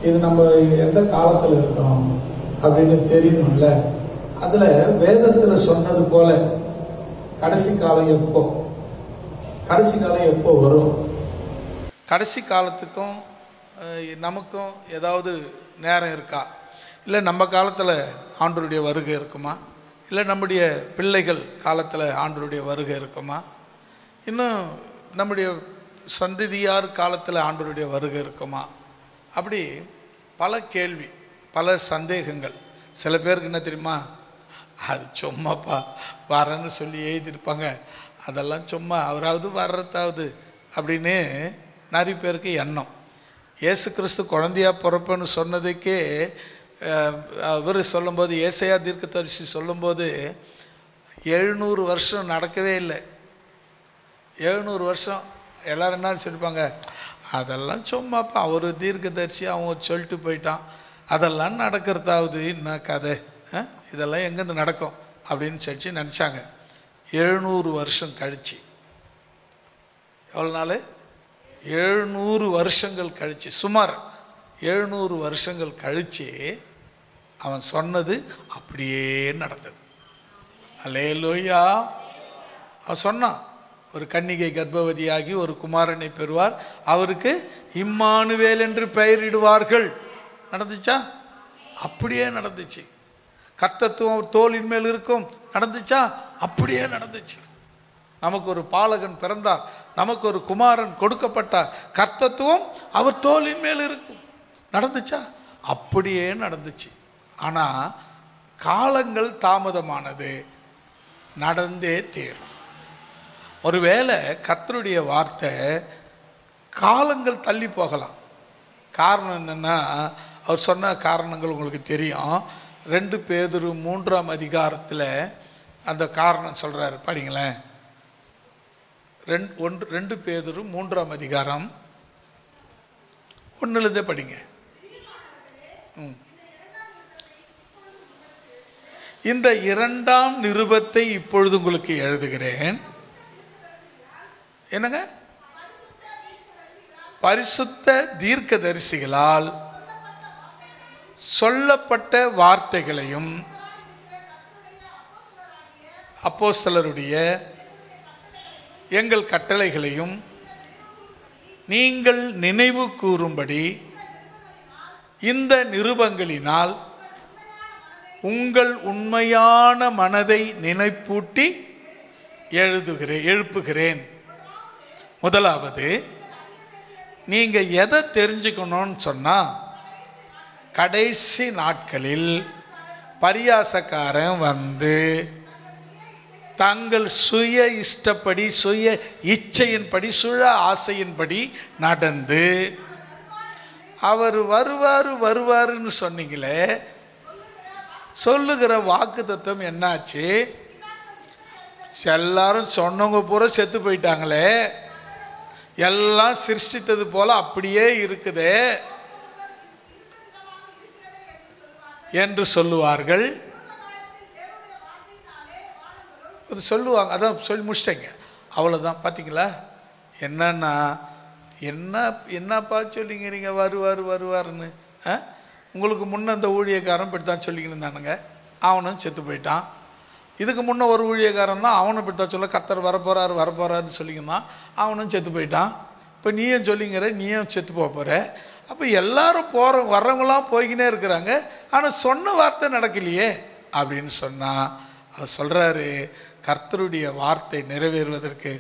இது நம்ம எந்த காலத்துல இருக்கோம் அப்படின்னு தெரியணும்ல. அதுல வேதத்துல சொன்னது போல கடைசி காலம் எப்போ, கடைசி காலம் எப்போ வரும்? கடைசி காலத்துக்கும் நமக்கும் ஏதாவது நேரம் இருக்கா? இல்லை நம்ம காலத்தில் ஆண்டவருடைய வருகை இருக்குமா? இல்லை நம்முடைய பிள்ளைகள் காலத்தில் ஆண்டவருடைய வருகை இருக்குமா? இன்னும் நம்முடைய சந்ததியார் காலத்தில் ஆண்டவருடைய வருகை இருக்குமா? அப்படி பல கேள்வி, பல சந்தேகங்கள். சில பேருக்கு என்ன தெரியுமா, அது சும்மாப்பா வரேன்னு சொல்லி எழுதியிருப்பாங்க, அதெல்லாம் சும்மா அவராவது வர்றதாவது அப்படின்னு நிறைய பேருக்கு எண்ணம். இயேசு கிறிஸ்து குழந்தையா பிறப்புன்னு சொன்னதுக்கே அவர் சொல்லும்போது, ஏசாயா தீர்க்கதரிசி சொல்லும்போது 700 வருஷம் நடக்கவே இல்லை. 700 வருஷம் எல்லோரும் என்ன சொல்லிப்பாங்க, அதெல்லாம் சும்மாப்பா அவர் தீர்க்கதரிசி அவன் சொல்லிட்டு போயிட்டான், அதெல்லாம் நடக்கிறதாவது என்ன கதை, இதெல்லாம் எங்கேருந்து நடக்கும் அப்படின்னு சொல்லி நினச்சாங்க. 700 வருஷம் கழிச்சு, எவ்வளோ நாள், 700 வருஷங்கள் கழிச்சு, சுமார் 700 வருஷங்கள் கழிச்சு அவன் சொன்னது அப்படியே நடந்தது. அல்லேலூயா. அவன் சொன்னான், ஒரு கன்னிகை கர்ப்பவதியாகி ஒரு குமாரனை பெறுவார், அவருக்கு இம்மானுவேல் என்று பெயரிடுவார்கள். நடந்துச்சா? அப்படியே நடந்துச்சு. கர்த்தத்துவம் தோளின் மேல் இருக்கும். நடந்துச்சா? அப்படியே நடந்துச்சு. நமக்கு ஒரு பாலகன் பிறந்தார், நமக்கு ஒரு குமாரன் கொடுக்கப்பட்டார், கர்த்தத்துவம் அவர் தோளின் மேல் இருக்கும். நடந்துச்சா? அப்படியே நடந்துச்சு. ஆனால் காலங்கள் தாமதமானது, நடந்தே தீரும். ஒருவேளை கர்த்தருடைய வார்த்தை காலங்கள் தள்ளி போகலாம். காரணம் என்னென்னா, அவர் சொன்ன காரணங்கள் உங்களுக்கு தெரியும். 2 பேதுரு 3ஆம் அதிகாரத்தில் அந்த காரணம் சொல்கிறார், படிங்களேன். 2 பேதுரு 3ஆம் அதிகாரம் 1 படிங்க. இந்த 2ஆம் நிருபத்தை இப்பொழுது உங்களுக்கு எழுதுகிறேன். என்னங்க? பரிசுத்த தீர்க்கதரிசிகளால் சொல்லப்பட்ட வார்த்தைகளையும் அப்போஸ்தலருடைய எங்கள் கட்டளைகளையும் நீங்கள் நினைவு கூறும்படி இந்த நிருபங்களினால் உங்கள் உண்மையான மனதை நினைப்பூட்டி எழுப்புகிறேன். முதலாவது, நீங்க எதை தெரிஞ்சுக்கணும்னு சொன்னா, கடைசி நாட்களில் பரியாசக்காரன் வந்து தங்கள் சுய இஷ்டப்படி, சுய இச்சையின்படி, சுய ஆசையின்படி நடந்து, அவர் வருவாருன்னு சொன்னீங்களே, சொல்லுகிற வாக்கு தத்துவம் என்னாச்சு? எல்லாரும் சொன்னவங்க பூரா செத்து போயிட்டாங்களே, எல்லாம் சிருஷ்டித்தது போல அப்படியே இருக்குதே என்று சொல்லுவார்கள். அது சொல்லுவாங்க. அதான் சொல்லி முடிச்சிட்டேங்க, அவ்வளோதான். பார்த்தீங்களா? என்னன்னா, என்னப்பா சொல்லிங்க நீங்கள் வருவாருன்னு? உங்களுக்கு முன்னே அந்த ஊழியக்காரன் இப்படி தான் சொல்லிக்கிட்டு இருந்தானுங்க, அவனும் செத்து போயிட்டான். இதுக்கு முன்னே ஒரு ஊழியக்காரன் தான், அவனும் இப்படி தான் சொல்ல, கர்த்தர் வரப்போறாருன்னு சொல்லிக்கிருந்தான், அவனும் செத்து போயிட்டான். இப்போ நீயும் சொல்லிங்கிற, நீயும் செத்து போகிற. அப்போ எல்லாரும் வர்றவங்களாம் போய்கினே இருக்கிறாங்க, ஆனால் சொன்ன வார்த்தை நடக்கலையே அப்படின்னு சொன்னால், அவர் சொல்கிறாரு, கர்த்தருடைய வார்த்தை நிறைவேறுவதற்கு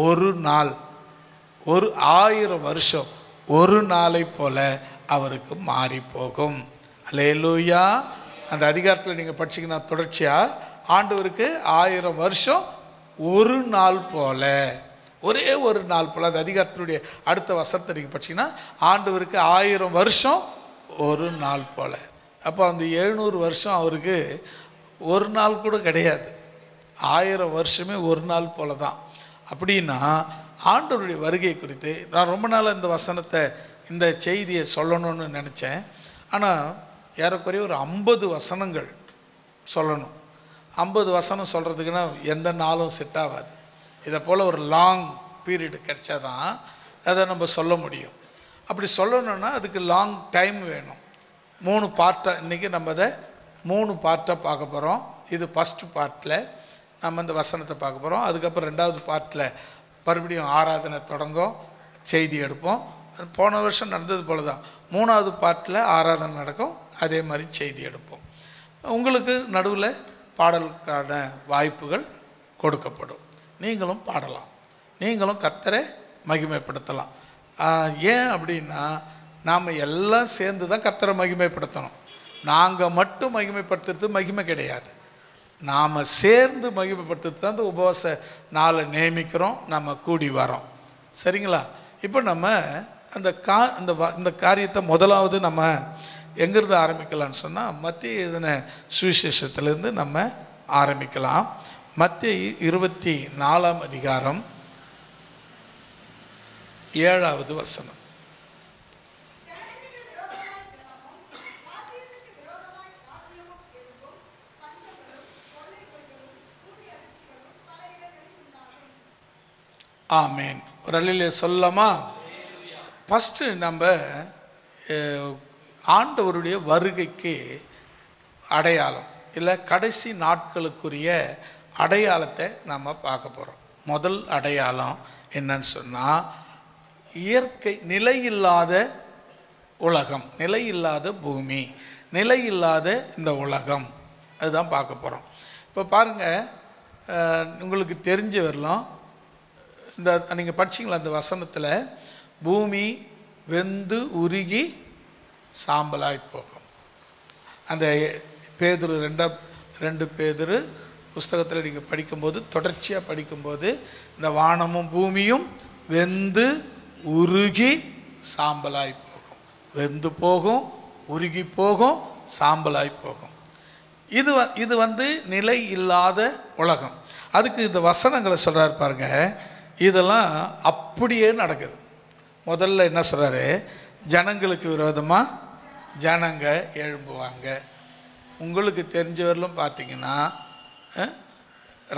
ஒரு நாள், 1000 வருஷம் ஒரு நாளை போல அவருக்கு மாறி போகும். அல்லேலூயா. அந்த அதிகாரத்தில் நீங்கள் படிச்சிங்கன்னா தொடர்ச்சியாக, ஆண்டவருக்கு 1000 வருஷம் ஒரு நாள் போல, ஒரே ஒரு நாள் போல். அந்த அதிகாரத்தினுடைய அடுத்த வசனத்தை நீங்கள் படிச்சிங்கன்னா, ஆண்டவருக்கு 1000 வருஷம் ஒரு நாள் போல். அப்போ அந்த 700 வருஷம் அவருக்கு ஒரு நாள் கூட கிடையாது, 1000 வருஷமே ஒரு நாள் போல தான். அப்படின்னா ஆண்டவருடைய வருகை குறித்து நான் ரொம்ப நாள் இந்த வசனத்தை, இந்த செய்தியை சொல்லணும்னு நினச்சேன். ஆனால் ஏறக்குறைய ஒரு 50 வசனங்கள் சொல்லணும். 50 வசனம் சொல்கிறதுக்குன்னா எந்த நாளும் செட் ஆகாது. இதை போல் ஒரு லாங் பீரியடு கிடைச்சாதான் அதை நம்ம சொல்ல முடியும். அப்படி சொல்லணும்னா அதுக்கு லாங் டைம் வேணும். 3 பார்ட்டாக இன்றைக்கி நம்ம அதை 3 பார்ட்டாக பார்க்க போகிறோம். இது ஃபஸ்ட்டு பார்ட்டில் நம்ம இந்த வசனத்தை பார்க்க போகிறோம். அதுக்கப்புறம் 2வது பார்ட்டில் மறுபடியும் ஆராதனை தொடங்கும், செய்தி எடுப்போம். அது போன வருஷம் நடந்தது போல தான். 3வது பார்ட்டில் ஆராதனை நடக்கும், அதே மாதிரி செய்தி எடுப்போம். உங்களுக்கு நடுவில் பாடலுக்கான வாய்ப்புகள் கொடுக்கப்படும். நீங்களும் பாடலாம், நீங்களும் கர்த்தரை மகிமைப்படுத்தலாம். ஏன் அப்படின்னா நாம் எல்லாம் சேர்ந்து தான் கர்த்தரை மகிமைப்படுத்தணும். நாங்கள் மட்டும் மகிமைப்படுத்துறது மகிமை கிடையாது. நாம் சேர்ந்து மகிமைப்படுத்துறது தான் அந்த உபவாச நாளை நியமிக்கிறோம், நம்ம கூடி வரோம். சரிங்களா? இப்போ நம்ம அந்த காரியத்தை முதலாவது நம்ம எங்கிருந்து ஆரம்பிக்கலாம்னு சொன்னால் மத்திய எழுதின சுவிசேஷத்திலேருந்து நம்ம ஆரம்பிக்கலாம். மத்திய 24ஆம் அதிகாரம் 7வது வசனம். ஆமேன். ஒரு அல்லேலூயா சொல்லலாமா? ஃபஸ்ட்டு நம்ம ஆண்டவருடைய வருகைக்கு அடையாளம் இல்லை கடைசி நாட்களுக்குரிய அடையாளத்தை நம்ம பார்க்க போகிறோம். முதல் அடையாளம் என்னன்னு சொன்னால், இயற்கை நிலையில்லாத உலகம், நிலையில்லாத பூமி, நிலையில்லாத இந்த உலகம், அதுதான் பார்க்க போகிறோம். இப்போ பாருங்கள், உங்களுக்கு தெரிஞ்ச வரலாம், இந்த நீங்கள் படிச்சிங்களா அந்த வசனத்தில், பூமி வெந்து உருகி சாம்பலாய் போகும். அந்த பேதுரு 2 பேதுரு புஸ்தகத்தில் நீங்கள் படிக்கும்போது, தொடர்ச்சியாக படிக்கும்போது, இந்த வானமும் பூமியும் வெந்து உருகி சாம்பலாய் போகும். வெந்து போகும், உருகி போகும், சாம்பலாய் போகும். இது நிலை இல்லாத உலகம். அதுக்கு இந்த வசனங்களை சொல்கிறாரு பாருங்க. இதெல்லாம் அப்படியே நடக்குது. முதல்ல என்ன சொல்கிறாரு? ஜனங்களுக்கு விரோதமாக ஜனங்க எழும்புவாங்க. உங்களுக்கு தெரிஞ்சவர்களும் பார்த்தீங்கன்னா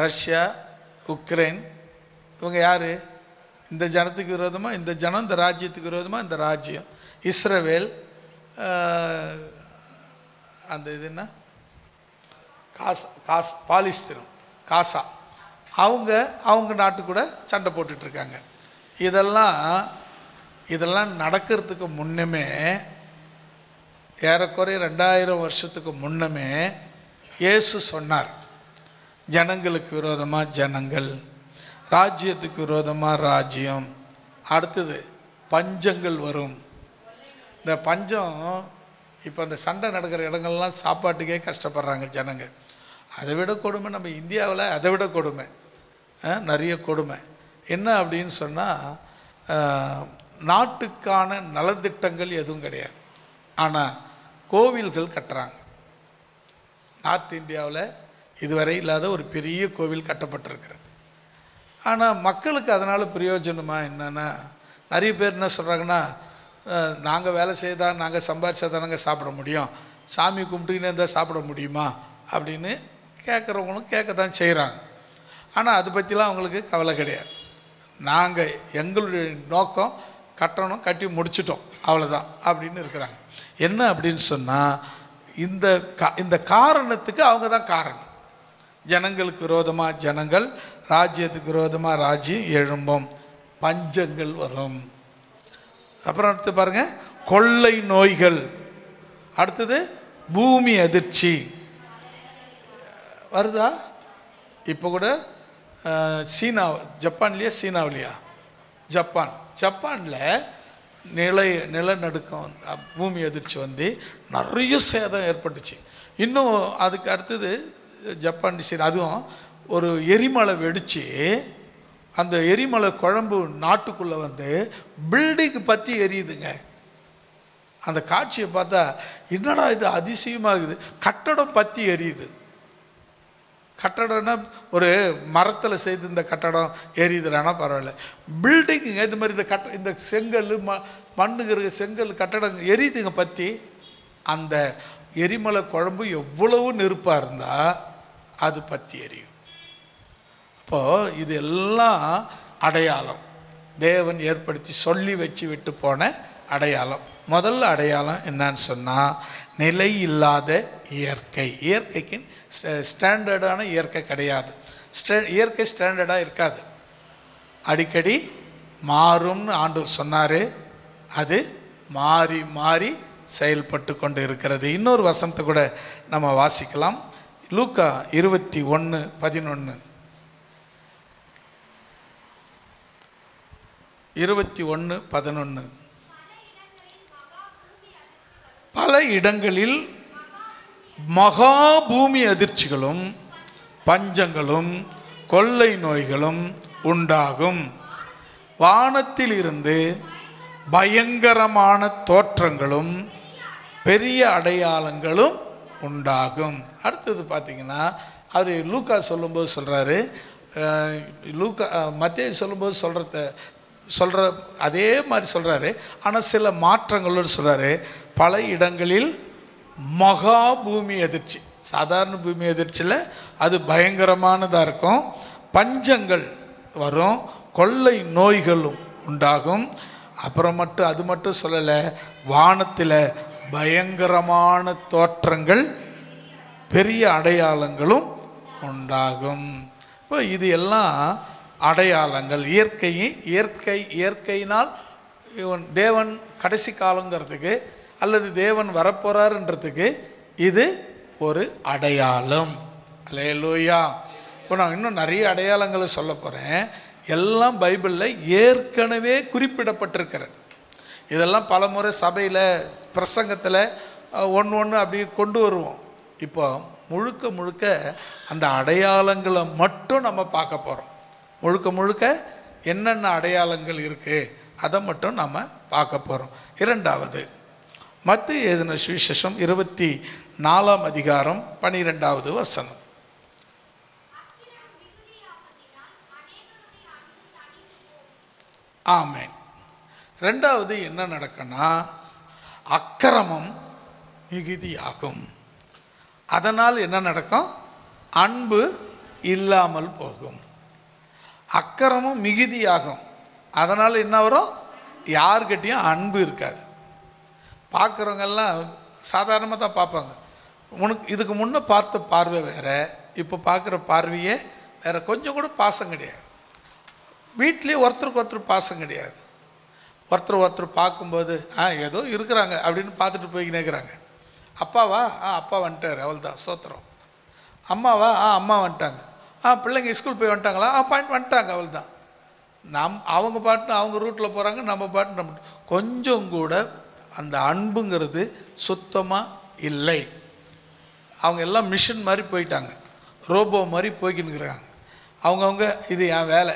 ரஷ்யா, உக்ரைன், இவங்க யார்? இந்த ஜனத்துக்கு விரோதமாக இந்த ஜனம், இந்த ராஜ்யத்துக்கு விரோதமாக இந்த ராஜ்யம். இஸ்ரவேல், அந்த இது என்ன, பாலிஸ்தீன், காசா, அவங்க நாட்டு கூட சண்டை போட்டுட்ருக்காங்க. இதெல்லாம் நடக்கிறதுக்கு முன்னமே, ஏறக்குறைய 2000 வருஷத்துக்கு முன்னமே இயேசு சொன்னார், ஜனங்களுக்கு விரோதமாக ஜனங்கள், ராஜ்யத்துக்கு விரோதமாக ராஜ்யம். அடுத்தது பஞ்சங்கள் வரும். இந்த பஞ்சம், இப்போ அந்த சண்டை நடக்கிற இடங்கள்லாம் சாப்பாட்டுக்கே கஷ்டப்படுறாங்க ஜனங்க. அதை விட கொடுமை நம்ம இந்தியாவில், அதை விட கொடுமை, நிறைய கொடுமை. என்ன அப்படின்னு சொன்னால், நாட்டுக்கான நலத்திட்டங்கள் எதுவும் கிடையாது, ஆனால் கோவில்கள் கட்டுறாங்க. நார்த் இந்தியாவில் இதுவரை இல்லாத ஒரு பெரிய கோவில் கட்டப்பட்டிருக்கிறது. ஆனால் மக்களுக்கு அதனால் பிரயோஜனமாக என்னென்னா, நிறைய பேர் என்ன சொல்கிறாங்கன்னா, நாங்கள் வேலை செய்தால், நாங்கள் சம்பாதிச்சா தானங்க சாப்பிட முடியும், சாமி கும்பிட்டுக்கினே இருந்தால் சாப்பிட முடியுமா அப்படின்னு கேட்குறவங்களும் கேட்க தான் செய்கிறாங்க. ஆனால் அதை பற்றிலாம் அவங்களுக்கு கவலை கிடையாது. நாங்கள் எங்களுடைய நோக்கம் கட்டணும், கட்டி முடிச்சிட்டோம், அவ்வளோதான் அப்படின்னு இருக்கிறாங்க. என்ன அப்படின்னு சொன்னால், இந்த காரணத்துக்கு அவங்க தான் காரணம். ஜனங்களுக்கு விரோதமாக ஜனங்கள், ராஜ்யத்துக்கு விரோதமாக ராஜ்யம் எழும்பும், பஞ்சங்கள் வரும். அப்புறம் அடுத்து பாருங்கள், கொள்ளை நோய்கள். அடுத்தது பூமி அதிர்ச்சி வருதா? இப்போ கூட ஜப்பான்லையா ஜப்பானில் நிலநடுக்கம், பூமி அதிர்ச்சி வந்து நிறைய சேதம் ஏற்பட்டுச்சு. இன்னும் அதுக்கு அடுத்தது ஜப்பான் சரி, அதுவும் ஒரு எரிமலை வெடித்து அந்த எரிமலை குழம்பு நாட்டுக்குள்ளே வந்து பில்டிங் பற்றி எரியுதுங்க. அந்த காட்சியை பார்த்தா என்னடா இது அதிசயமாகுது. கட்டடம் பற்றி எரியுது. கட்டடம்னா ஒரு மரத்தில் செய்து இந்த கட்டடம் எரியுதுனா பரவாயில்ல, பில்டிங்குங்க இது மாதிரி இந்த செங்கல் மண்ணுங்கிற செங்கல் கட்டடம் எரியுதுங்க பற்றி. அந்த எரிமலை குழம்பு எவ்வளவு நெருப்பாக இருந்தால் அது பற்றி எரியும். அப்போது இது எல்லாம் அடையாளம், தேவன் ஏற்படுத்தி சொல்லி வச்சு விட்டு போன அடையாளம். முதல் அடையாளம் என்னன்னு சொன்னால், நிலை இல்லாத இயற்கை. இயற்கைக்கு ஸ்டாண்டர்டான இயற்கை கிடையாது. இயற்கை ஸ்டாண்டர்டாக இருக்காது, அடிக்கடி மாறும்னு ஆண்டவர் சொன்னார். அது மாறி மாறி செயல்பட்டு கொண்டு இருக்கிறது. இன்னொரு வசனத்தை கூட நம்ம வாசிக்கலாம். லூக்கா 21:11. 21:11. பல இடங்களில் மகா பூமி அதிர்ச்சிகளும் பஞ்சங்களும் கொள்ளை நோய்களும் உண்டாகும். வானத்தில் இருந்து பயங்கரமான தோற்றங்களும் பெரிய அடையாளங்களும் உண்டாகும். அடுத்தது பார்த்தீங்கன்னா, அவர் லூக்கா சொல்லும்போது சொல்கிறாரு, லூக்கா மத்தேயு சொல்லும்போது சொல்கிற அதே மாதிரி சொல்கிறாரு. ஆனால் சில மாற்றங்களோடு சொல்கிறாரு. பல இடங்களில் மகா பூமி அதிர்ச்சி, சாதாரண பூமி அதிர்ச்சியில் அது பயங்கரமானதாக இருக்கும். பஞ்சங்கள் வரும், கொள்ளை நோய்களும் உண்டாகும். அப்புறம் அது மட்டும் சொல்லலை, வானத்தில் பயங்கரமான தோற்றங்கள் பெரிய அடையாளங்களும் உண்டாகும். இப்போ இது எல்லாம் அடையாளங்கள். இயற்கையினால் தேவன் கடைசி காலங்கிறதுக்கு அல்லது தேவன் வரப்போறாருன்றதுக்கு இது ஒரு அடையாளம். அல்லேலூயா. இப்போ நான் இன்னும் நிறைய அடையாளங்களை சொல்ல போகிறேன். எல்லாம் பைபிளில் ஏற்கனவே குறிப்பிடப்பட்டிருக்கிறது. இதெல்லாம் பல முறை சபையில் பிரசங்கத்தில் ஒன்று அப்படி கொண்டு வருவோம். இப்போ முழுக்க அந்த அடையாளங்களை மட்டும் நம்ம பார்க்க போகிறோம். முழுக்க என்னென்ன அடையாளங்கள் இருக்குது அதை மட்டும் நம்ம பார்க்க போகிறோம். இரண்டாவது, மத்தேயு எழுதின சுவிசேஷம் 24:12. ஆமென். ரெண்டாவது என்ன நடக்குன்னா, அக்கிரமம் மிகுதியாகும். அதனால் என்ன நடக்கும்? அன்பு இல்லாமல் போகும். அக்கிரமம் மிகுதியாகும், அதனால் என்ன வரும்? யார்கிட்டையும் அன்பு இருக்காது. பார்க்குறவங்கெல்லாம் சாதாரணமாக தான் பார்ப்பாங்க. இதுக்கு முன்னே பார்த்த பார்வை வேறு, இப்போ பார்க்குற பார்வையே வேறு. கொஞ்சம் கூட பாசம் கிடையாது. வீட்லேயே ஒருத்தருக்கு ஒருத்தர் பாசம் கிடையாது. ஒருத்தர் பார்க்கும்போது ஏதோ இருக்கிறாங்க அப்படின்னு பார்த்துட்டு போய் நினைக்கிறாங்க. அப்பாவா? அப்பா வந்துட்டார், அவள் தான் சோத்திரம். அம்மாவா? அம்மா வந்துட்டாங்க. பிள்ளைங்க ஸ்கூல் போய் வந்துட்டாங்களா? வந்துட்டாங்க, அவள் தான். அவங்க பாட்டு அவங்க ரூட்டில் போகிறாங்க, நம்ம பாட்டு நம்ம. கொஞ்சம் கூட அந்த அன்புங்கிறது சுத்தமாக இல்லை. அவங்க எல்லாம் மிஷின் மாதிரி போயிட்டாங்க, ரோபோ மாதிரி போய்க்கின்னு இருக்கிறாங்க. அவங்கவுங்க இது என் வேலை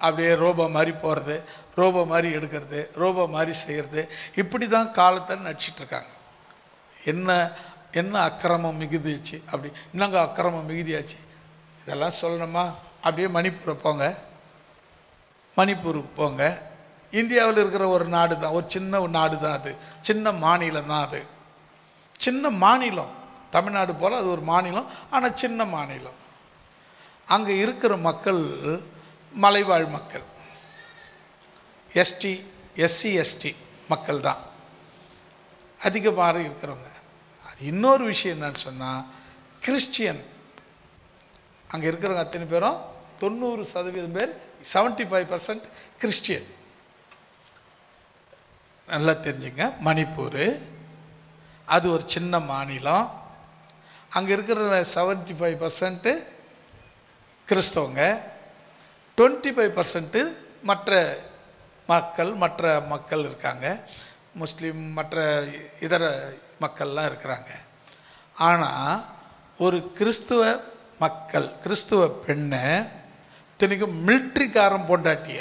அப்படியே ரோபோ மாதிரி போகிறது, ரோபோ மாதிரி எடுக்கிறது, ரோபோ மாதிரி செய்கிறது. இப்படி தான் காலத்தை நடிச்சிட்ருக்காங்க. என்ன அக்கிரமம் மிகுதியாச்சு அப்படி, என்னங்க அக்கிரமம் மிகுதியாச்சு, இதெல்லாம் சொல்லணுமா? அப்படியே மணிப்பூருக்கு போங்க. இந்தியாவில் இருக்கிற ஒரு நாடு தான், ஒரு சின்ன நாடு தான் அது, சின்ன மாநிலம் தான் அது. சின்ன மாநிலம், தமிழ்நாடு போல் அது ஒரு மாநிலம், ஆனால் சின்ன மாநிலம். அங்கே இருக்கிற மக்கள் மலைவாழ் மக்கள், எஸ்சி மக்கள் தான் அதிகமாக இருக்கிறவங்க. அது இன்னொரு விஷயம் என்னன்னு சொன்னால், கிறிஸ்டியன் அங்கே இருக்கிறவங்க அத்தனை பேரும் 90% பேர், 75% கிறிஸ்டியன். நல்லா தெரிஞ்சுங்க. மணிப்பூர் அது ஒரு சின்ன மாநிலம். அங்கே இருக்கிற 75% கிறிஸ்தவங்க, 25% மற்ற மக்கள் இருக்காங்க. முஸ்லீம் மற்ற இதர மக்கள்லாம் இருக்கிறாங்க. ஆனால் ஒரு கிறிஸ்துவ பெண்ணை, இத்தனைக்கும் மிலிட்ரிக்காரன் பொண்டாட்டிய,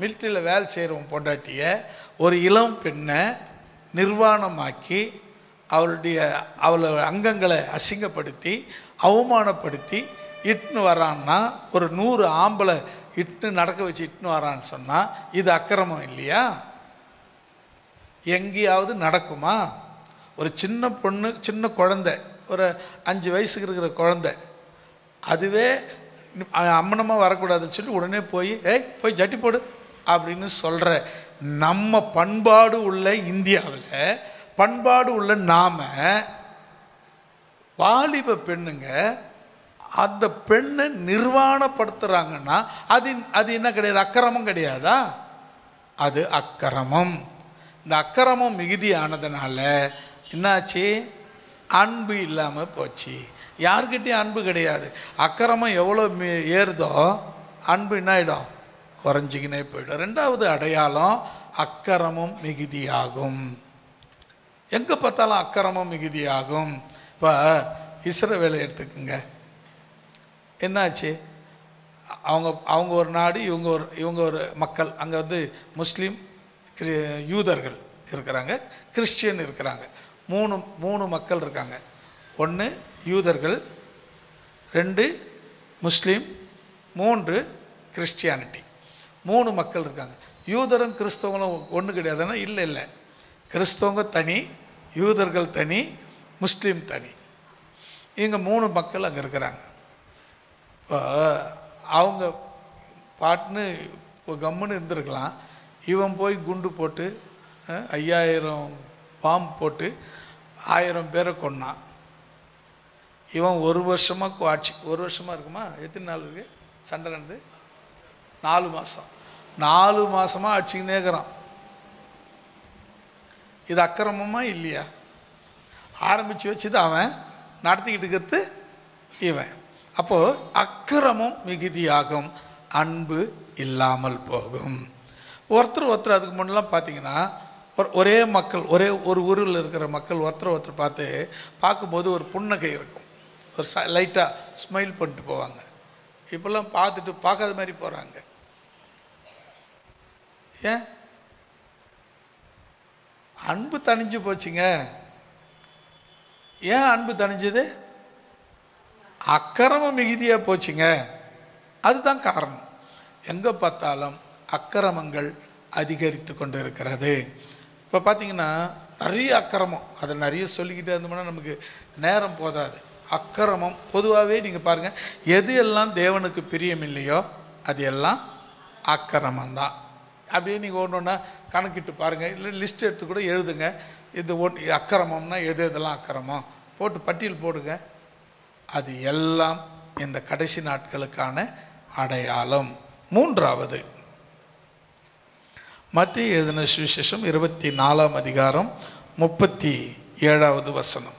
மிலிட்ரியில் வேலை செய்கிறவன் பொண்டாட்டிய, ஒரு இளம் பெண்ணை நிர்வாணமாக்கி அவளோட அங்கங்களை அசிங்கப்படுத்தி அவமானப்படுத்தி இட்டுன்னு வரான்னா, ஒரு 100 ஆம்பளை இட்டுன்னு நடக்க வச்சு இட்டுன்னு வரான்னு சொன்னால் இது அக்கிரமம் இல்லையா? எங்கேயாவது நடக்குமா? ஒரு சின்ன பொண்ணு, சின்ன குழந்தை, ஒரு 5 வயசுக்கு இருக்கிற குழந்தை, அதுவே அம்மனமாக வரக்கூடாதுன்னு சொல்லி உடனே போய் ஜட்டி போடு அப்படின்னு சொல்கிற நம்ம பண்பாடு உள்ள இந்தியாவில், பண்பாடு உள்ள நாம வாலிப பெண்ணுங்க அந்த பெண்ணை நிர்வாணப்படுத்துறாங்கன்னா அது என்ன கிடையாது? அக்கிரமம் கிடையாதா? அது அக்கிரமம். இந்த அக்கிரமம் மிகுதியானதுனால என்னாச்சு? அன்பு இல்லாமல் போச்சு. யார்கிட்டையும் அன்பு கிடையாது. அக்கிரமம் எவ்வளோ ஏறுதோ அன்பு என்ன ஆகிடும்? குறைஞ்சிக்கினே போயிடும். ரெண்டாவது அடையாளம் அக்கிரமம் மிகுதியாகும். எங்கே பார்த்தாலும் அக்கிரமம் மிகுதியாகும். இப்போ இஸ்ரவேலை எடுத்துக்குங்க. என்னாச்சு? அவங்க ஒரு நாடு, இவங்க ஒரு மக்கள். அங்கே வந்து முஸ்லீம், யூதர்கள் இருக்கிறாங்க, கிறிஸ்டியன் இருக்கிறாங்க. மூணு மக்கள் இருக்காங்க. ஒன்று யூதர்கள், 2 முஸ்லீம், 3 கிறிஸ்டியானிட்டி. 3 மக்கள் இருக்காங்க. யூதரும் கிறிஸ்தவங்களும் ஒன்று கிடையாதுன்னா இல்லை. கிறிஸ்தவங்க தனி, யூதர்கள் தனி, முஸ்லீம் தனி. இங்கே 3 மக்கள் அங்கே இருக்கிறாங்க. இப்போ அவங்க பாட்டுன்னு கம்முன்னு இருந்திருக்கலாம். இவன் போய் குண்டு போட்டு 5000 பாம்பு போட்டு 1000 பேரை கொன்னான். இவன் 1 வருஷமாக ஆட்சி, 1 வருஷமாக இருக்குமா? எத்தனை நாள் இருக்கு சண்டை நடந்து? 4 மாதம். 4 மாதமாக ஆட்சிக்கினே இருக்கிறான். இது அக்கிரமமா இல்லையா? ஆரம்பித்து வச்சுது அவன், நடத்திக்கிட்டு இருக்கிறது இவன். அப்போது அக்கிரமம் மிகுதியாகும், அன்பு இல்லாமல் போகும். ஒருத்தர் அதுக்கு முன்னெல்லாம் பார்த்தீங்கன்னா ஒரே மக்கள், ஒரு ஊரில் இருக்கிற மக்கள் ஒருத்தர் பார்க்கும்போது ஒரு புன்னகை இருக்கும், ஒரு லைட்டாக ஸ்மைல் பண்ணிட்டு போவாங்க. இப்போல்லாம் பார்க்காத மாதிரி போகிறாங்க. ஏன்? அன்பு தணிஞ்சு போச்சுங்க. ஏன் அன்பு தணிஞ்சது? அக்கிரமம் மிகுதியாக போச்சுங்க. அதுதான் காரணம். எங்கே பார்த்தாலும் அக்கிரமங்கள் அதிகரித்து கொண்டு இருக்கிறது. இப்போ பார்த்தீங்கன்னா நிறைய அக்கிரமம், அதை நிறைய சொல்லிக்கிட்டே இருந்தோம்னா நமக்கு நேரம் போதாது. அக்கிரமம் பொதுவாகவே நீங்கள் பாருங்கள், எது எல்லாம் தேவனுக்கு பிரியம் இல்லையோ அது எல்லாம் அக்கிரமந்தான். அப்படியே நீங்கள் ஒன்றா கணக்கிட்டு பாருங்கள், இல்லை லிஸ்ட் எடுத்து கூட எழுதுங்க. இது அக்கிரமம்னா எதெல்லாம் அக்கிரமம் போட்டு பட்டியல் போடுங்க. அது எல்லாம் இந்த கடைசி நாட்களுக்கான அடையாளம். 3வது மத்தேயு எழுதின சுவிசேஷம் 24ஆம் அதிகாரம் 37வது வசனம்.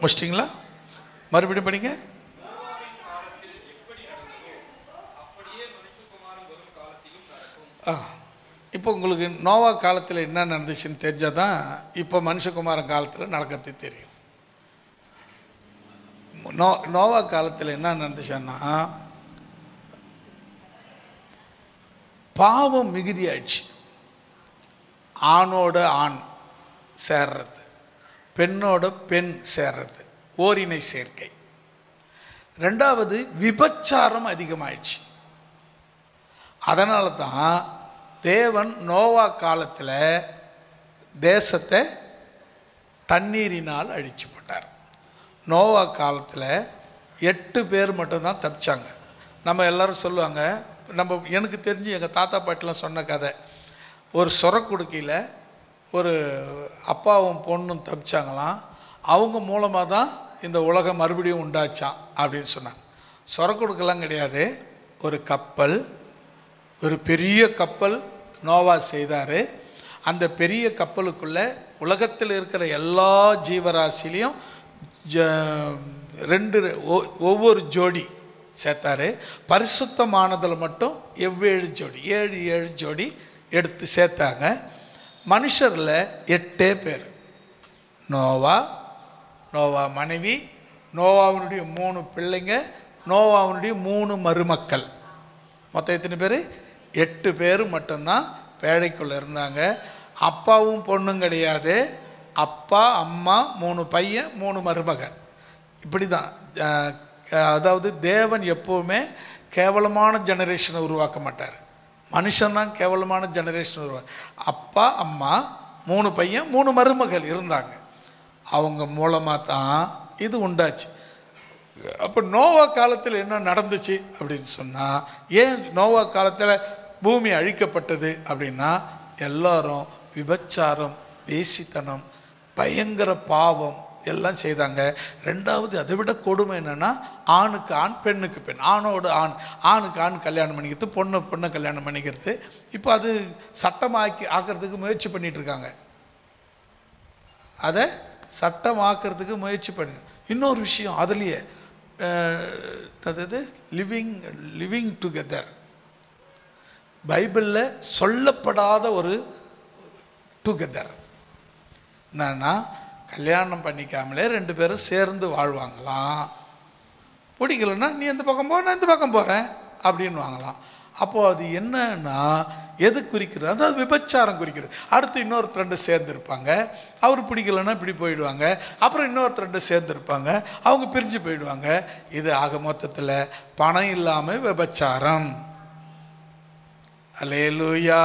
முடிச்சிட்டிங்களா? மறுபடியும் படிங்க. இப்போ உங்களுக்கு நோவா காலத்தில் என்ன நடந்துச்சுன்னு தெரிஞ்சால் தான் இப்போ மனுஷகுமாரன் காலத்தில் நடக்கிறது தெரியும். நோவா காலத்தில் என்ன நடந்துச்சுன்னா பாவம் மிகுதி ஆயிடுச்சு. ஆணோட ஆண் சேர்றது, பெண்ணோட பெண் சேர்றது, ஓரினை சேர்க்கை. 2வது விபச்சாரம் அதிகமாயிடுச்சு. அதனால தான் தேவன் நோவா காலத்தில் தேசத்தை தண்ணீரினால் அழிச்சு போட்டார். நோவா காலத்தில் 8 பேர் மட்டும்தான் தப்பிச்சாங்க. நம்ம எல்லோரும் சொல்லுவாங்க, எனக்கு தெரிஞ்சு எங்கள் தாத்தா பாட்டிலாம் சொன்ன கதை, ஒரு சொரக்குடுக்கையில் ஒரு அப்பாவும் பொண்ணும் தப்பிச்சாங்களாம். அவங்க மூலமாக தான் இந்த உலகம் மறுபடியும் உண்டாச்சான் அப்படின்னு சொன்னாங்க. சொரக்குடுக்கெல்லாம் கிடையாது, ஒரு கப்பல், ஒரு பெரிய கப்பல் நோவா செய்தார். அந்த பெரிய கப்பலுக்குள்ளே உலகத்தில் இருக்கிற எல்லா ஜீவராசிலையும் ஒவ்வொரு ஜோடி சேர்த்தாரு. பரிசுத்தமானதில் மட்டும் 7 ஜோடி, 7 ஜோடி எடுத்து சேர்த்தாங்க. மனுஷரில் 8 பேர். நோவா மனைவி, நோவாவினுடைய 3 பிள்ளைங்க, நோவாவினுடைய 3 மருமக்கள். மொத்தம் எத்தனை பேர்? 8 பேர் மட்டும்தான் பேழைக்குள்ளே இருந்தாங்க. அப்பாவும் பொண்ணும் கிடையாது. அப்பா, அம்மா, 3 பையன், 3 மருமகன். இப்படி தான். அதாவது தேவன் எப்போவுமே கேவலமான ஜெனரேஷனை உருவாக்க மாட்டார். மனுஷன்தான் கேவலமான ஜெனரேஷன் உருவாக்க. அப்பா, அம்மா, 3 பையன், 3 மருமகள் இருந்தாங்க. அவங்க மூலமாக தான் இது உண்டாச்சு. அப்போ நோவா காலத்தில் என்ன நடந்துச்சு அப்படின்னு சொன்னால், ஏன் நோவா காலத்தில் பூமி அழிக்கப்பட்டது அப்படின்னா, எல்லாரும் விபச்சாரம், வேசித்தனம், பயங்கர பாவம் எல்லாம் செய்தாங்க. ரெண்டாவது அதை விட கொடுமை என்னென்னா, ஆணுக்கு ஆண் பெண்ணுக்கு பெண், ஆணோடு ஆண், ஆணுக்கு ஆண் கல்யாணம் பண்ணிக்கிறது, பொண்ணை கல்யாணம் பண்ணிக்கிறது. இப்போ அது ஆக்கிறதுக்கு முயற்சி பண்ணிட்டு இருக்காங்க. அதை சட்டமாக்கிறதுக்கு முயற்சி பண்ணி. இன்னொரு விஷயம் அதுலேயே லிவிங் டுகெதர், பைபிளில் சொல்லப்படாத ஒரு டுகெதர் என்னன்னா, கல்யாணம் பண்ணிக்காமலே 2 பேரும் சேர்ந்து வாழ்வாங்களாம். பிடிக்கலன்னா நீ எந்த பக்கம் போ, நான் இந்த பக்கம் போகிறேன் அப்படின்னு வாங்கலாம். அப்போது அது என்னன்னா எது குறிக்கிறது? அதாவது விபச்சாரம் குறிக்கிறது. அடுத்து இன்னொருத்தர் 2 சேர்ந்துருப்பாங்க, அவர் பிடிக்கலன்னா இப்படி போயிடுவாங்க. அப்புறம் இன்னொருத்தர் 2 சேர்ந்துருப்பாங்க, அவங்க பிரிஞ்சு போயிடுவாங்க. இது ஆக மொத்தத்தில் பணம் இல்லாமல் விபச்சாரம். அல்லேலூயா.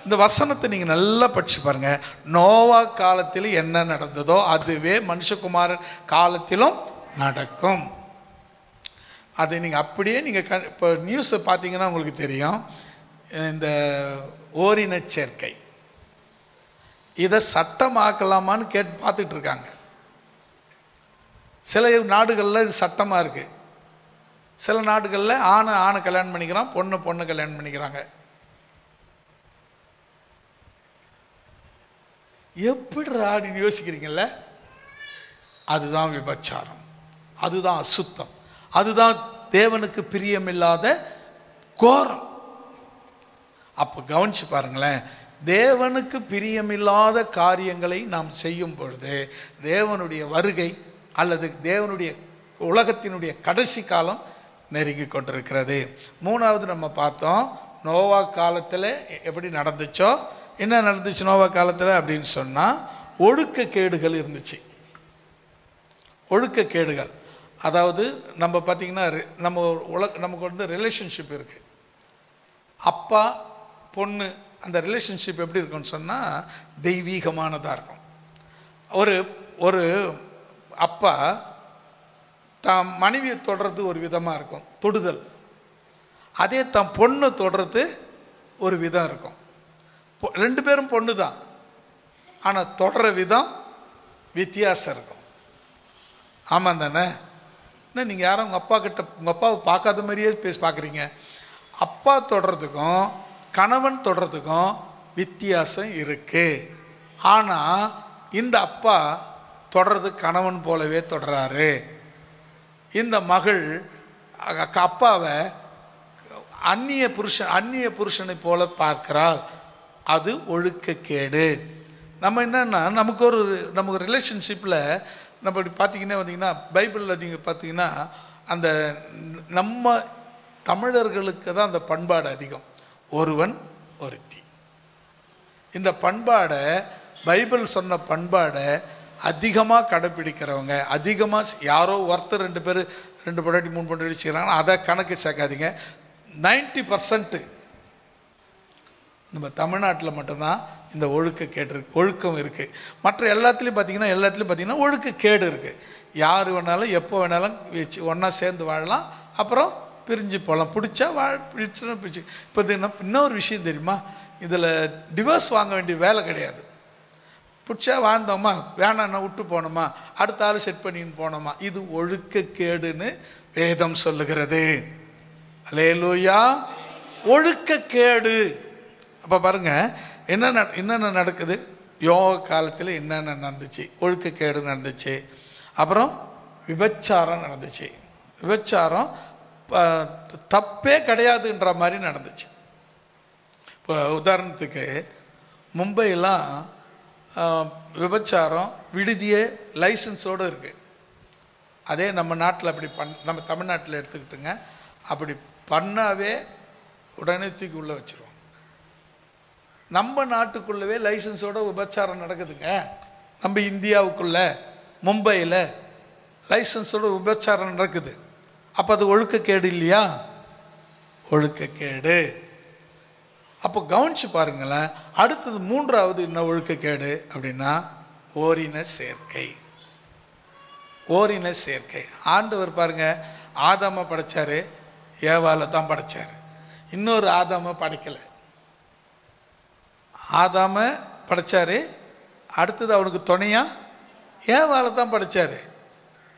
இந்த வசனத்தை நீங்கள் நல்லா படிச்சு பாருங்க. நோவா காலத்தில் என்ன நடந்ததோ அதுவே மனுஷகுமாரன் காலத்திலும் நடக்கும். அதை நீங்கள் அப்படியே நீங்கள் இப்போ நியூஸை பார்த்தீங்கன்னா உங்களுக்கு தெரியும். இந்த ஓரின சேர்க்கை இதை சட்டமாக்கலாமான்னு பார்த்துட்டு இருக்காங்க. சில நாடுகளில் இது சட்டமாக இருக்குது, சில நாடுகளில் ஆணை கல்யாணம் பண்ணிக்கிறான், பொண்ணை கல்யாணம் பண்ணிக்கிறாங்க. எப்படி அப்படின்னு யோசிக்கிறீங்கல்ல? அதுதான் விபச்சாரம், அதுதான் அசுத்தம், அதுதான் தேவனுக்கு பிரியமில்லாத கோரம். அப்போ கவனிச்சு பாருங்களேன், தேவனுக்கு பிரியமில்லாத காரியங்களை நாம் செய்யும் பொழுது தேவனுடைய வருகை அல்லது தேவனுடைய உலகத்தினுடைய கடைசி காலம் நெருங்கி கொண்டிருக்கிறது. 3வது நம்ம பார்த்தோம், நோவா காலத்தில் எப்படி நடந்துச்சோ. என்ன நடந்துச்சு நோவா காலத்தில் அப்படின்னு சொன்னால், ஒழுக்கக்கேடுகள் இருந்துச்சு. ஒழுக்கக்கேடுகள் அதாவது நம்ம பார்த்திங்கன்னா நமக்கு வந்து ரிலேஷன்ஷிப் இருக்குது. அப்பா பொண்ணு அந்த ரிலேஷன்ஷிப் எப்படி இருக்குன்னு சொன்னால் தெய்வீகமானதாக இருக்கும். ஒரு அப்பா தான் மனைவியை தொடுறது ஒரு விதமாக இருக்கும், தொடுதல். அதே தான் பொண்ணு தொடுறது ஒரு விதம் இருக்கும். 2 பேரும் பொண்ணு தான், ஆனால் தொடர விதம் வித்தியாசம் இருக்கும். ஆமாம் தானே? என்ன நீங்கள் யாரும் உங்கள் அப்பாவை பார்க்காத மாதிரியே பார்க்குறீங்க. அப்பா தொடுறதுக்கும் கணவன் தொடுறதுக்கும் வித்தியாசம் இருக்குது. ஆனால் இந்த அப்பா தொடர்றது கணவன் போலவே தொடராரு. இந்த மகள் அப்பாவை அந்நிய புருஷனை போல பார்க்கிறாள். அது ஒழுக்கக்கேடு. நம்ம என்னன்னா நமக்கு ரிலேஷன்ஷிப்பில் நம்ம இப்படி பார்த்தீங்கன்னா பைபிளில் நீங்கள் பார்த்தீங்கன்னா அந்த நம்ம தமிழர்களுக்கு தான் அந்த பண்பாடு அதிகம். ஒருவன் ஒருத்தி. இந்த பண்பாடை பைபிள் சொன்ன பண்பாடை அதிகமாக கடைப்பிடிக்கிறவங்க, அதிகமாக யாரோ ஒருத்தர் 2 பேர் 2 பொண்டாட்டி 3 பொண்டாட்டி வச்சுக்கிறாங்கன்னா அதை கணக்கு சேர்க்காதீங்க. 90% நம்ம தமிழ்நாட்டில் மட்டும்தான் இந்த ஒழுக்கம் இருக்குது. மற்ற எல்லாத்துலேயும் பார்த்தீங்கன்னா ஒழுக்கக்கேடு இருக்குது. யார் வேணாலும் எப்போ வேணாலும் வச்சு ஒன்றா சேர்ந்து வாழலாம், அப்புறம் பிரிஞ்சு போகலாம். பிடிச்சா பிடிச்சு. இப்போ இன்னொரு விஷயம் தெரியுமா, இதில் டிவோர்ஸ் வாங்க வேண்டிய வேலை கிடையாது. பிடிச்சா வாழ்ந்தோமா, வேணான்னா விட்டு போனோமா, அடுத்த ஆள் செட் பண்ணின்னு போனோமா, இது ஒழுக்கக்கேடுன்னு வேதம் சொல்லுகிறது. அல்லேலூயா. ஒழுக்கக்கேடு. அப்போ பாருங்கள் என்னென்ன நடக்குது. யோக காலத்தில் என்னென்ன நடந்துச்சு? ஒழுக்கக்கேடு நடந்துச்சு. அப்புறம் விபச்சாரம் நடந்துச்சு. விபச்சாரம் தப்பே கிடையாதுன்ற மாதிரி நடந்துச்சு. இப்போ உதாரணத்துக்கு மும்பையெல்லாம் விபச்சாரம் விடுதியே லைசன்ஸோடு இருக்குது. அதே நம்ம நாட்டில் அப்படி நம்ம தமிழ்நாட்டில் எடுத்துக்கிட்டுங்க, அப்படி பண்ணாவே உடனே தூக்கி உள்ளே வச்சுருவோம். நம்ம நாட்டுக்குள்ளவே லைசன்ஸோட விபச்சாரம் நடக்குதுங்க. நம்ம இந்தியாவுக்குள்ள மும்பையில் லைசன்ஸோட விபச்சாரம் நடக்குது. அப்போ அது ஒழுக்கக்கேடு இல்லையா? ஒழுக்கக்கேடு. அப்போ கவனிச்சு பாருங்களேன். அடுத்தது 3வது என்ன ஒழுக்கக்கேடு அப்படின்னா ஓரின சேர்க்கை. ஓரின சேர்க்கை. ஆண்டவர் பாருங்க, ஆதாமை படைச்சாரு, ஏவாளை தான் படைச்சார். இன்னொரு ஆதாமை படைக்கலை. ஆதாமை படைச்சாரு, அடுத்தது அவனுக்கு துணையா ஏவாளை தான் படைச்சாரு.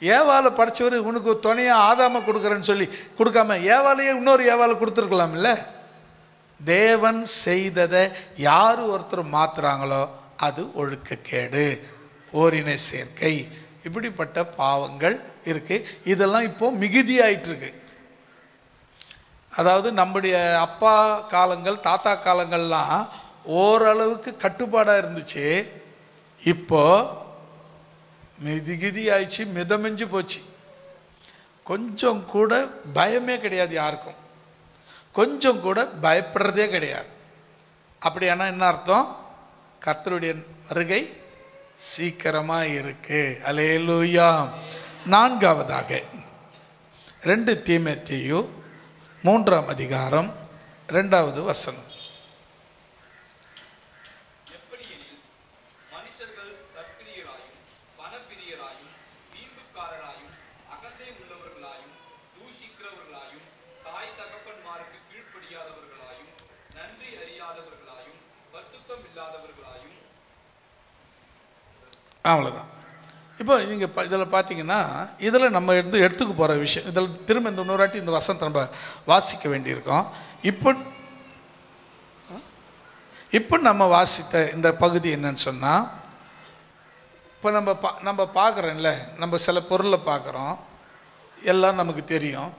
ஏவாளை படைச்சவர் உனக்கு துணையா ஆதாமை கொடுக்குறேன்னு சொல்லி கொடுக்காம ஏவாளையே இன்னொரு ஏவாளை கொடுத்துருக்கலாம் இல்லை? தேவன் செய்ததை யார் ஒருத்தர் மாத்துறாங்களோ அது ஒழுக்கக்கேடு, ஓரின சேர்க்கை, இப்படிப்பட்ட பாவங்கள் இருக்கு. இதெல்லாம் இப்போ மிகுதியாயிட்டு இருக்கு. அதாவது நம்முடைய அப்பா காலங்கள், தாத்தா காலங்கள்லாம் ஓரளவுக்கு கட்டுப்பாடாக இருந்துச்சு. இப்போ மிகுதி ஆயிடுச்சு, மிதமிஞ்சு போச்சு. கொஞ்சம் கூட பயமே கிடையாது யாருக்கும், கொஞ்சம் கூட பயப்படுறதே கிடையாது. அப்படியானா என்ன அர்த்தம்? கர்த்தருடைய வருகை சீக்கிரமாக இருக்கு. அல்லேலூயா. நான்காவதாக 2 தீமோத்தேயு 3ஆம் அதிகாரம் 2வது வசனம். அவ்வளோதான். இப்போ நீங்கள் இதில் பார்த்தீங்கன்னா, இதில் நம்ம எடுத்துக்க போகிற விஷயம், இதில் திரும்ப இந்த இன்னொரு இந்த வசனத்தை நம்ம வாசிக்க வேண்டியிருக்கோம். இப்போ நம்ம வாசித்த இந்த பகுதி என்னன்னு சொன்னால், இப்போ நம்ம பார்க்குறோம்ல, நம்ம சில பொருளை பார்க்குறோம், எல்லாம் நமக்கு தெரியும்.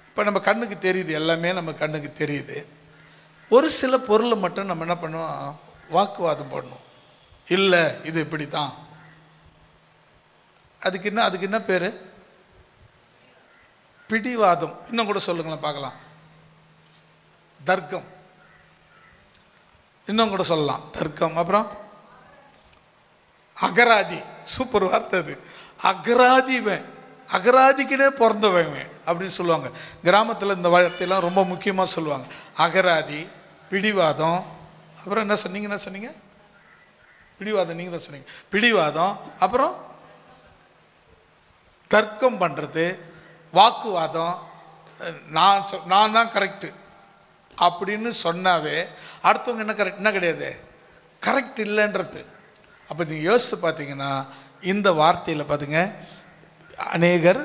இப்போ நம்ம கண்ணுக்கு தெரியுது, எல்லாமே நம்ம கண்ணுக்கு தெரியுது. ஒரு சில பொருளை மட்டும் நம்ம என்ன பண்ணுவோம், வாக்குவாதம் பண்ணுவோம். இல்லை இது இப்படி தான். அதுக்கு என்ன பேர்? பிடிவாதம். இன்னும் கூட சொல்லுங்களேன் பார்க்கலாம். தர்க்கம். இன்னும் கூட சொல்லலாம் தர்க்கம். அப்புறம் அகராதி. சூப்பர் வார்த்தை அது. அகராதிவன், அகராதிக்குனே பிறந்தவன் அப்படின்னு சொல்லுவாங்க கிராமத்தில். இந்த வார்த்தையெல்லாம் ரொம்ப முக்கியமாக சொல்லுவாங்க. அகராதி, பிடிவாதம். அப்புறம் என்ன சொன்னீங்க? பிடிவாதம். நீங்கள் தான் சொன்னீங்க பிடிவாதம். அப்புறம் தர்க்கம் பண்ணுறது, வாக்குவாதம். நான் தான் கரெக்டு அப்படின்னு சொன்னாவே அடுத்தவங்க என்ன கிடையாது, கரெக்ட் இல்லைன்றது. அப்போ நீங்கள் யோசித்து பார்த்தீங்கன்னா, இந்த வார்த்தையில் பார்த்துங்க, அநேகர்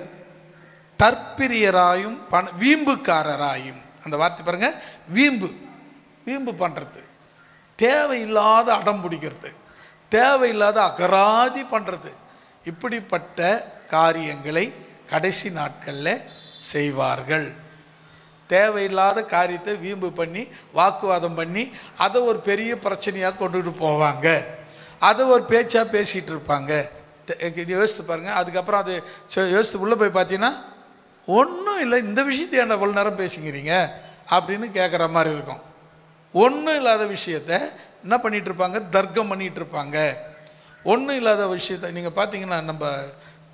தற்பிரியராயும் வீம்புக்காரராயும். அந்த வார்த்தை பாருங்க, வீம்பு பண்ணுறது, தேவையில்லாத அடம் பிடிக்கிறது, தேவையில்லாத அகராதி பண்ணுறது, இப்படிப்பட்ட காரியங்களை கடைசி நாட்களில் செய்வார்கள். தேவையில்லாத காரியத்தை வீம்பு பண்ணி வாக்குவாதம் பண்ணி அதை ஒரு பெரிய பிரச்சனையாக கொண்டுட்டு போவாங்க. அதை ஒரு பேச்சாக பேசிகிட்டு இருப்பாங்க. யோசித்து பாருங்கள். அதுக்கப்புறம் அது யோசித்து உள்ளே போய் பார்த்தீங்கன்னா, ஒன்றும் இல்லை, இந்த விஷயத்தை என்ன இவ்வளோ நேரம் பேசிக்கிறீங்க அப்படின்னு கேட்குற மாதிரி இருக்கும். ஒன்றும் இல்லாத விஷயத்த என்ன பண்ணிகிட்டு இருப்பாங்க, தர்க்கம் பண்ணிகிட்டு இருப்பாங்க. ஒன்றும் இல்லாத விஷயத்த நீங்கள் பார்த்தீங்கன்னா, நம்ம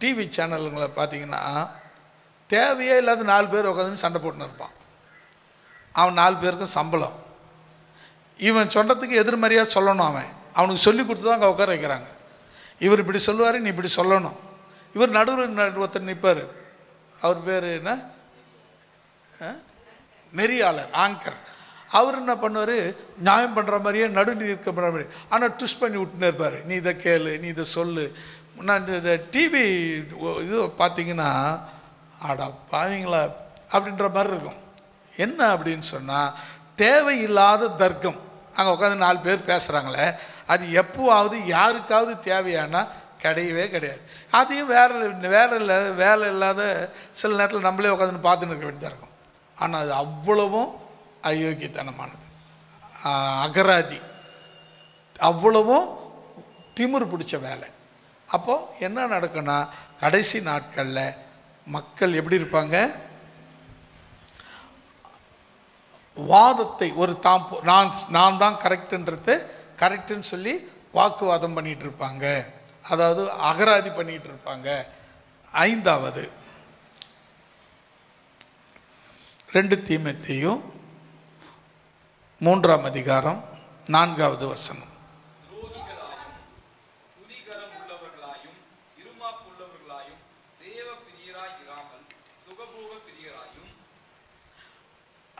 டிவி சேனலுங்களை பார்த்தீங்கன்னா, தேவையே இல்லாத 4 பேர் உட்காந்து சண்டை போட்டுன்னு இருப்பான். அவன் 4 பேருக்கும் சம்பளம். இவன் சொன்னதுக்கு எதிர்மறையாக சொல்லணும். அவனுக்கு சொல்லி கொடுத்து தான் அங்கே உட்கார வைக்கிறாங்க. இவர் இப்படி சொல்லுவார், நீ இப்படி சொல்லணும். இவர் நடுவில் ஒருத்தர் நிற்பார். அவர் பேர் என்ன, நெறியாளர், ஆங்கர். அவர் என்ன பண்ணுவார், நியாயம் பண்ணுற மாதிரியே நடுநிலை இருக்க பண்ணுற மாதிரி, ஆனால் ட்விஸ்ட் பண்ணி விட்டுன்னு இருப்பார். நீ இதை கேளு, நீ இதை சொல்லு. நான் இந்த டிவி இது பார்த்தீங்கன்னா, ஆடா பாவீங்களா அப்படின்ற மாதிரி இருக்கும். என்ன அப்படின்னு சொன்னால், தேவையில்லாத தர்க்கம். அங்கே உட்காந்து 4 பேர் பேசுகிறாங்களே, அது எப்போவாவது யாருக்காவது தேவையானா கிடையவே கிடையாது. அதையும் வேலை இல்லாத சில நேரத்தில் நம்மளே உட்காந்து பார்த்துன்னு இருக்க வேண்டியதாக இருக்கும். ஆனால் அது அவ்வளவும் அயோக்கியத்தனமானது, அகராதி, அவ்வளவும் திமிரு பிடிச்ச வேலை. அப்போது என்ன நடக்குன்னா, கடைசி நாட்களில் மக்கள் எப்படி இருப்பாங்க, வாதத்தை ஒரு நான் தான் கரெக்டுன்றது கரெக்டுன்னு சொல்லி வாக்குவாதம் பண்ணிகிட்டு இருப்பாங்க. அதாவது அகராதி பண்ணிகிட்டு இருப்பாங்க. 5வது 2 தீமோத்தேயு 3ஆம் அதிகாரம் 4வது வசனம்.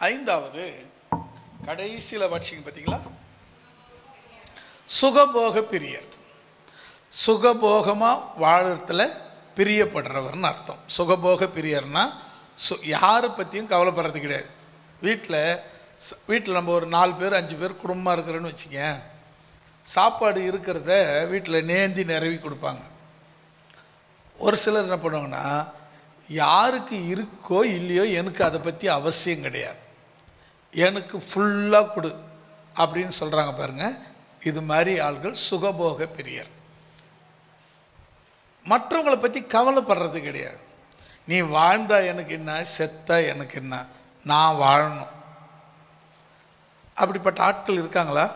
ஐந்தாவது கடைசியில் படிச்சிங்க பார்த்தீங்களா, சுகபோக பிரியர். சுகபோகமாக வாழறதுல பிரியப்படுறவர்னு அர்த்தம். சுகபோக பிரியர்னா யாரை பற்றியும் கவலைப்படுறது கிடையாது. வீட்டில் நம்ம ஒரு 4 பேர் 5 பேர் குடும்பமாக இருக்கிறோன்னு வச்சுக்க, சாப்பாடு இருக்கிறத வீட்டில் நேந்தி நிறவி கொடுப்பாங்க. ஒரு சிலர் என்ன பண்ணுவாங்கன்னா, யாருக்கு இருக்கோ இல்லையோ எனக்கு அதை பற்றி அவசியம் கிடையாது, எனக்கு ஃபுல்லாக கொடு அப்படின்னு சொல்கிறாங்க பாருங்கள். இது மாதிரி ஆள்கள் சுகபோக பிரியர். மற்றவங்களை பற்றி கவலைப்படுறது கிடையாது. நீ வாழ்ந்தா எனக்கு என்ன, செத்தா எனக்கு என்ன, நான் வாழணும். அப்படிப்பட்ட ஆட்கள் இருக்காங்களா?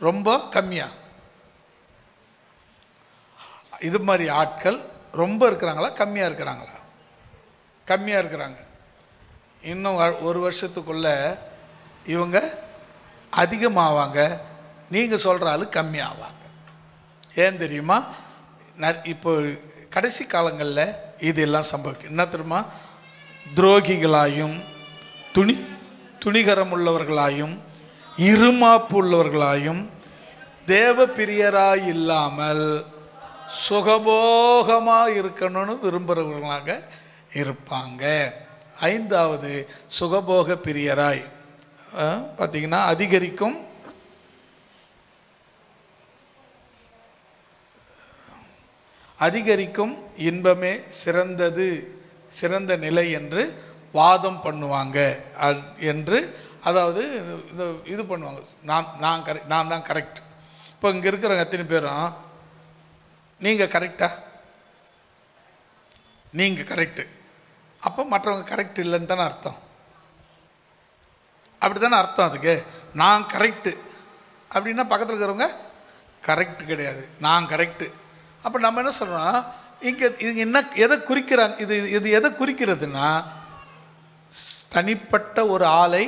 ரொம்ப கம்மியா. இது மாதிரி ஆட்கள் ரொம்ப இருக்கிறாங்களா, கம்மியாக இருக்கிறாங்களா? கம்மியாக இருக்கிறாங்க. இன்னும் ஒரு வருஷத்துக்குள்ள இவங்க அதிகமாவாங்க, நீங்கள் சொல்கிற ஆளு கம்மியாவாங்க. ஏன் தெரியுமா? இப்போ கடைசி காலங்களில் இதெல்லாம் சம்பவிக்கும். என்ன தெரியுமா? துரோகிகளாயும் துணிகரம் உள்ளவர்களாயும் இருமாப்பு உள்ளவர்களாயும் தேவ பிரியராய் இல்லாமல் சுகபோகமாக இருக்கணும்னு விரும்புகிறவர்களாக இருப்பாங்க. ஐந்தாவது சுகபோக பிரியராய் பார்த்தீங்கன்னா, அதிகரிக்கும் இன்பமே சிறந்த நிலை என்று வாதம் பண்ணுவாங்க என்று, அதாவது இது பண்ணுவாங்க, நான் தான் கரெக்ட். இப்போ இங்கே இருக்கிற எத்தனை பேரும் நீங்கள் கரெக்டா, நீங்கள் கரெக்டு, அப்போ மற்றவங்க கரெக்ட் இல்லைன்னு தானே அர்த்தம். அப்படி தானே அர்த்தம். அதுக்கு நான் கரெக்டு அப்படின்னா பக்கத்தில் இருக்கிறவங்க கரெக்டு கிடையாது, நான் கரெக்டு. அப்போ நம்ம என்ன சொல்கிறோம், இது என்ன எதை குறிக்கிறாங்க, இது எதை குறிக்கிறதுனா தனிப்பட்ட ஒரு ஆளை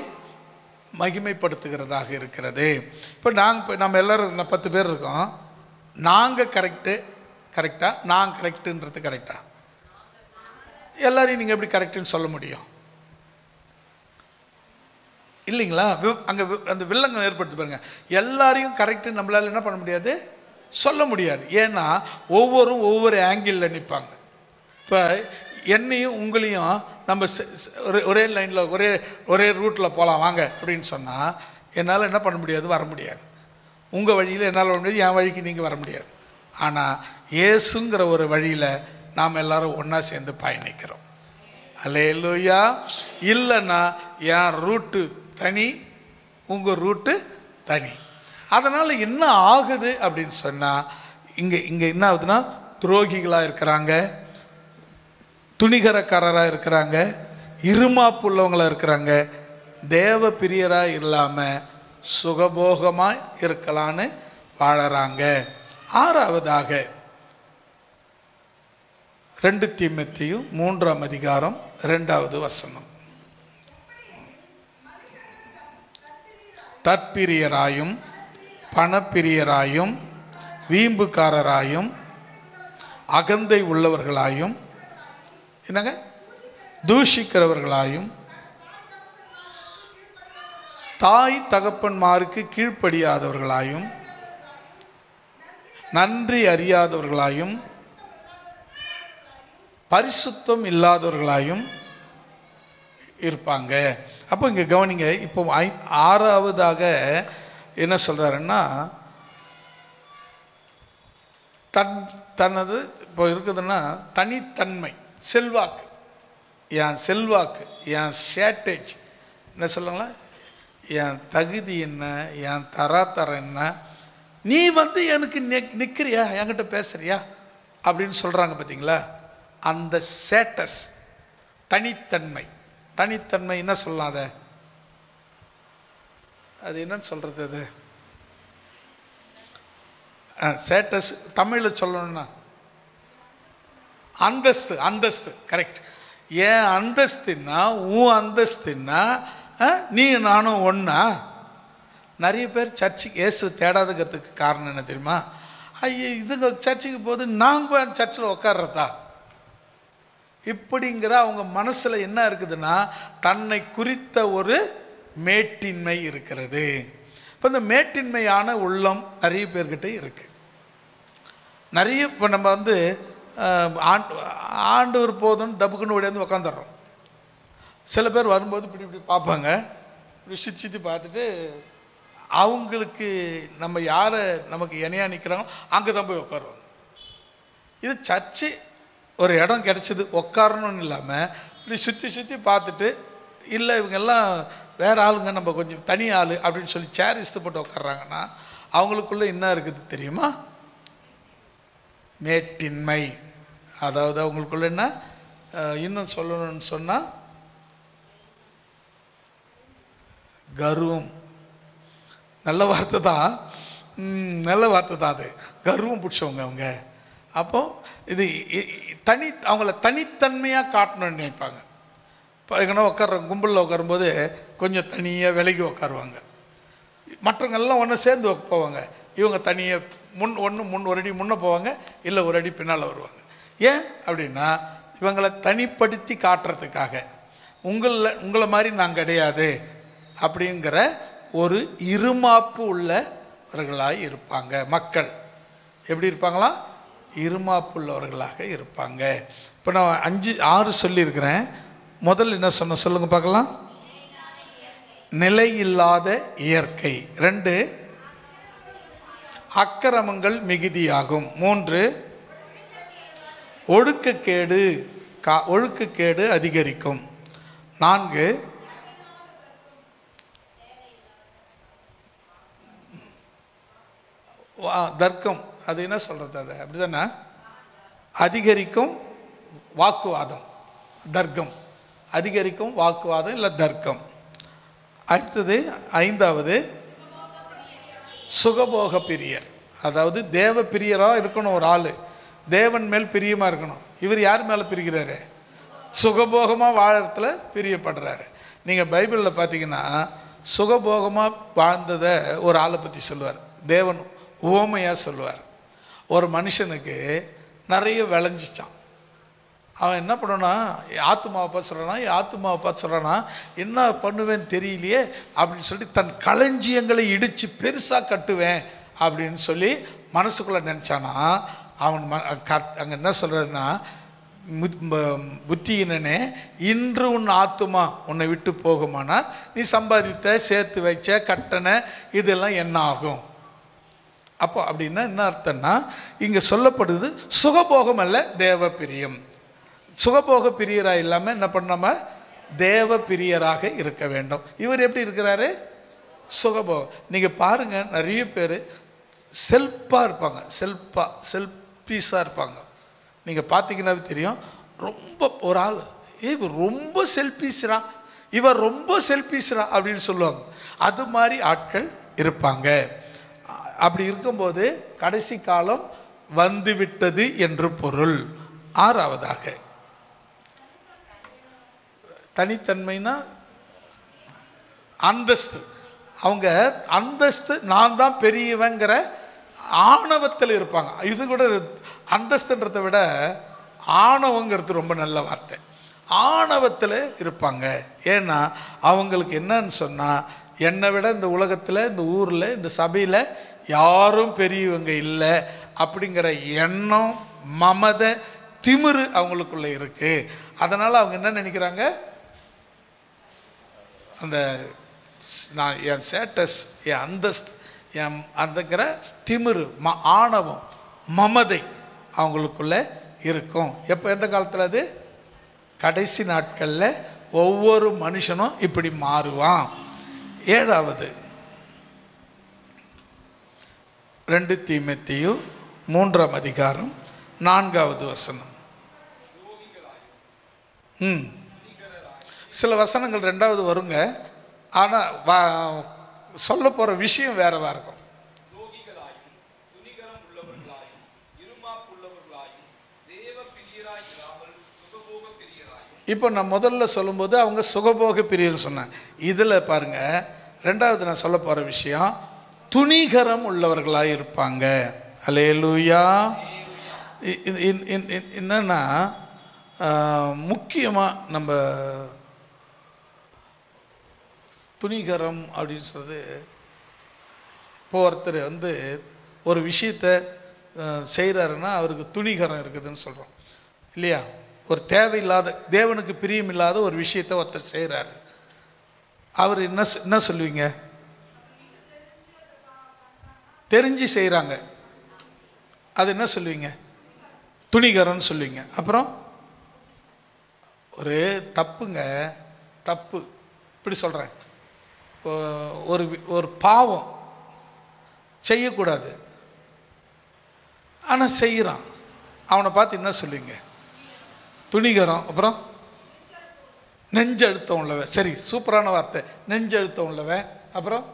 மகிமைப்படுத்துகிறதாக இருக்கிறது. இப்போ நம்ம எல்லோரும் 10 பேர் இருக்கோம், நாங்கள் கரெக்டாக நான் கரெக்டுன்றது கரெக்டா? எல்லாரையும் நீங்கள் எப்படி கரெக்டுன்னு சொல்ல முடியும்? இல்லைங்களா? அங்கே அந்த வில்லங்கம் ஏற்படுத்தி பாருங்க. எல்லாரையும் கரெக்டுன்னு நம்மளால் என்ன பண்ண முடியாது, சொல்ல முடியாது. ஏன்னா ஒவ்வொரு ஆங்கிளில் நிற்பாங்க. இப்போ என்னையும் உங்களையும் நம்ம ஒரே லைனில் ஒரே ரூட்டில் போகலாம் வாங்க அப்படின்னு சொன்னால் என்னால் என்ன பண்ண முடியாது, வர முடியாது. உங்கள் வழியில் என்னால் வர முடியாது, என் வழிக்கு நீங்கள் வர முடியாது. ஆனால் இயேசுங்கிற ஒரு வழியில் நாம் எல்லாரும் ஒன்றா சேர்ந்து பயணிக்கிறோம். அல்லேலூயா. இல்லைன்னா என் ரூட்டு தனி, உங்கள் ரூட்டு தனி. அதனால் என்ன ஆகுது அப்படின்னு சொன்னால், இங்கே என்ன ஆகுதுன்னா, துரோகிகளாக இருக்கிறாங்க, துணிகரக்காரராக இருக்கிறாங்க, இருமாப்பு உள்ளவங்களாக இருக்கிறாங்க, தேவ பிரியராக இல்லாமல் சுகபோகமாக இருக்கலான்னு வாழறாங்க. ஆறாவதாக 2 தீமோத்தேயு 3ஆம் அதிகாரம் 2வது வசனம். தற்பிரியராயும் பணப்பிரியராயும் வீம்புக்காரராயும் அகந்தை உள்ளவர்களாயும் என்னங்க தூஷிக்கிறவர்களாயும் தாய் தகப்பன்மாருக்கு கீழ்ப்படியாதவர்களாயும் நன்றி அறியாதவர்களாயும் பரிசுத்தம் இல்லாதவர்களாயும் இருப்பாங்க. அப்போ இங்கே கவனிங்க. இப்போ 6ஆவதாக என்ன சொல்கிறாருன்னா, தனது இப்போ இருக்குதுன்னா தனித்தன்மை, செல்வாக்கு, என் செல்வாக்கு, என் ஷேட்டேஜ் என்ன சொல்லுங்களா, என் தகுதி என்ன, என் தராதரம் என்ன, நீ எனக்கு நிற்கிறியா, என்கிட்ட பேசுறியா அப்படின்னு சொல்கிறாங்க பார்த்தீங்களா. அந்த ஸ்டேட்டஸ், தனித்தன்மை என்ன சொல்லலாம், அது என்னன்னு சொல்கிறது, அது ஸ்டேட்டஸ் தமிழில் சொல்லணும்னா அந்தஸ்து கரெக்ட். ஏன் அந்தஸ்துன்னா, உன் அந்தஸ்துன்னா நீ நானும் ஒன்றா. நிறைய பேர் சர்ச்சுக்கு இயேசு தேடாதுங்கிறதுக்கு காரணம் என்ன தெரியுமா? ஐயோ இதுங்க சர்ச்சுக்கு போது நாங்கள் சர்ச்சில் உட்கார்றதா, இப்படிங்கிற அவங்க மனசில் என்ன இருக்குதுன்னா, தன்னை குறித்த ஒரு மேட்டின்மை இருக்கிறது. இப்போ இந்த மேட்டின்மையான உள்ளம் நிறைய பேர்கிட்ட இருக்குது. நிறைய இப்போ நம்ம வந்து ஆண்டவர் போதும் டபுக்குன்னு ஓடியாந்து உக்காந்துடுறோம். சில பேர் வரும்போது இப்படி இப்படி பார்ப்பாங்க, இப்படி சுற்றி பார்த்துட்டு அவங்களுக்கு நம்ம யாரை நமக்கு இணையாக நிற்கிறாங்களோ அங்கே தான் போய் உட்காருவாங்க. இது சர்ச்சு ஒரு இடம் கிடச்சிது உட்காரணும்னு இல்லாமல் இப்படி சுற்றி பார்த்துட்டு, இல்லை இவங்கெல்லாம் வேறு ஆளுங்க, நம்ம கொஞ்சம் தனி ஆள் அப்படின்னு சொல்லி சேர் இஷ்டப்பட்டு உட்கார்றாங்கன்னா அவங்களுக்குள்ளே என்ன இருக்குது தெரியுமா? மேட்டின்மை. அதாவது அவங்களுக்குள்ள என்ன, இன்னும் சொல்லணும்னு சொன்னால் கர்வம். நல்ல வார்த்தை தான், நல்ல வார்த்தை தான் அது. கர்வம் பிடிச்சவங்க அவங்க. அப்போ இது அவங்கள தனித்தன்மையாக காட்டணும்னு நினைப்பாங்க. இப்போ எங்கன்னா உட்கார கும்பலில் உட்காரும்போது கொஞ்சம் தனியாக விலகி உட்காருவாங்க. மற்றவங்கெல்லாம் ஒன்று சேர்ந்து போவாங்க. இவங்க தனியாக முன் ஒரு அடி முன்னே போவாங்க, இல்லை ஒரு அடி பின்னால் வருவாங்க. ஏன் அப்படின்னா இவங்களை தனிப்படுத்தி காட்டுறதுக்காக, உங்களை மாதிரி நான் கிடையாது அப்படிங்கிற ஒரு இருமாப்பு உள்ளவர்களாக இருப்பாங்க. மக்கள் எப்படி இருப்பாங்களா? இருமாப்பு உள்ளவர்களாக இருப்பாங்க. இப்போ நான் 5-6 சொல்லியிருக்கிறேன். முதல்ல என்ன சொல்லுங்க பார்க்கலாம். நிலை இல்லாத இயற்கை. 2, அக்கிரமங்கள் மிகுதியாகும். 3, ஒழுக்கக்கேடு அதிகரிக்கும். 4, தர்க்கம். அது என்ன சொல்றது? அது அப்படிதானே, அதிகரிக்கும் வாக்குவாதம். தர்க்கம் அதிகரிக்கும் வாக்குவாதம் இல்லை தர்க்கம். அடுத்தது 5வது சுகபோக பிரியர். அதாவது தேவ பிரியராக இருக்கணும் ஒரு ஆள், தேவன் மேல் பிரியமாக இருக்கணும். இவர் யார் மேலே பிரிக்கிறாரு? சுகபோகமாக வாழறதுல பிரியப்படுறாரு. நீங்கள் பைபிளில் பார்த்தீங்கன்னா சுகபோகமாக வாழ்ந்ததை ஒரு ஆளை பற்றி சொல்லுவார். தேவன் உவமையாக சொல்லுவார். ஒரு மனுஷனுக்கு நிறைய விளைஞ்சிச்சான். அவன் என்ன பண்ணனா, ஆத்துமாவை பார்த்து சொல்கிறானா, என்ன பண்ணுவேன்னு தெரியலையே அப்படின்னு சொல்லிட்டு தன் களஞ்சியங்களை இடித்து பெருசாக கட்டுவேன் அப்படின்னு சொல்லி மனசுக்குள்ளே நினச்சானா, அவன் அங்கே என்ன சொல்கிறதுனா, புத்தியினே, இன்று உன் ஆத்துமா உன்னை விட்டு போகுமானா நீ சம்பாதித்த சேர்த்து வச்ச கட்டண இதெல்லாம் என்ன ஆகும்? அப்போ அப்படின்னா என்ன அர்த்தம்னா, இங்கே சொல்லப்படுது சுகபோகம் அல்ல தேவ பிரியம். சுகபோக பிரியராக இல்லாமல் என்ன பண்ணாம தேவ பிரியராக இருக்க வேண்டும். இவர் எப்படி இருக்கிறாரு? சுகபோகம். நீங்கள் பாருங்கள், நிறைய பேர் செல்ஃபாக இருப்பாங்க, செல்ஃபீஸாக இருப்பாங்க. நீங்கள் பார்த்தீங்கன்னாவே தெரியும். ரொம்ப ஒரு ஆள் இவர் ரொம்ப செல்ஃபீஸ்ரா, இவர் ரொம்ப செல்ஃபீஸ்ரா அப்படின்னு சொல்லுவாங்க. அது மாதிரி ஆட்கள் இருப்பாங்க. அப்படி இருக்கும்போது கடைசி காலம் வந்துவிட்டது என்று பொருள். 6வதாக தனித்தன்மைனா அந்தஸ்து. அவங்க அந்தஸ்து, நான் தான் பெரியவங்கிற ஆணவத்தில் இருப்பாங்க. இது கூட அந்தஸ்துன்றதை விட ஆணவங்கிறது ரொம்ப நல்ல வார்த்தை. ஆணவத்தில் இருப்பாங்க. ஏன்னா அவங்களுக்கு என்னன்னு சொன்னால், என்னை விட இந்த உலகத்தில், இந்த ஊரில், இந்த சபையில் யாரும் பெரியவங்க இல்லை அப்படிங்கிற எண்ணம், மமத, திமிரு அவங்களுக்குள்ளே இருக்குது. அதனால் அவங்க என்ன நினைக்கிறாங்க, அந்த நான் என் ஸ்டேட்டஸ், என் அந்தஸ்து, என் அந்தங்கிற திமிரு, ஆணவம், மமதை அவங்களுக்குள்ளே இருக்கும். எப்போ, எந்த காலத்தில்? அது கடைசி நாட்களில் ஒவ்வொரு மனுஷனும் இப்படி மாறுவான். 7வது 2 தீமோத்தேயு 3ஆம் அதிகாரம் 4வது வசனம். சில வசனங்கள் 2வது வருங்க, ஆனால் சொல்ல போகிற விஷயம் வேறவா இருக்கும். இப்போ நான் முதல்ல சொல்லும்போது அவங்க சுகபோக பிரியர் சொன்னேன். இதில் பாருங்கள், 2வது நான் சொல்ல போகிற விஷயம் துணிகரம் உள்ளவர்களாக இருப்பாங்க. அல்லேலூயா. என்னன்னா முக்கியமாக நம்ம துணிகரம் அப்படின்னு சொல்றது, இப்போ ஒருத்தர் ஒரு விஷயத்தை செய்கிறாருன்னா அவருக்கு துணிகரம் இருக்குதுன்னு சொல்கிறோம் இல்லையா? ஒரு தேவையில்லாத, தேவனுக்கு பிரியமில்லாத ஒரு விஷயத்தை ஒருத்தர் செய்கிறாரு, அவர் என்ன சொல்லுவீங்க? தெரிஞ்சு செய்கிறாங்க, அது என்ன சொல்லுவீங்க? துணிகரம்னு சொல்லுவீங்க. அப்புறம் ஒரு தப்புங்க, தப்பு இப்படி சொல்கிறேன், ஒரு பாவம் செய்யக்கூடாது ஆனால் செய்கிறான், அவனை பார்த்து என்ன சொல்லுவீங்க? துணிகரம். அப்புறம் நெஞ்சழுத்தம் உள்ளவன். சரி, சூப்பரான வார்த்தை, நெஞ்சழுத்தம் உள்ளவன். அப்புறம்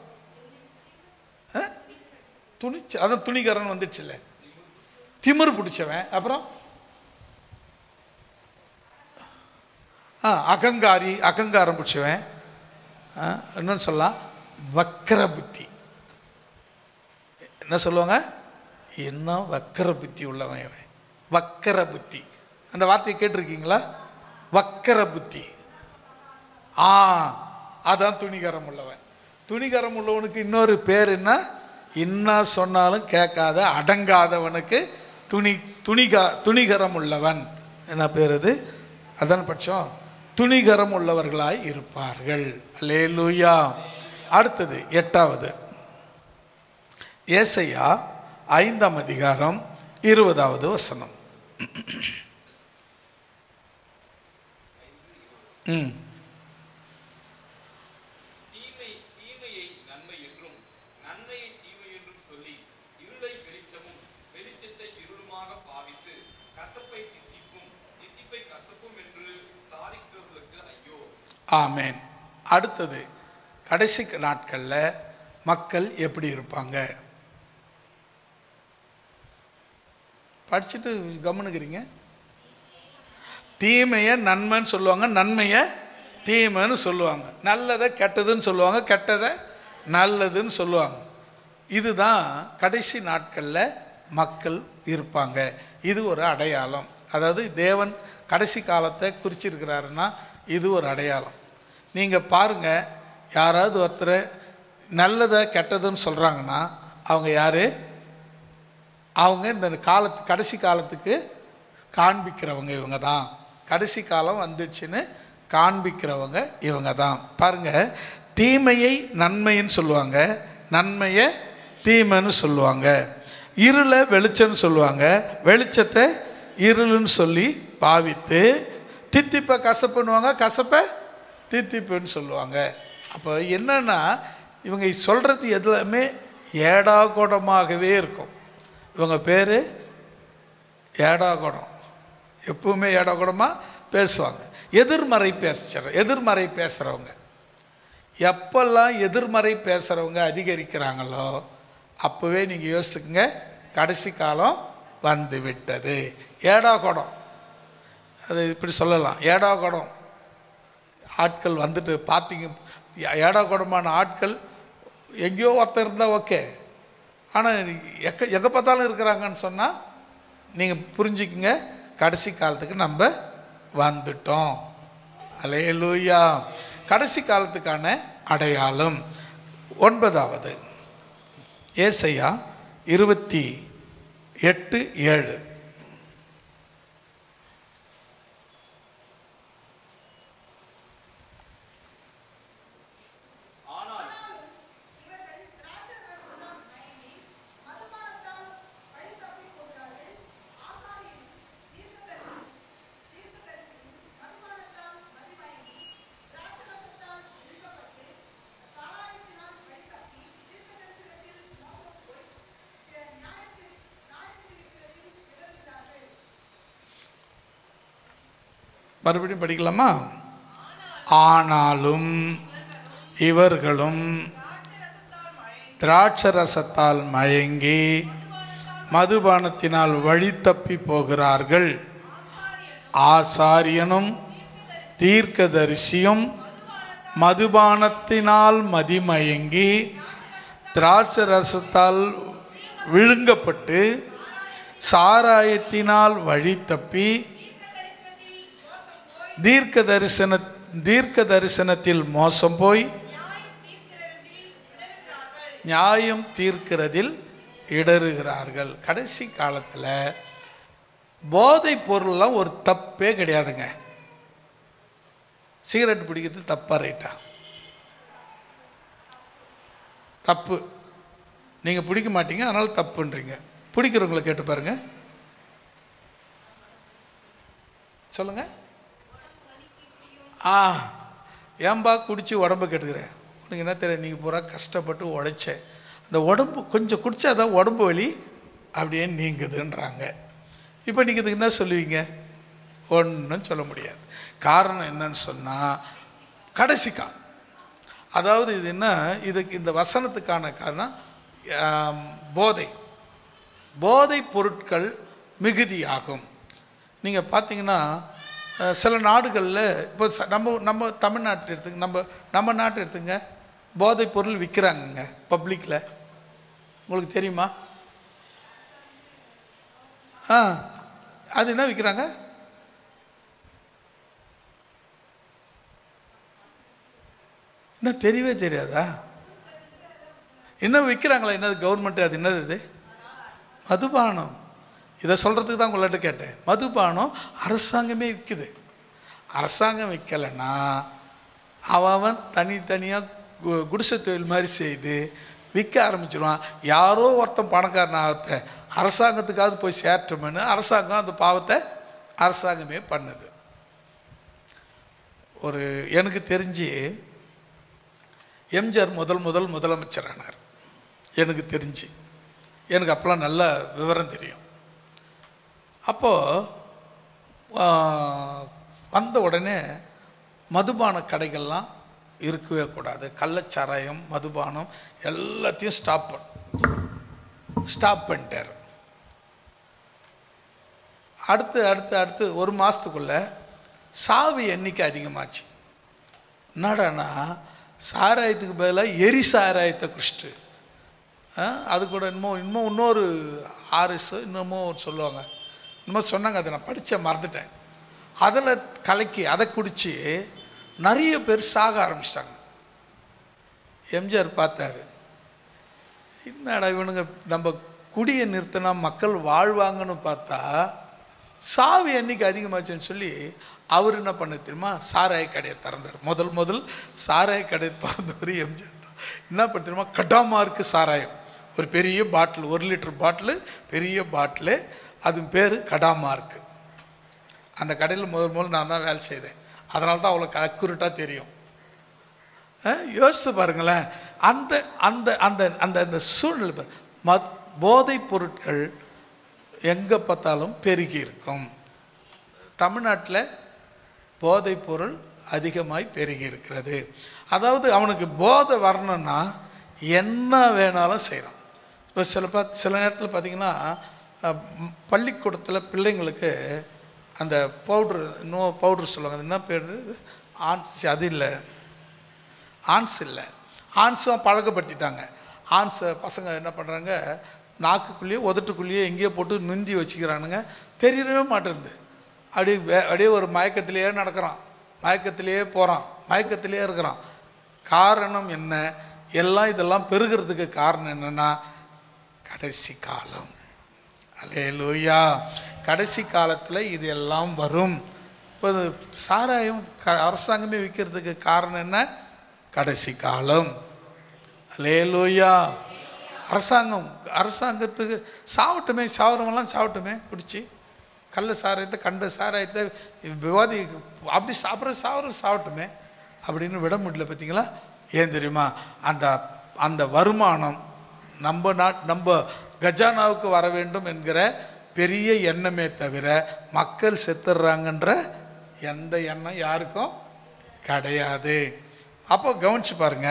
அதான் துணிகரன் வந்துடுச்சு இல்லை, திமிரு பிடிச்சவன். அப்புறம் அகங்காரி, அகங்காரம் பிடிச்சவன். என்னன்னு சொல்லலாம்? வக்கர புத்தி. என்ன சொல்லுவாங்க? என்ன வக்கர புத்தி உள்ளவன் இவன், வக்கர புத்தி. அந்த வார்த்தையை கேட்டிருக்கீங்களா? வக்கர புத்தி. அதான் துணிகரம் உள்ளவன். துணிகரம் உள்ளவனுக்கு இன்னொரு பேர் என்ன? என்ன சொன்னாலும் கேட்காத அடங்காதவனுக்கு துணிகரம் உள்ளவன். என்ன பேர் அது? அதன் பட்சம் துணிகரம் உள்ளவர்களாய் இருப்பார்கள். அல்லேலூயா. அடுத்தது 8வது ஏசாயா 5ஆம் அதிகாரம் 20வது வசனம். ஆமேன். அடுத்தது, கடைசி நாட்களில் மக்கள் எப்படி இருப்பாங்க? படிச்சுட்டு கவனிக்கிறீங்க. தீமையை நன்மைன்னு சொல்லுவாங்க, நன்மையை தீமைன்னு சொல்லுவாங்க, நல்லதை கெட்டதுன்னு சொல்லுவாங்க, கெட்டதை நல்லதுன்னு சொல்லுவாங்க. இதுதான் கடைசி நாட்களில் மக்கள் இருப்பாங்க. இது ஒரு அடையாளம். அதாவது தேவன் கடைசி காலத்தை குறிச்சிருக்கிறாருன்னா இது ஒரு அடையாளம். நீங்கள் பாருங்கள், யாராவது ஒருத்தர் நல்லதை கெட்டதுன்னு சொல்கிறாங்கன்னா அவங்க யார்? அவங்க இந்த கடைசி காலத்துக்கு காண்பிக்கிறவங்க இவங்க தான். கடைசி காலம் வந்துடுச்சுன்னு காண்பிக்கிறவங்க இவங்க தான். பாருங்கள், தீமையை நன்மைன்னு சொல்லுவாங்க, நன்மையை தீமைன்னு சொல்லுவாங்க, இருளை வெளிச்சம்னு சொல்லுவாங்க, வெளிச்சத்தை இருளுன்னு சொல்லி பாவித்து, தித்திப்பை கசப்புன்னுவாங்க, கசப்பை தித்திப்புன்னு சொல்லுவாங்க. அப்போ என்னன்னா, இவங்க சொல்கிறது எல்லாமே ஏடாகூடமாகவே இருக்கும். இவங்க பேர் ஏடாகூடம், எப்பவுமே ஏடாகூடமாக பேசுவாங்க. எதிர்மறை பேசுகிறவங்க. எப்பெல்லாம் எதிர்மறை பேசுகிறவங்க அதிகரிக்கிறாங்களோ அப்போவே நீங்கள் யோசிச்சுங்க, கடைசி காலம் வந்து விட்டது. ஏடாகூடம், அது இப்படி சொல்லலாம், ஏடாகூடம் ஆட்கள் வந்துட்டு பார்த்தீங்க. ஏடாகூடமான ஆட்கள் எங்கேயோ ஒருத்தர் இருந்தால் ஓகே, ஆனால் எங்கே பார்த்தாலும் இருக்கிறாங்கன்னு சொன்னால் நீங்கள் புரிஞ்சுக்குங்க, கடைசி காலத்துக்கு நம்ம வந்துட்டோம். அல்லேலூயா. கடைசி காலத்துக்கான அடையாளம் 9வது ஏசாயா 28:7. மறுபடியும் படிக்கலாமா? ஆனாலும் இவர்களும் திராட்சரசத்தால் மயங்கி மதுபானத்தினால் வழி தப்பி போகிறார்கள். ஆசாரியனும் தீர்க்கதரிசியும் மதுபானத்தினால் மதிமயங்கி திராட்சரசத்தால் விழுங்கப்பட்டு சாராயத்தினால் வழி தப்பி தீர்க்க தரிசனத்தில் மோசம் போய் நியாயம் தீர்க்கிறதில் இடறுகிறார்கள். கடைசி காலத்தில் போதை பொருள்லாம் ஒரு தப்பே கிடையாதுங்க. சிகரெட் பிடிக்கிறது தப்பா ரைட்டா? தப்பு. நீங்கள் பிடிக்க மாட்டீங்க, அதனால தப்புன்றீங்க. பிடிக்கிறவங்களை கேட்டு பாருங்க, சொல்லுங்க. ஏன்பா குடிச்சு உடம்பு கெடுக்கிறேன்? உனக்கு என்ன தெரியும்? நீங்கள் பூரா கஷ்டப்பட்டு உழைச்ச அந்த உடம்பு கொஞ்சம் குடிச்சா தான் உடம்பு வலி அப்படியே நீங்குதுன்றாங்க. இப்போ நீங்கள் இதுக்கு என்ன சொல்லுவீங்க? ஒன்றும் சொல்ல முடியாது. காரணம் என்னன்னு சொன்னால் கடைசி காலம். அதாவது இது என்ன, இதுக்கு இந்த வசனத்துக்கான காரணம் போதை பொருட்கள் மிகுதியாகும். நீங்கள் பார்த்தீங்கன்னா சில நாடுகளில் இப்போ நம்ம தமிழ்நாட்டு எடுத்துங்க, நம்ம நாட்டு எடுத்துங்க, போதைப் பொருள் விற்கிறாங்கங்க பப்ளிக்கில். உங்களுக்கு தெரியுமா? அது என்ன விற்கிறாங்க? என்ன தெரியவே தெரியாதா? என்ன விற்கிறாங்களா? என்னது கவர்மெண்ட்டு? அது என்னது? இது மதுபானம். இதை சொல்கிறதுக்கு தான் உங்கள்கிட்ட கேட்டேன். மதுபானம் அரசாங்கமே விற்குது. அரசாங்கம் விற்கலைன்னா அவன் தனித்தனியாக குடிசை தொழில் மாதிரி செய்து விற்க ஆரம்பிச்சிடுவான். யாரோ ஒருத்தன் பணக்காரன் ஆகத்த அரசாங்கத்துக்காவது போய் சேரட்டுமென்னு அரசாங்கம் அந்த பாவத்தை அரசாங்கமே பண்ணுது. எனக்கு தெரிஞ்சு எம்ஜிஆர் முதலமைச்சரானார். எனக்கு தெரிஞ்சு, எனக்கு அப்போலாம் நல்ல விவரம் தெரியும். அப்போது வந்த உடனே மதுபான கடைகள்லாம் இருக்கவே கூடாது. கள்ளச்சாராயம், மதுபானம் எல்லாத்தையும் ஸ்டாப் பண்ணிட்டார். அடுத்து ஒரு மாதத்துக்குள்ளே சாவு எண்ணிக்கை அதிகமாச்சு. என்னடானா சாராயத்துக்கு பதிலாக சாராயத்தை குடிச்சிட்டு அது கூட இன்னொரு ஆர்எஸ் இன்னமும் சொல்லுவாங்க, இன்னமும் சொன்னாங்க. அதை நான் படித்த மறந்துட்டேன். அதில் கலக்கி அதை குடித்து நிறைய பேர் சாக ஆரம்பிச்சிட்டாங்க. எம்ஜிஆர் பார்த்தாரு, என்னடா இவனுங்க நம்ம குடியை நிறுத்தினா மக்கள் வாழ்வாங்கன்னு பார்த்தா சாவு எண்ணிக்கை அதிகமாச்சுன்னு சொல்லி அவர் என்ன பண்ண தெரியுமா? சாராய கடையை திறந்தார். முதல் சாராய கடையை திறந்தவர் எம்ஜிஆர் தான். என்ன பண்ண தெரியுமா? கடாமார்க்கு சாராயம், ஒரு பெரிய பாட்டில், 1 லிட்டர் பாட்டிலு, பெரிய பாட்டிலு, அது பேர் கடாமார்க்கு. அந்த கடையில் முதல் நான் தான் வேலை செய்தேன். அதனால தான் அவ்வளோ அக்குரேட்டாக தெரியும். யோசித்து பாருங்களேன். அந்த அந்த அந்த அந்த அந்த சூழ்நிலை போதைப் பொருட்கள் எங்கே பார்த்தாலும் பெருகி இருக்கும். தமிழ்நாட்டில் போதைப் பொருள் அதிகமாய் பெருகி இருக்கிறது. அதாவது அவனுக்கு போதை வரணும்னா என்ன வேணாலும் செய்கிறான். இப்போ சில நேரத்தில் பார்த்திங்கன்னா பள்ளிக்கூடத்தில் பிள்ளைங்களுக்கு அந்த பவுட்ரு சொல்லுவாங்க. அது என்ன பேர்? அது இல்லை, ஆன்ஸ் இல்லை, ஆன்ஸும் பழக்கப்படுத்திட்டாங்க. ஆன்ஸை பசங்க என்ன பண்ணுறாங்க, நாக்குக்குள்ளேயே உதட்டுக்குள்ளேயே எங்கேயோ போட்டு நுந்தி வச்சுக்கிறானுங்க. தெரியவே மாட்டேங்குது. அப்படியே ஒரு மயக்கத்திலேயே நடக்கிறான், மயக்கத்திலேயே போகிறான், மயக்கத்திலேயே இருக்கிறான். காரணம் என்ன? இதெல்லாம் பெருகிறதுக்கு காரணம் என்னென்னா கடைசி காலம். அல்லேலூயா. கடைசி காலத்தில் இது எல்லாம் வரும். இப்போ சாராயம் அரசாங்கமே விற்கிறதுக்கு காரணம் என்ன? கடைசி காலம். அல்லேலூயா. அரசாங்கத்துக்கு சாவட்டுமே, சாவரமெல்லாம் சாவட்டுமே, குடிச்சு கள்ள சாராயத்தை கண்ட சாராயத்தை விவாதி அப்படி சாவட்டுமே அப்படின்னு விட முடியல. பார்த்தீங்களா? ஏன் தெரியுமா? அந்த வருமானம் நம்ம கஜானாவுக்கு வர வேண்டும் என்கிற பெரிய எண்ணமே தவிர மக்கள் செத்துடுறாங்கன்ற எந்த எண்ணம் யாருக்கும் கிடையாது. அப்போ கவனிச்சு பாருங்க.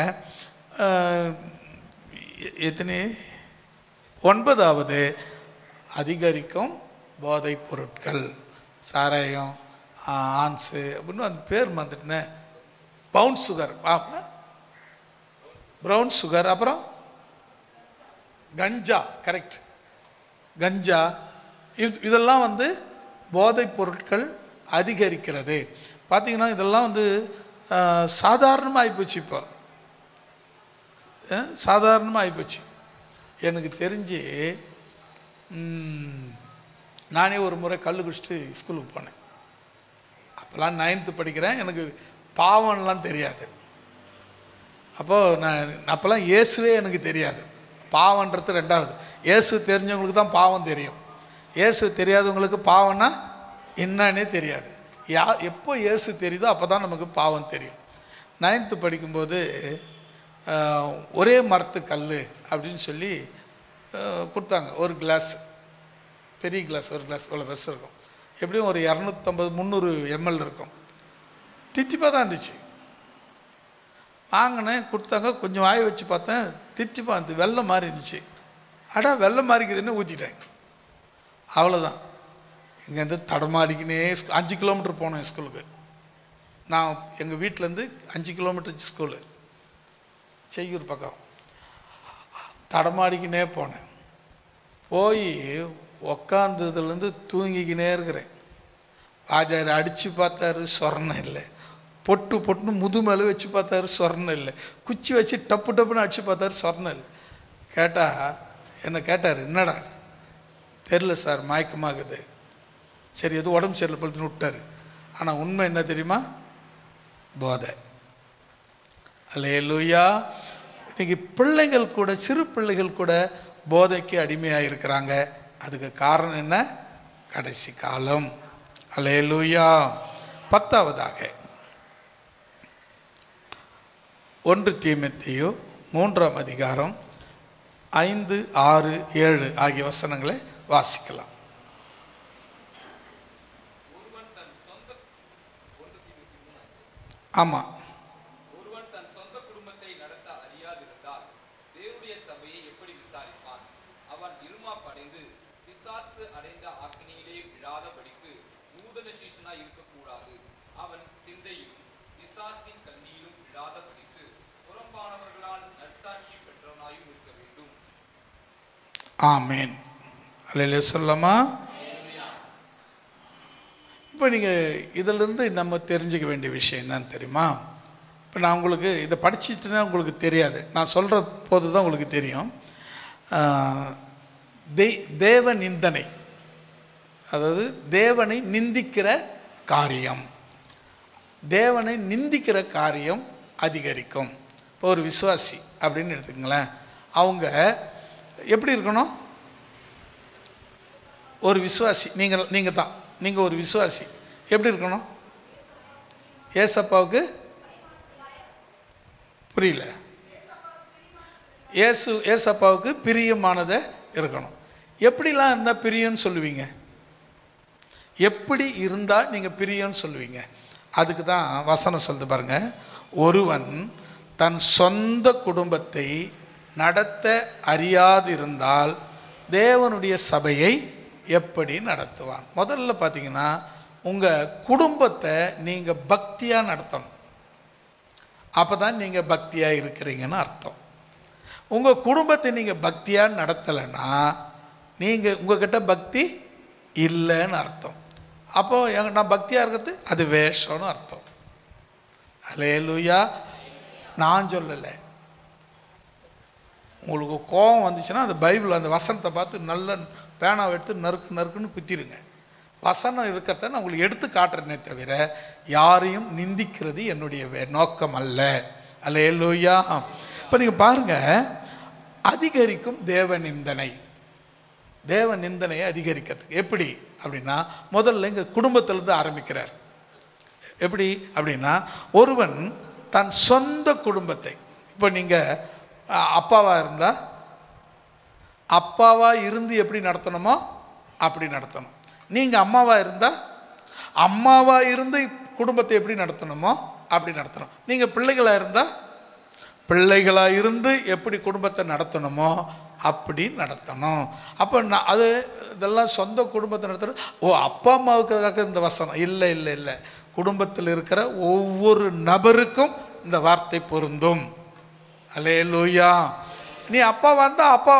எத்தனை? 9வது அதிகரிக்கும் போதைப் பொருட்கள். சாராயம், ஆன்ஸு அப்படின்னு அந்த பேர் வந்துட்டுனே, பவுன் சுகர், ப்ரௌன் சுகர், அப்புறம் கஞ்சா. கரெக்ட், கஞ்சா. இதெல்லாம் போதைப் பொருட்கள் அதிகரிக்கிறது. பார்த்திங்கன்னா இதெல்லாம் வந்து சாதாரணமாக ஆகிப்போச்சு. இப்போ சாதாரணமாக ஆகிப்போச்சு. எனக்கு தெரிஞ்சு நானே ஒரு முறை கல் குடிச்சிட்டு ஸ்கூலுக்கு போனேன். அப்போல்லாம் 9th படிக்கிறேன். எனக்கு பாவம்லாம் தெரியாது. அப்போது நான் அப்போல்லாம் இயேசுவே எனக்கு தெரியாது. பாவன்றது ரெண்டாவது. இயேசு தெரிஞ்சவங்களுக்கு தான் பாவம் தெரியும். இயேசு தெரியாதவங்களுக்கு பாவம்னா என்னன்னே தெரியாது. எப்போ இயேசு தெரியுதோ அப்போ தான் நமக்கு பாவம் தெரியும். 9th படிக்கும்போது ஒரே மரத்து கல் அப்படின்னு சொல்லி கொடுத்தாங்க. ஒரு கிளாஸ், பெரிய கிளாஸ், ஒரு கிளாஸ் இவ்வளோ பெருசு இருக்கும். எப்படியும் ஒரு 250-300 ml இருக்கும். தித்திப்பாக தான் இருந்துச்சு. வாங்கினேன், கொடுத்தாங்க. கொஞ்சம் வாய வச்சு பார்த்தேன், தித்திப்பாக இருந்துச்சு. வெள்ளம் மாதிரி இருந்துச்சு. வெள்ளம் மாறிக்குதுன்னு ஊற்றிட்டேன். அவ்வளோதான். இங்கேருந்து தடமாறிக்கினே 5 கிலோமீட்டர் போனேன் ஸ்கூலுக்கு. நான் எங்கள் வீட்டிலேருந்து 5 கிலோமீட்டர் ஸ்கூலு, செய்யூர் பக்கம். தடமாடிக்கினே போனேன். போய் உக்காந்ததுலேருந்து தூங்கிக்கினே இருக்கிறேன். வாஜார் அடித்து பார்த்தாரு, சொர்ணம் இல்லை. பொட்டுன்னு முதுமலை வச்சு பார்த்தாரு, சொர்ணம் இல்லை. குச்சி வச்சு டப்புன்னு அடித்து பார்த்தாரு, சொர்ணம் இல்லை. என்ன கேட்டார், என்னடா? தெரில சார், மயக்கமாகுது. சரி, எதுவும் உடம்பு சரியில்லை பழுத்துன்னு விட்டார். ஆனால் உண்மை என்ன தெரியுமா? போதை. அல்லேலூயா. இன்றைக்கி பிள்ளைகள் கூட, சிறு பிள்ளைகள் கூட போதைக்கு அடிமையாக இருக்கிறாங்க. அதுக்கு காரணம் என்ன? கடைசி காலம். அல்லேலூயா. 10வதாக 1 தீமோத்தேயு 3ஆம் அதிகாரம் 5, 6, 7 ஆகிய வசனங்களை வாசிக்கலாம். ஆமாம். ஒருவன் தன் சொந்த குடும்பத்தை நடத்த அறியாதிருந்தால் தேவனுடைய சபையை எப்படி விசாரிப்பான்? அவன் இருமாப்படைந்து பிசாசு அடைந்த ஆக்கினியிலே விழாதபடிக்கு நூதன சீஷனாய் இருக்கக்கூடாது. அவன் சிந்தையிலும் பிசாசின் கண்ணியிலும் விழாதபடிக்கு புறம்பானவர்களால் நற்சாட்சி பெற்றவனாயும் இருக்க வேண்டும். ஆமேன். அல்லேலூயா சொல்லமா? இப்போ நீங்கள் இதிலிருந்து நம்ம தெரிஞ்சுக்க வேண்டிய விஷயம் என்னன்னு தெரியுமா? இப்போ நான் உங்களுக்கு இதை படிச்சுட்டுன்னா உங்களுக்கு தெரியாது. நான் சொல்கிற போது தான் உங்களுக்கு தெரியும். தேவ நிந்தனை, அதாவது தேவனை நிந்திக்கிற காரியம், தேவனை நிந்திக்கிற காரியம் அதிகரிக்கும். இப்போ ஒரு விசுவாசி அப்படின்னு எடுத்துக்கங்களேன். அவங்க எப்படி இருக்கணும்? ஒரு விசுவாசி நீங்கள் ஒரு விசுவாசி எப்படி இருக்கணும்? ஏசப்பாவுக்கு புரியல. ஏசப்பாவுக்கு பிரியமானதை இருக்கணும். எப்படிலாம் இருந்தால் பிரியம்னு சொல்லுவீங்க? எப்படி இருந்தால் நீங்கள் பிரியம்னு சொல்லுவீங்க? அதுக்கு தான் வசனம் சொல்லுது பாருங்க. ஒருவன் தன் சொந்த குடும்பத்தை நடத்த அறியாதிருந்தால் தேவனுடைய சபையை எப்படி நடத்துவான்? முதல்ல பார்த்தீங்கன்னா, உங்கள் குடும்பத்தை நீங்கள் பக்தியாக நடத்தணும். அப்போ தான் நீங்கள் பக்தியாக இருக்கிறீங்கன்னு அர்த்தம். உங்கள் குடும்பத்தை நீங்கள் பக்தியாக நடத்தலைன்னா நீங்கள் உங்கள்கிட்ட பக்தி இல்லைன்னு அர்த்தம். அப்போது நான் பக்தியாக இருக்கிறது அது வேஷம்னு அர்த்தம். அல்லேலூயா. நான் சொல்லலை. உங்களுக்கு கோபம் வந்துச்சுன்னா அந்த பைபிள் அந்த வசனத்தை பார்த்து நல்ல பேனாவை எடுத்து நறுக்குன்னு குத்திடுங்க. வசனம் இருக்கிறத நான் உங்களுக்கு எடுத்து காட்டுறேனே தவிர யாரையும் நிந்திக்கிறது என்னுடைய நோக்கம் அல்ல. அல்லேலூயா. இப்போ நீங்கள் பாருங்கள், அதிகரிக்கும் தேவ நிந்தனை. தேவ நிந்தனையை அதிகரிக்கிறதுக்கு எப்படி அப்படின்னா, முதல்ல எங்கள் குடும்பத்திலேருந்து ஆரம்பிக்கிறார். எப்படி அப்படின்னா, ஒருவன் தன் சொந்த குடும்பத்தை, இப்போ நீங்கள் அப்பாவாக இருந்தால் அப்பாவாக இருந்து எப்படி நடத்தணுமோ அப்படி நடத்தணும். நீங்கள் அம்மாவாக இருந்தால் அம்மாவாக இருந்து குடும்பத்தை எப்படி நடத்தணுமோ அப்படி நடத்தணும். நீங்கள் பிள்ளைகளாக இருந்தால் பிள்ளைகளாக இருந்து எப்படி குடும்பத்தை நடத்தணுமோ அப்படி நடத்தணும். அப்போ அது இதெல்லாம் சொந்த குடும்பத்தை நடத்தணும். அப்பா அம்மாவுக்காக இந்த வசனம் இல்லை இல்லை இல்லை. குடும்பத்தில் இருக்கிற ஒவ்வொரு நபருக்கும் இந்த வார்த்தை பொருந்தும். அல்லேலூயா. நீ அப்பா வந்தால் அப்பா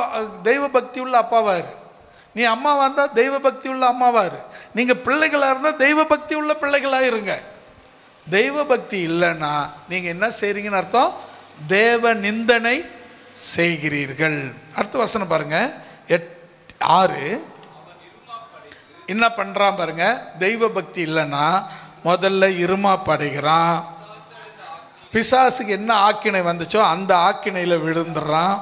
தெய்வ பக்தி உள்ள அப்பாவாரு, நீ அம்மா வந்தால் தெய்வ பக்தி உள்ள அம்மாவாரு, நீங்கள் பிள்ளைகளாக இருந்தால் தெய்வ பக்தி உள்ள பிள்ளைகளாக இருங்க. தெய்வ பக்தி இல்லைன்னா நீங்கள் என்ன செய்கிறீங்கன்னு அர்த்தம்? தேவ நிந்தனை செய்கிறீர்கள். அடுத்த வசனம் பாருங்க, 6. என்ன பண்ணுறான் பாருங்க. தெய்வ பக்தி இல்லைன்னா முதல்ல இருமாப்படைகிறான். பிசாசுக்கு என்ன ஆக்கினை வந்துச்சோ அந்த ஆக்கினையில் விழுந்துடுறான்.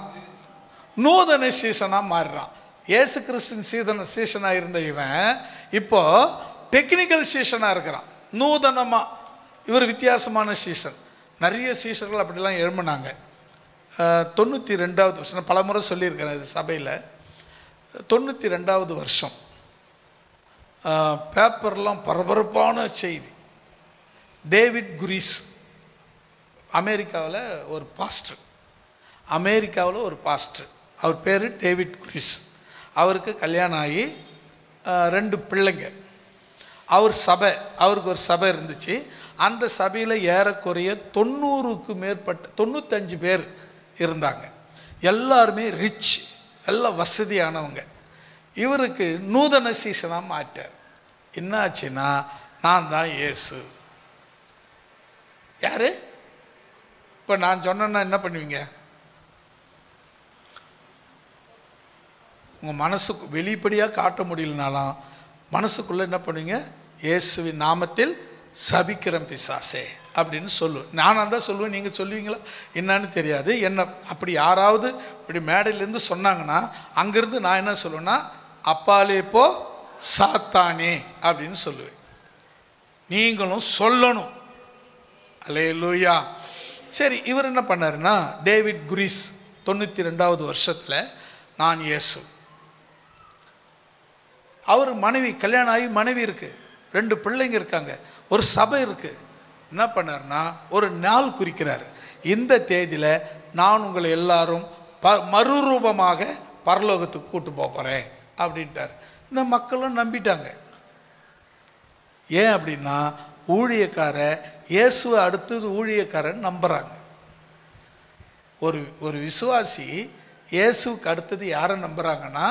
நூதன சீசனாக மாறுறான். இயேசு கிறிஸ்துவின் சீசனாக இருந்த இவன் இப்போ டெக்னிக்கல் சீசனாக இருக்கிறான். நூதனமாக இவர் வித்தியாசமான சீசன். நிறைய சீசர்கள் அப்படிலாம் எழும்பினாங்க. 92வது வருஷம், பல முறை சொல்லியிருக்கிறேன் இது சபையில். 92வது வருஷம் பேப்பர்லாம் பரபரப்பான செய்தி. டேவிட் குரீஸ் அமெரிக்காவில் ஒரு பாஸ்டர், அவர் பேர் டேவிட் குரீஸ். அவருக்கு கல்யாணம் ஆகி 2 பிள்ளைங்க. அவருக்கு ஒரு சபை இருந்துச்சு. அந்த சபையில் ஏறக்குறைய 90க்கு மேற்பட்ட 95 பேர் இருந்தாங்க. எல்லாருமே ரிச், எல்லாம் வசதியானவங்க. இவருக்கு நூதன சீசனாக மாட்டார். என்ன ஆச்சுன்னா, நான் தான் இயேசு. யாரு? இப்போ நான் சொன்னேன்னா என்ன பண்ணுவீங்க? உங்கள் மனசுக்கு வெளிப்படையாக காட்ட முடியலனாலும் மனசுக்குள்ளே என்ன பண்ணுவீங்க? இயேசுவின் நாமத்தில் சபிக்கிறேன் பிசாசே அப்படின்னு சொல்லுவேன். நானாக தான் சொல்லுவேன். நீங்கள் சொல்லுவீங்களா என்னன்னு தெரியாது. என்ன அப்படி யாராவது இப்படி மேடையிலேருந்து சொன்னாங்கன்னா அங்கேருந்து நான் என்ன சொல்லுவேன்னா, அப்பாலே போ சாத்தானே அப்படின்னு சொல்லுவேன். நீங்களும் சொல்லணும். அல்லேலூயா. சரி, இவர் என்ன பண்ணாருன்னா, டேவிட் குரீஸ் 92வது வருஷத்தில் நான் இயேசு. அவர் மனைவி, கல்யாணம் ஆகி மனைவி இருக்குது, 2 பிள்ளைங்க இருக்காங்க, ஒரு சபை இருக்குது. என்ன பண்ணார்னா, ஒரு நாள் குறிக்கிறார். இந்த தேதியில் நான் உங்களை எல்லாரும் மறுரூபமாக பரலோகத்துக்கு கூட்டு போகிறேன் அப்படின்ட்டார். இந்த மக்களும் நம்பிட்டாங்க. ஏன் அப்படின்னா, இயேசுவை அடுத்தது ஊழியக்காரன் நம்புகிறாங்க. ஒரு விசுவாசி இயேசுக்கு அடுத்தது யாரை நம்புகிறாங்கன்னா,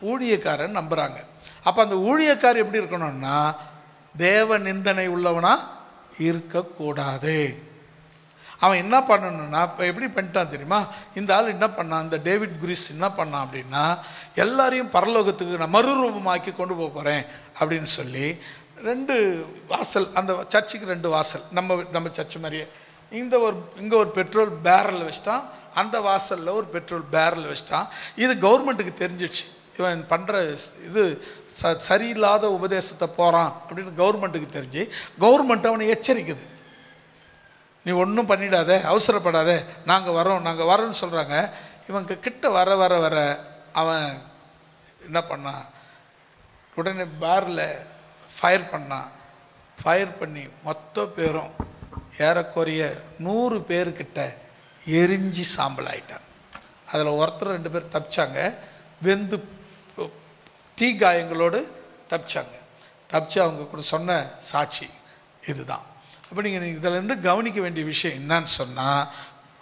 ஊழியக்காரன் நம்புகிறாங்க. அப்போ அந்த ஊழியக்காரர் எப்படி இருக்கணும்னா, தேவ நிந்தனை உள்ளவனா இருக்கக்கூடாது. அவன் என்ன பண்ணணும்னா, இப்போ எப்படி பண்ணிட்டான் தெரியுமா? இந்த ஆள் என்ன பண்ணான், இந்த டேவிட் குரீஸ் என்ன பண்ணான் அப்படின்னா, எல்லாரையும் பரலோகத்துக்கு நான் மறுரூபமாக்கி கொண்டு போகிறேன் அப்படின்னு சொல்லி 2 வாசல், அந்த சர்ச்சுக்கு 2 வாசல், நம்ம சர்ச்சு மாதிரியே இங்கே ஒரு பெட்ரோல் பேரல் வச்சிட்டான், அந்த வாசலில் ஒரு பெட்ரோல் பேரல் வச்சிட்டான். இது கவர்மெண்ட்டுக்கு தெரிஞ்சிடுச்சு, இவன் பண்ணுற இது சரியில்லாத உபதேசத்தை போகிறான் அப்படின்னு கவர்மெண்ட்டுக்கு தெரிஞ்சு கவர்மெண்ட் அவனை எச்சரிக்குது. நீ ஒன்றும் பண்ணிடாத, அவசரப்படாத, நாங்கள் வரோன்னு சொல்கிறாங்க. இவங்க கிட்ட வர வர வர அவன் என்ன பண்ணான், உடனே பேரில் ஃபயர் பண்ணி மொத்த பேரும் ஏறக்குறைய 100 பேர்கிட்ட எரிஞ்சு சாம்பல் ஆயிட்டான். அதில் ஒருத்தர் 2 பேர் தப்பிச்சாங்க, வெந்து தீ காயங்களோடு தப்பிச்சு அவங்க கூட சொன்ன சாட்சி இதுதான். அப்போ நீங்கள் இதிலேருந்து கவனிக்க வேண்டிய விஷயம் என்னன்னு சொன்னால்,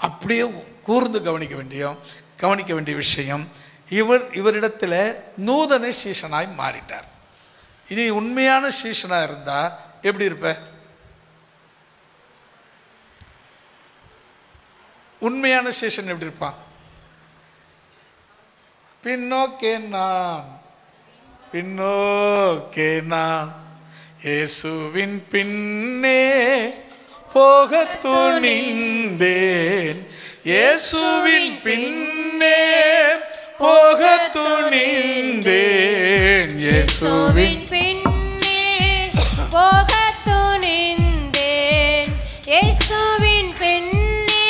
அப்படியே கூர்ந்து கவனிக்க வேண்டிய விஷயம், இவரிடத்தில் நூதன சீசனாய் மாறிட்டார். இனி உண்மையான சீசனாக இருந்தால் எப்படி இருப்ப? உண்மையான சீசன் எப்படி இருப்பான்? பின்னோக்கே நான் இயேசுவின் பின்னே போக துணிந்தேன், இயேசுவின் பின்னே போக துணிந்தேன், இயேசுவின் பின்னே போக துணிந்தேன், இயேசுவின் பின்னே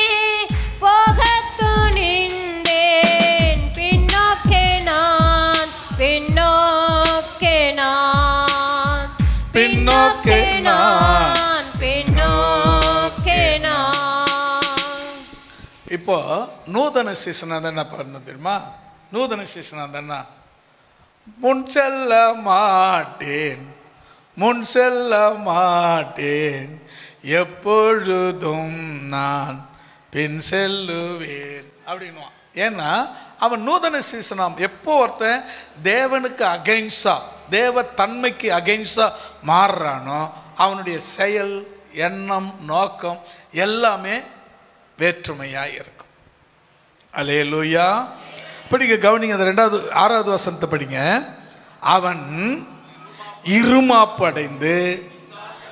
போக துணிந்தேன், பின்னோக்கே நான் இப்போ நூதன சீசனாக தான் என்ன பண்ணணும் தெரியுமா? நூதன சீசனாக தானே முன் செல்ல மாட்டேன் எப்பொழுதும் நான் பின் செல்லுவேன் அப்படின்னுவான். ஏன்னா அவன் நூதன சீசனாம். எப்போ ஒருத்தன் தேவனுக்கு அகைன்ஸ்டா, தேவ தன்மைக்கு அகெயின்ஸ்டாக மாறுறானோ அவனுடைய செயல், எண்ணம், நோக்கம் எல்லாமே வேற்றுமையாக இருக்கும். அல்லேலூயா. படிங்க, கவனிங்க. அந்த 6வது வசனத்தை படிங்க. அவன் இருமாப்படைந்து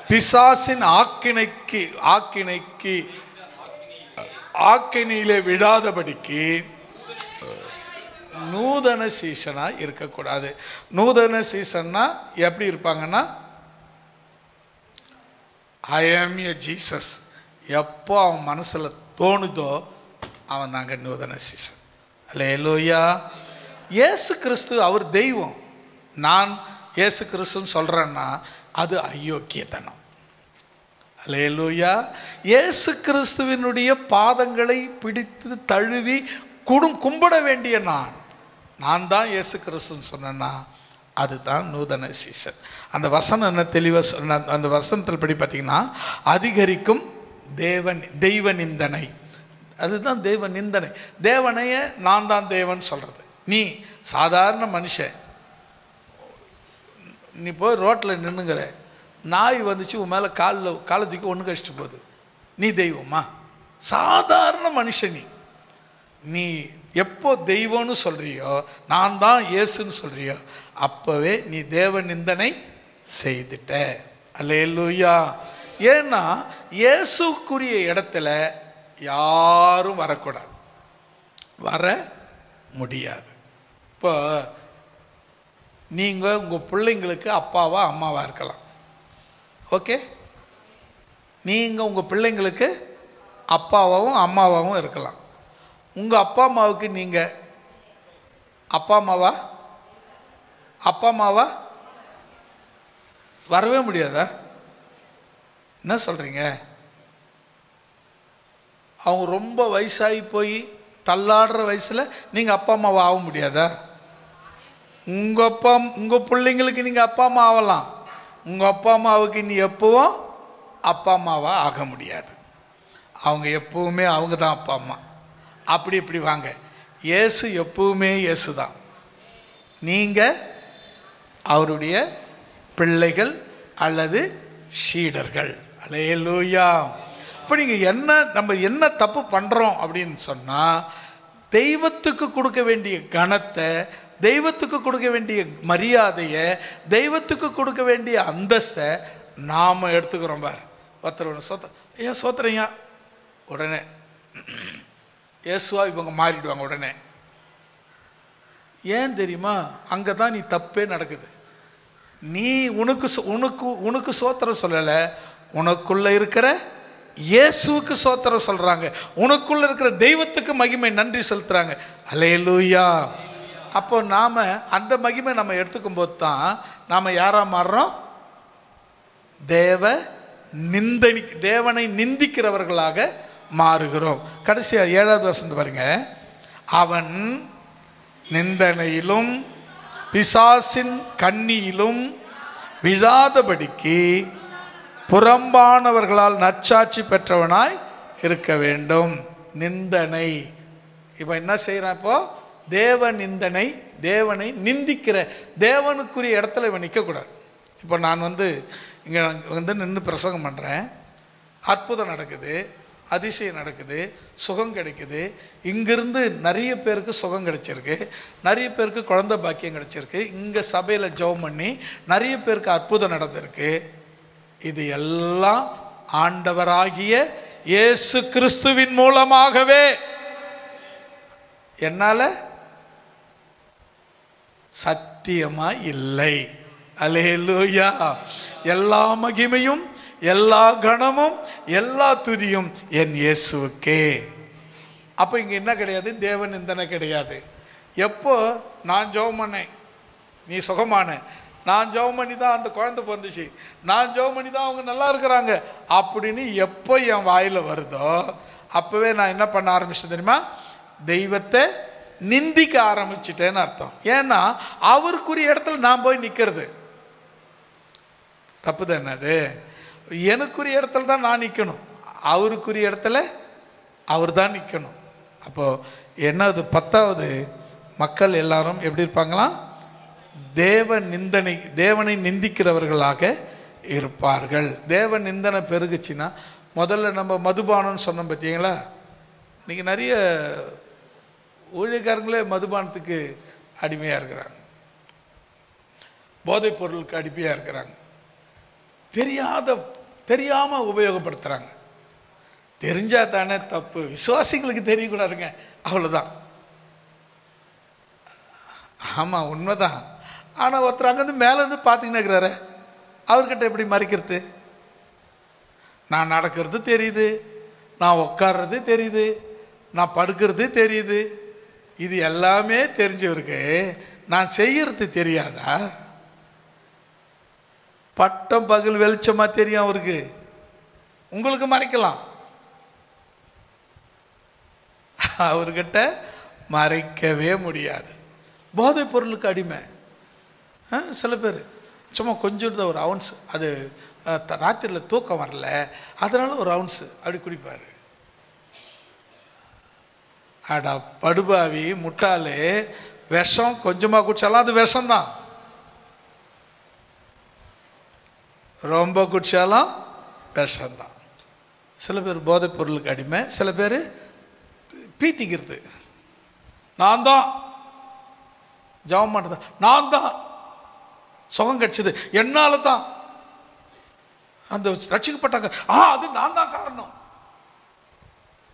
பிசாசின் ஆக்கினையிலே விழாதபடிக்கு நூதன சீசனா இருக்கக்கூடாது. நூதன சீசன்னா எப்படி இருப்பாங்கன்னா, ஐ ஆம் எ ஜீசஸ் எப்போ அவன் மனசில் தோணுதோ அவன் தாங்க நூதன சீசன். அல்லேலூயா. இயேசு கிறிஸ்து அவர் தெய்வம். நான் இயேசு கிறிஸ்துன்னு சொல்கிறேன்னா அது அயோக்கியத்தனம். அல்லேலூயா. இயேசு கிறிஸ்துவினுடைய பாதங்களை பிடித்து தழுவி கும்பிட வேண்டிய நான் தான் இயேசு கிறிஸ்துன்னு சொன்னேன்னா அதுதான் நூதன சீசன். அந்த வசனம் என்ன தெளிவாக சொன்ன, அந்த வசனத்தில் படி பார்த்தீங்கன்னா, அதிகரிக்கும் தெய்வ நிந்தனை. அதுதான் தெய்வ நிந்தனை. தேவனைய நான் தான் தேவன் சொல்கிறது. நீ சாதாரண மனுஷன், நீ போய் ரோட்டில் நின்றுங்கிற, நாய் வந்துச்சு உன் மேலே காலை தூக்கி ஒன்று கழிச்சிட்டு போகுது, நீ தெய்வமா? சாதாரண மனுஷன். நீ எப்போ தெய்வம்னு சொல்கிறியோ, நான் தான் இயேசுன்னு சொல்கிறியோ, அப்போவே நீ தேவ நிந்தனை செய்துட்ட. அல்லேலூயா. ஏன்னா இயேசுக்குரிய இடத்துல யாரும் வரக்கூடாது, வர முடியாது. இப்போ நீங்கள் உங்கள் பிள்ளைங்களுக்கு அப்பாவா அம்மாவாக இருக்கலாம். ஓகே, நீங்கள் உங்கள் பிள்ளைங்களுக்கு அப்பாவாகவும் அம்மாவாகவும் இருக்கலாம். உங்கள் அப்பா அம்மாவுக்கு நீங்கள் அப்பா அம்மாவா வரவே முடியாதா? என்ன சொல்கிறீங்க? அவங்க ரொம்ப வயசாகி போய் தள்ளாடுற வயசில் நீங்கள் அப்பா அம்மாவா ஆக முடியாதா? உங்கள் பிள்ளைங்களுக்கு நீங்கள் அப்பா அம்மா ஆகலாம், உங்கள் அப்பா அம்மாவுக்கு நீ எப்பவும் அப்பா அம்மாவா ஆக முடியாது. அவங்க எப்பவுமே அவங்க தான் அப்பா அம்மா. அப்படி இப்படி வாங்க. இயேசு எப்பவுமே இயேசு தான். நீங்கள் அவருடைய பிள்ளைகள் அல்லது சீடர்கள். அல்லேலூயா. இப்போ நீங்கள் நம்ம என்ன தப்பு பண்ணுறோம் அப்படின்னு சொன்னால், தெய்வத்துக்கு கொடுக்க வேண்டிய கனத்தை, தெய்வத்துக்கு கொடுக்க வேண்டிய மரியாதையை, தெய்வத்துக்கு கொடுக்க வேண்டிய அந்தஸ்தை நாம் எடுத்துக்கிறோம். பார், ஒருத்தர் ஐயா சோத்திரையா, உடனே இயேசுவா இவங்க மாறிடுவாங்க உடனே. ஏன் தெரியுமா? அங்கே தான் நீ தப்பே நடக்குது. நீ உனக்கு சோத்திரம் சொல்லலை, உனக்குள்ளே இருக்கிற இயேசுவுக்கு சோத்திரம் சொல்கிறாங்க, உனக்குள்ளே இருக்கிற தெய்வத்துக்கு மகிமை நன்றி செலுத்துகிறாங்க. அல்லேலூயா. அப்போ நாம் அந்த மகிமை நம்ம எடுத்துக்கும் போது தான் நாம் யாராக மாறுறோம்? தேவனை நிந்திக்கிறவர்களாக மாறுகிறோம். கடைசியாக 7வது வசனம் பாருங்க. அவன் நிந்தனையிலும் பிசாசின் கண்ணியிலும் விழாதபடிக்கு புறம்பானவர்களால் நற்சாட்சி பெற்றவனாய் இருக்க வேண்டும். நிந்தனை. இப்போ என்ன செய்கிறான்? இப்போ தேவ நிந்தனை, தேவனை நிந்திக்கிற, தேவனுக்குரிய இடத்துல இவன் நிற்கக்கூடாது. இப்போ நான் இங்கே நின்று பிரசங்கம் பண்ணுறேன், அற்புதம் நடக்குது, அதிசயம் நடக்குது, சுகம் கிடைக்குது. இங்கிருந்து நிறைய பேருக்கு சுகம் கிடைச்சிருக்கு, நிறைய பேருக்கு குழந்தை பாக்கியம் கிடைச்சிருக்கு, இங்கே சபையில் ஜெபம் பண்ணி நிறைய பேருக்கு அற்புதம் நடந்திருக்கு. இது எல்லாம் ஆண்டவராகிய இயேசு கிறிஸ்துவின் மூலமாகவே. என்னால் சத்தியமா இல்லை. அல்லேலூயா. எல்லா மகிமையும் எல்லா கணமும் எல்லா துதியும் என் இயேசுவுக்கே. அப்போ இங்கே என்ன கிடையாது? தேவ நிந்தனை கிடையாது. எப்போ நான் ஜெபம் பண்ணேன் நீ சுகமான, நான் ஜெபம் பண்ணி தான் அந்த குழந்தை பிறந்துச்சு, நான் ஜெபம் பண்ணி தான் அவங்க நல்லா இருக்கிறாங்க அப்படின்னு எப்போ என் வாயில் வருதோ அப்போவே நான் என்ன பண்ண ஆரம்பிச்சேன் தெரியுமா? தெய்வத்தை நிந்திக்க ஆரம்பிச்சிட்டேன்னு அர்த்தம். ஏன்னா அவருக்குரிய இடத்துல நான் போய் நிற்கிறது தப்பு தான். என்னது? எனக்குரிய இடத்துல தான் நான் நிற்கணும், அவருக்குரிய இடத்துல அவர் தான் நிற்கணும். அப்போது என்னது? 10வது மக்கள் எல்லாரும் எப்படி இருப்பாங்களாம்? தேவனை நிந்திக்கிறவர்களாக இருப்பார்கள். தேவ நிந்தனை பெருகுச்சுன்னா, முதல்ல நம்ம மதுபானம்னு சொன்னோம் பார்த்தீங்களா, இன்றைக்கி நிறைய ஊழியக்காரங்களே மதுபானத்துக்கு அடிமையாக இருக்கிறாங்க, போதைப் பொருளுக்கு அடிமையாக இருக்கிறாங்க, தெரியாமல் உபயோகப்படுத்துகிறாங்க. தெரிஞ்சால் தானே தப்பு, விசுவாசிங்களுக்கு தெரியக்கூடாதுங்க, அவ்வளோதான். ஆமாம், உண்மைதான். ஆனால் ஒருத்தர் அங்கேருந்து மேலேருந்து பார்த்துக்கின்னு இருக்கிறாரு, அவர்கிட்ட எப்படி மறைக்கிறது? நான் நடக்கிறது தெரியுது, நான் உட்கார்றது தெரியுது, நான் படுக்கிறது தெரியுது, இது எல்லாமே தெரிஞ்சவருக்கு நான் செய்யறது தெரியாதா? பட்டம் பகல் வெளிச்சமாக தெரியும் அவருக்கு, உங்களுக்கு மறைக்கலாம், அவர்கிட்ட மறைக்கவே முடியாது. போதைப் பொருளுக்கு அடிமை. சில பேர் சும்மா கொஞ்சம் ஒரு அவுன்ஸ், அது ராத்திரியில் தூக்கம் வரல, அதனால ஒரு அவுன்ஸு அப்படி குடிப்பார். அடா படுபாவி முட்டாளே, விஷம் கொஞ்சமாக குடிச்சாலும் அது விஷம்தான், ரொம்ப குடிச்சாலும் விஷம்தான். சில பேர் போதைப் பொருளுக்கு அடிமை, சில பேர் பீத்திக்கிறது. நான் தான் ஜெபம் பண்ணுறது, நான் தான் சுகம் கிடைச்சது, என்னால தான் அந்த ரட்சிக்கப்பட்டாங்க, அது நான் தான் காரணம்.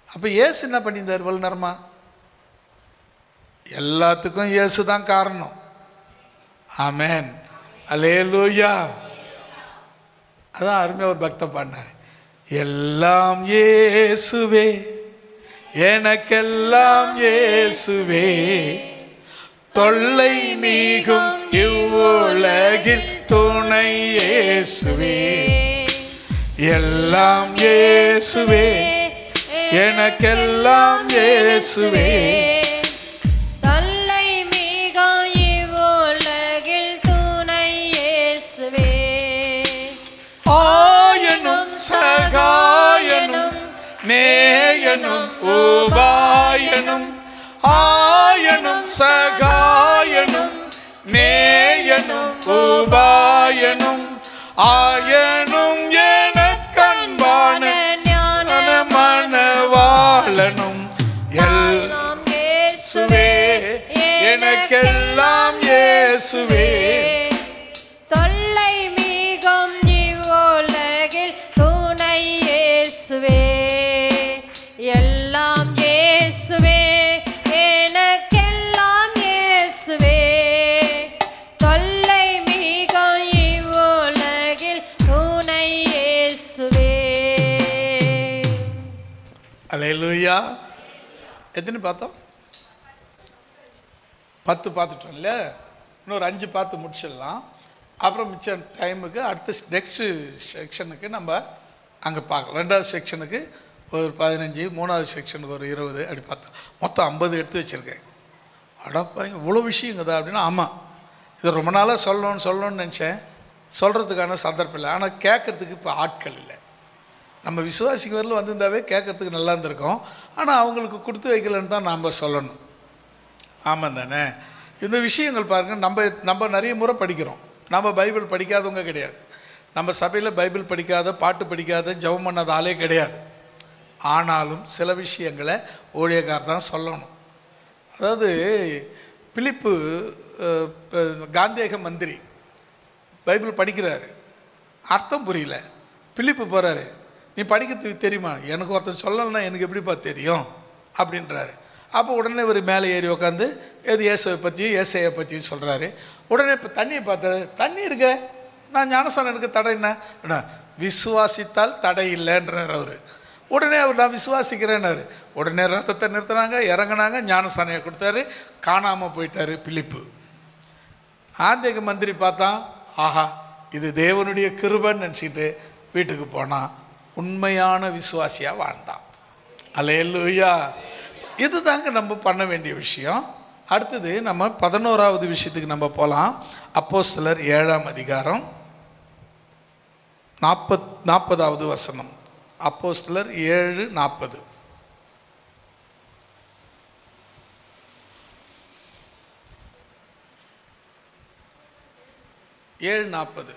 அப்ப இயேசு என்ன பண்ணியிருந்தார்? இவ்வளவு நேரமா எல்லாத்துக்கும் இயேசு தான் காரணம். ஆமென், அல்லேலூயா. அதான் அருமையா ஒரு பக்தன் பாடினார், எல்லாம் இயேசுவே எனக்கெல்லாம் இயேசுவே, தொல்லை மீகும் இவ்வுலகில் துணை இயேசுவே, எல்லாம் இயேசுவே எனக்கெல்லாம் இயேசுவே, தொல்லை மீகும் இவ்வுலகில் துணை இயேசுவே, ஆயனும் சகாயனும் நேயனும் உபாயனும், ஆயனும் சகாயனும் நேயனும் உபாயனும், ஆயனும் எனக்கன்பான மணவாளனும், எல்லாம் இயேசுவே எனக்கெல்லாம் இயேசுவே, தொல்லை மீகும் இவ்வுலகில் துணை இயேசுவே, எல்லாம் இயேசுவே எனக்கெல்லாம் இயேசுவே, தொல்லை மீகும் இவ்வுலகில் துணை இயேசுவே. அல்லேலூயா. எத்தனை பார்த்தோம்? 10 பார்த்துட்டோம் இல்லை, இன்னொரு 5 பார்த்து முடிச்சிடலாம். அப்புறம் மிச்ச டைமுக்கு அடுத்த நெக்ஸ்ட் செக்ஷனுக்கு நம்ம அங்கே பார்க்கலாம். 2வது செக்ஷனுக்கு ஒரு 15, 3வது செக்ஷனுக்கு ஒரு 20, அப்படி பார்த்தா மொத்தம் 50 எடுத்து வச்சுருக்கேன். அடப்பா இவ்வளோ விஷயங்குதா அப்படின்னா, ஆமாம், இதை ரொம்ப நாளாக சொல்லணும்னு நினச்சேன், சொல்கிறதுக்கான சந்தர்ப்பம் இல்லை, ஆனால் கேட்குறதுக்கு இப்போ ஆட்கள் இல்லை. நம்ம விசுவாசிக்கு வரல வந்திருந்தாவே கேட்கறதுக்கு நல்லா இருந்திருக்கோம், ஆனால் அவங்களுக்கு கொடுத்து வைக்கலன்னு தான் நாம் சொல்லணும். ஆமாம் தானே? இந்த விஷயங்கள் பாருங்கள், நம்ம நிறைய முறை படிக்கிறோம், நம்ம பைபிள் படிக்காதவங்க கிடையாது, நம்ம சபையில் பைபிள் படிக்காத, பாட்டு படிக்காத, ஜெபம் பண்ணாத ஆளே கிடையாது. ஆனாலும் சில விஷயங்களை ஊழியக்காரர் தான் சொல்லணும். அதாவது பிலிப்பு காந்தேக மந்திரி பைபிள் படிக்கிறாரு, அர்த்தம் புரியல, பிலிப்பு போகிறாரு, நீ படிக்கிறதுக்கு தெரியுமா? எனக்கு ஒருத்தன் சொல்லலைன்னா எனக்கு எப்படிப்பா தெரியும் அப்படின்றாரு. அப்போ உடனே ஒரு மேலே ஏறி உட்காந்து எது இயேசுவை பற்றியும் ஏசையை பற்றியும் சொல்கிறாரு. உடனே இப்போ தண்ணியை பார்த்தாரு, தண்ணி இருக்க, நான் ஞானஸ்நானம் எனக்கு தடை என்ன? விசுவாசித்தால் தடை இல்லைன்றார் அவர். உடனே அவர் நான் விசுவாசிக்கிறேன்னாரு. உடனே ரத்தத்தை நிறுத்தினாங்க, இறங்கினாங்க, ஞானஸ்நானம் கொடுத்தாரு, காணாமல் போயிட்டார் பிலிப்பு. ஆந்தேக மந்திரி பார்த்தான், ஆஹா இது தேவனுடைய கிருபைன்னு நினச்சிக்கிட்டு வீட்டுக்கு போனான், உண்மையான விசுவாசியாக வாழ்ந்தான். அல்லேலூயா. இது தாங்க நம்ம பண்ண வேண்டிய விஷயம். அடுத்தது நம்ம 11வது விஷயத்துக்கு நம்ம போகலாம். அப்போஸ்தலர் 7ஆம் அதிகாரம் 40வது வசனம். அப்போஸ்தலர் 7:40. 7:40.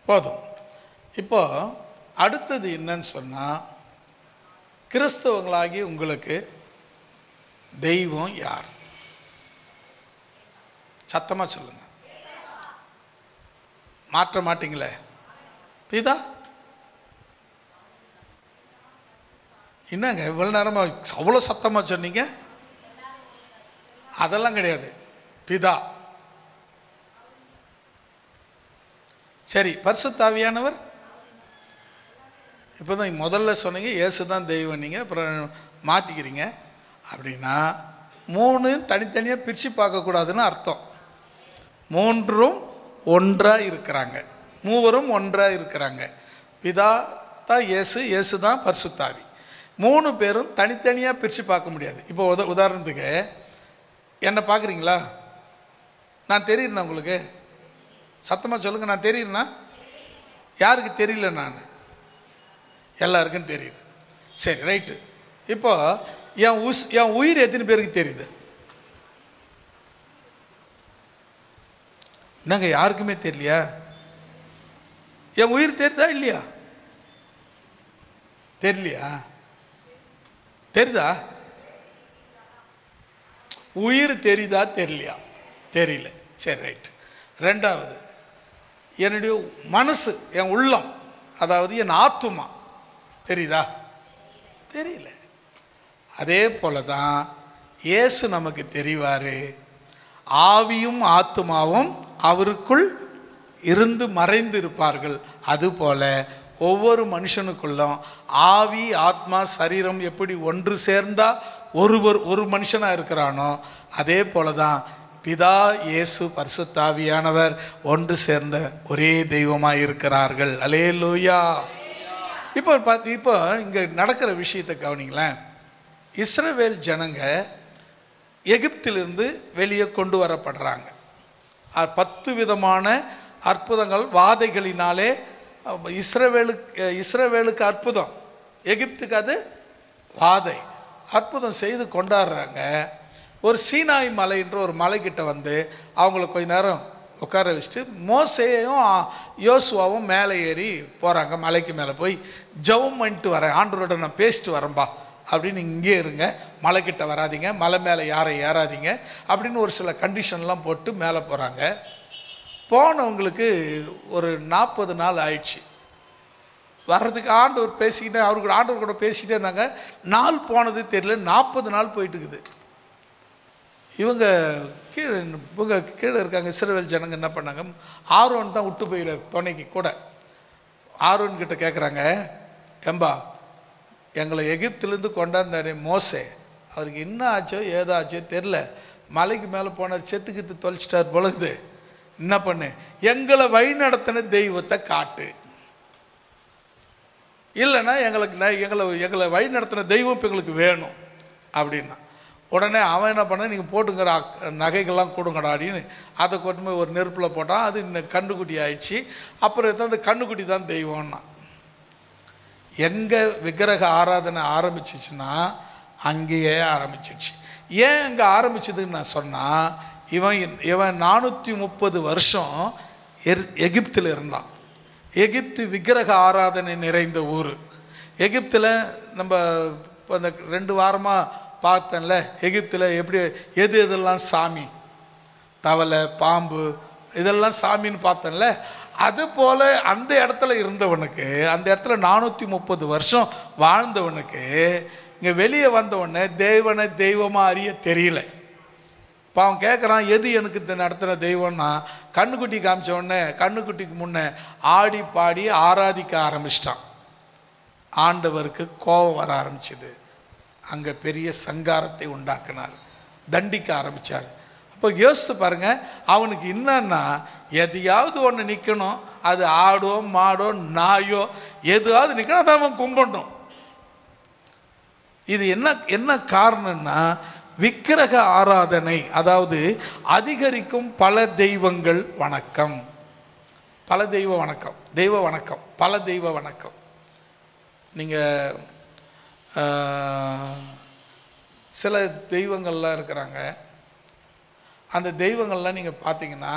போதும். இப்போ அடுத்தது என்னன்னு சொன்னால், கிறிஸ்தவங்களாகி உங்களுக்கு தெய்வம் யார்? சத்தமாக சொல்லுங்க. மாற்ற மாட்டீங்களே? பிதா. என்னங்க இவ்வளோ நேரமாக அவ்வளோ சத்தமாக சொன்னீங்க? அதெல்லாம் கிடையாது. பிதா. சரி, பரிசுத்த ஆவியானவர்? இப்போ தான் முதல்ல சொன்னீங்க இயேசு தான் தெய்வம், நீங்கள் அப்புறம் மாற்றிக்கிறீங்க. அப்படின்னா 3 தனித்தனியாக பிரித்து பார்க்கக்கூடாதுன்னு அர்த்தம். 3ம் ஒன்றாக இருக்கிறாங்க, மூவரும் ஒன்றாக இருக்கிறாங்க. பிதா தான் இயேசு, இயேசு தான் பரிசுத்த ஆவி. 3 பேரும் தனித்தனியாக பிரித்து பார்க்க முடியாது. இப்போ உதாரணத்துக்கு என்னை பார்க்குறீங்களா? நான் தெரியுறேண்ணா உங்களுக்கு? சத்தமாக சொல்லுங்கள். நான் தெரியுறேண்ணா? யாருக்கு தெரியல? நான் எல்லாருக்கும் தெரியுது. சரி, ரைட்டு. இப்போ என் உயிர் எத்தனை பேருக்கு தெரியுது? என்னங்க யாருக்குமே தெரியலையா? என் உயிர் தெரியுதா இல்லையா? தெரியலையா? தெரியுதா? உயிர் தெரியுதா தெரியலையா? தெரியல. சரி, ரைட்டு. 2வது, என்னுடைய மனசு, என் உள்ளம், அதாவது என் ஆத்துமா தெரியுதா? தெரியல. அதே போல தான் இயேசு நமக்கு தெரிவார். ஆவியும் ஆத்துமாவும் அவருக்குள் இருந்து மறைந்து இருப்பார்கள். அதுபோல ஒவ்வொரு மனுஷனுக்குள்ளும் ஆவி ஆத்மா சரீரம் எப்படி ஒன்று சேர்ந்தா ஒரு மனுஷனாக இருக்கிறானோ, அதே போல தான் பிதா இயேசு பரிசுத்த ஆவியானவர் ஒன்று சேர்ந்த ஒரே தெய்வமாக இருக்கிறார்கள். அல்லேலூயா. இப்போ இங்கே நடக்கிற விஷயத்தை கவனிங்களேன். இஸ்ரவேல் ஜனங்க எகிப்திலிருந்து வெளியே கொண்டு வரப்படுறாங்க. 10 விதமான அற்புதங்கள் வாதைகளினாலே இஸ்ரவேலுக்கு அற்புதம், எகிப்துக்கு அது வாதை. அற்புதம் செய்து கொண்டாடுறாங்க. ஒரு சீனாய் மலைன்ற ஒரு மலைக்கிட்ட வந்து அவங்கள கொஞ்ச நேரம் உட்கார வச்சுட்டு மோசேயும் யோசுவாவும் மேலே ஏறி போகிறாங்க. மலைக்கு மேலே போய் ஜெபம் பண்ணிட்டு வரேன், ஆண்டவரோட நான் பேசிட்டு வரேன்பா அப்படின்னு, இங்கே இருங்க, மலைக்கிட்ட வராதிங்க, மலை மேலே யாரை ஏறாதீங்க அப்படின்னு ஒரு சில கண்டிஷன்லாம் போட்டு மேலே போகிறாங்க. போனவங்களுக்கு ஒரு 40 நாள் ஆயிடுச்சு. வர்றதுக்கு ஆண்டவர் பேசிக்கிட்டே, ஆண்டவர் கூட பேசிக்கிட்டே இருந்தாங்க. நாள் போனது தெரியல, 40 நாள் போயிட்டு இருக்குது. இவங்க கீழே இருக்காங்க. இஸ்ரவேல் ஜனங்க என்ன பண்ணாங்க, ஆரோன் தான் விட்டு போயிடுறாரு துணைக்கு கூட. ஆரோன் கிட்ட கேட்குறாங்க, ஏம்பா எங்களை எகிப்திலேருந்து கொண்டாந்தாரு மோசே, அவருக்கு என்ன ஆச்சோ ஏதோ ஆச்சோ தெரில, மலைக்கு மேலே போனார், செத்துக்கித்து தொலைச்சிட்டார் பொழுது, என்ன பண்ணு, எங்களை வழிநடத்தின தெய்வத்தை காட்டு, இல்லைன்னா எங்களை வழி நடத்தின தெய்வம் இப்போ எங்களுக்கு வேணும் அப்படின்னா. உடனே அவன் என்ன பண்ண, நீங்கள் போட்டுங்கிற நகைகள்லாம் கொடுங்கடா அப்படின்னு அதை கொண்டு போய் ஒரு நெருப்பில் போட்டான். அது இன்னும் கண்ணுக்குட்டி ஆயிடுச்சு. அப்புறம் அந்த கண்ணுக்குட்டி தான் தெய்வம்னா. எங்கே விக்கிரக ஆராதனை ஆரம்பிச்சிச்சுன்னா அங்கேயே ஆரம்பிச்சிச்சு. ஏன் அங்கே ஆரம்பிச்சதுன்னு நான் சொன்னால், இவன் 430 வருஷம் எகிப்தில் இருந்தான். எகிப்து விக்கிரக ஆராதனை நிறைந்த ஊர். எகிப்தில் நம்ம இப்போ அந்த 2 வாரமாக பார்த்தேன்ல, எகிப்தில் எப்படி எதெல்லாம் சாமி, தவளை பாம்பு இதெல்லாம் சாமின்னு பார்த்தேன்ல, அதுபோல் அந்த இடத்துல இருந்தவனுக்கு, அந்த இடத்துல 430 வருஷம் வாழ்ந்தவனுக்கு இங்கே வெளியே வந்தவொடனே தேவனை தெய்வமாக அறிய தெரியல. இப்போ அவன் கேட்குறான், எது எனக்கு நடத்துகிற தெய்வம்னா, கண்ணுக்குட்டி காமிச்ச உடனே கண்ணுக்குட்டிக்கு முன்னே ஆடி பாடி ஆராதிக்க ஆரம்பிச்சிட்டான். ஆண்டவருக்கு கோபம் வர ஆரம்பிச்சுது. அங்கே பெரிய சங்காரத்தை உண்டாக்குனார், தண்டிக்க ஆரம்பித்தார். அப்போ யோசித்து பாருங்கள், அவனுக்கு என்னன்னா எதையாவது ஒன்று நிற்கணும், அது ஆடோ மாடோ நாயோ எதுவாவது நிற்கணும், அதை அவன் கும்பிடணும். இது என்ன காரணம்னா, விக்கிரக ஆராதனை, அதாவது அதிகரிக்கும் பல தெய்வங்கள் வணக்கம். பல தெய்வ வணக்கம், தெய்வ வணக்கம், பல தெய்வ வணக்கம். நீங்கள் சில தெய்வங்கள்லாம் இருக்கிறாங்க. அந்த தெய்வங்கள்லாம் நீங்கள் பார்த்தீங்கன்னா,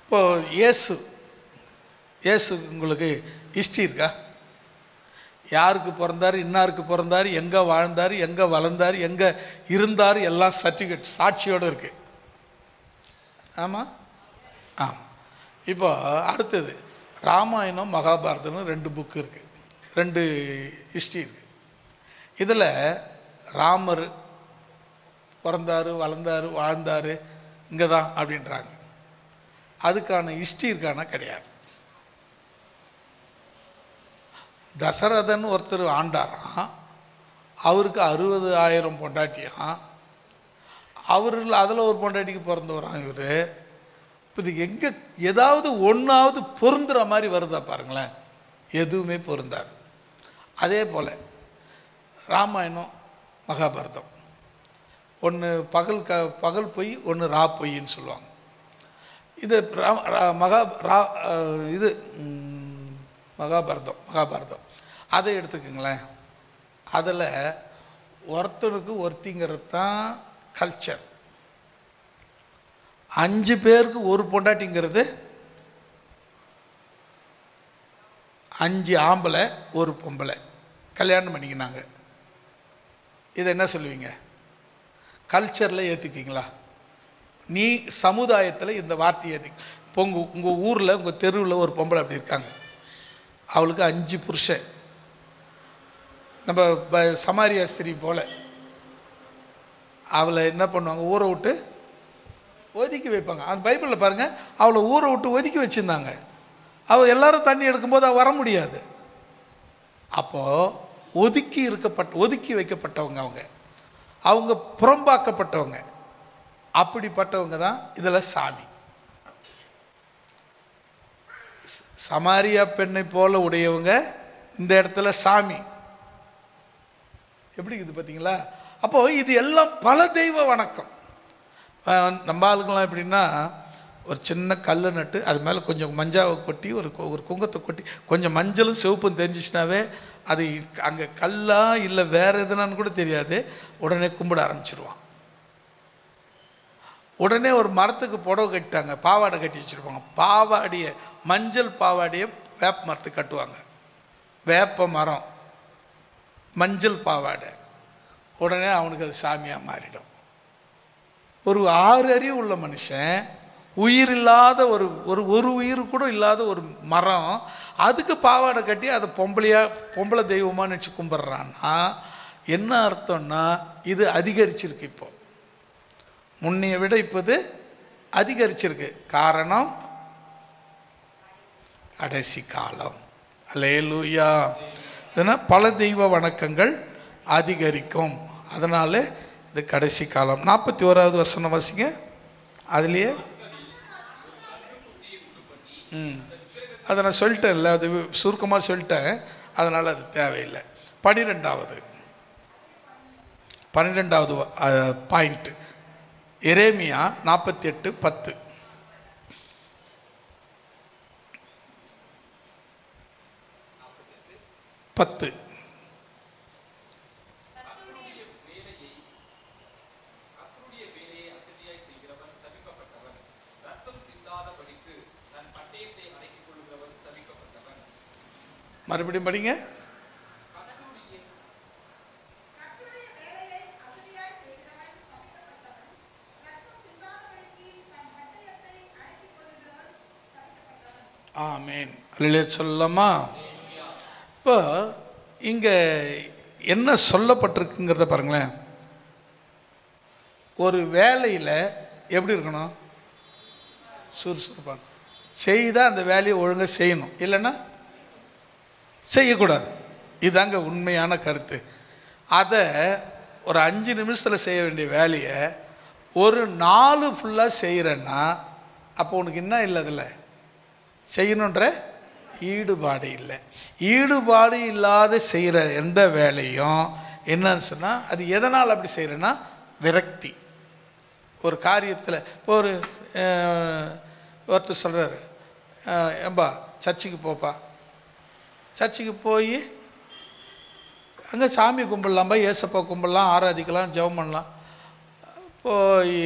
இப்போது இயேசு உங்களுக்கு ஹிஸ்ட்ரி இருக்கா? யாருக்கு பிறந்தார், இன்னாருக்கு பிறந்தார், எங்கே வாழ்ந்தார், எங்கே வளர்ந்தார், எங்கே இருந்தார், எல்லாம் சர்டிஃபிகேட் சாட்சியோடு இருக்குது. ஆமாம். இப்போ அடுத்தது ராமாயணம் மகாபாரதம்னு 2 புக்கு இருக்குது, 2 ஹிஸ்ட்ரி இருக்குது. இதில் ராமர் பிறந்தார், வளர்ந்தார், வாழ்ந்தார், இங்கே தான் அப்படின்றாங்க. அதுக்கான ஹிஸ்ட்ரி இருக்கான கிடையாது. தசரதன் ஒருத்தர் ஆண்டாராம், அவருக்கு 60,000 பொண்டாட்டியாம். அவரில் அதில் ஒரு பொண்டாட்டிக்கு பிறந்தவரான் இவர். இப்போ இது எங்கே ஏதாவது ஒன்றாவது பொருந்துகிற மாதிரி வருதா பாருங்களேன்? எதுவுமே பொருந்தாது. அதே போல் ராமாயணம் மகாபாரதம் ஒன்று பகல் பொய், ஒன்று ரா பொய்ன்னு சொல்லுவாங்க. இது மகாபாரதம் அதை எடுத்துக்கங்களேன். அதில் ஒருத்தனுக்கு ஒருத்திங்கிறது தான் கல்ச்சர். 5 பேருக்கு ஒரு பொண்டாட்டிங்கிறது 5 ஆம்பளை ஒரு பொம்பளை கல்யாணம் பண்ணிக்கினாங்க. இதை என்ன சொல்லுவீங்க? கல்ச்சரில் ஏற்றுக்கிங்களா? நீ சமுதாயத்தில் இந்த வார்த்தையை ஏற்றுக்க. இப்போ உங்கள் ஊரில், உங்கள் தெருவில் ஒரு பொம்பளை அப்படி இருக்காங்க, அவளுக்கு 5 புருஷன். நம்ம சமாரியா ஸ்திரீ போல் அவளை என்ன பண்ணுவாங்க, ஊரை விட்டு ஒதுக்கி வைப்பாங்க. அந்த பைபிளில் பாருங்கள், அவளை ஊரை விட்டு ஒதுக்கி வச்சுருந்தாங்க. அவள் எல்லாரும் தண்ணி எடுக்கும்போது அவள் வர முடியாது. அப்போது ஒதுக்கி வைக்கப்பட்டவங்க அவங்க புறம்பாக்கப்பட்டவங்க. அப்படிப்பட்டவங்க தான் இதில் சாமி. சமாரியா பெண்ணை போல உடையவங்க இந்த இடத்துல சாமி. எப்படி இது பார்த்தீங்களா? அப்போது இது எல்லாம் பல தெய்வ வணக்கம். நம்ம ஆளுங்களாம் எப்படின்னா, ஒரு சின்ன கல் நட்டு அது மேலே கொஞ்சம் மஞ்சாவை கொட்டி ஒரு குங்கத்தை கொட்டி கொஞ்சம் மஞ்சளும் சிவப்பும் தெரிஞ்சிச்சுனாவே அது அங்கே கல்லா இல்லை வேறு எதுனான்னு கூட தெரியாது, உடனே கும்பிட ஆரம்பிச்சிடுவான். உடனே ஒரு மரத்துக்கு புடவை கட்டிட்டாங்க, பாவாடை கட்டி வச்சுருப்பாங்க. பாவாடியை, மஞ்சள் பாவாடியை வேப்ப மரத்துக்கு கட்டுவாங்க. வேப்ப மரம், மஞ்சள் பாவாடை, உடனே அவனுக்கு அது சாமியாக மாறிடும். ஒரு 6 அறிவு உள்ள மனுஷன், உயிர் இல்லாத ஒரு உயிர் கூட இல்லாத ஒரு மரம், அதுக்கு பாவாடை கட்டி அதை பொம்பளை தெய்வமாக நினச்சி கும்பிட்றான்னா என்ன அர்த்தம்னா, இது அதிகரிச்சிருக்கு. இப்போ முன்னைய விட இப்போது அதிகரிச்சிருக்கு. காரணம் கடைசி காலம். அல்லேலூயா. இதனால் பல தெய்வ வணக்கங்கள் அதிகரிக்கும். அதனால் இது கடைசி காலம். 41வது வசனம் வாசிங்க. அதுலேயே அதை நான் சொல்லிட்டேன் இல்லை, அது சுருக்கமாக சொல்லிட்டேன், அதனால் அது தேவையில்லை. 12வது பாயிண்ட், எரேமியா 48:10. மறுபடியும் படிங்க. ஆமேன். சொல்லலாமா? இப்போ இங்கே என்ன சொல்லப்பட்டிருக்குங்கிறத பாருங்களேன். ஒரு வேலையில் எப்படி இருக்கணும்? சுறுசுறுப்பான செய்தால் அந்த வேலையை ஒழுங்காக செய்யணும், இல்லைன்னா செய்யக்கூடாது. இதுதாங்க உண்மையான கருத்து. அதை ஒரு 5 நிமிஷத்தில் செய்ய வேண்டிய வேலையை ஒரு 4 ஃபுல்லாக செய்கிறேன்னா அப்போ உனக்கு என்ன இல்லை? அதில் செய்யணுன்ற ஈடுபாடு இல்லை. ஈடுபாடு இல்லாத செய்கிற எந்த வேலையும் என்னன்னு சொன்னால் அது எதனால் அப்படி செய்கிறேன்னா விரக்தி. ஒரு காரியத்தில் இப்போ ஒருத்தர் சொல்கிறாரு, ஏம்பா சர்ச்சுக்கு போப்பா, சர்ச்சுக்கு போய் அங்கே சாமி கும்பிடலாம்பா, ஏசப்பா கும்பிடலாம், ஆராதிக்கலாம், ஜெபம் பண்ணலாம். போய்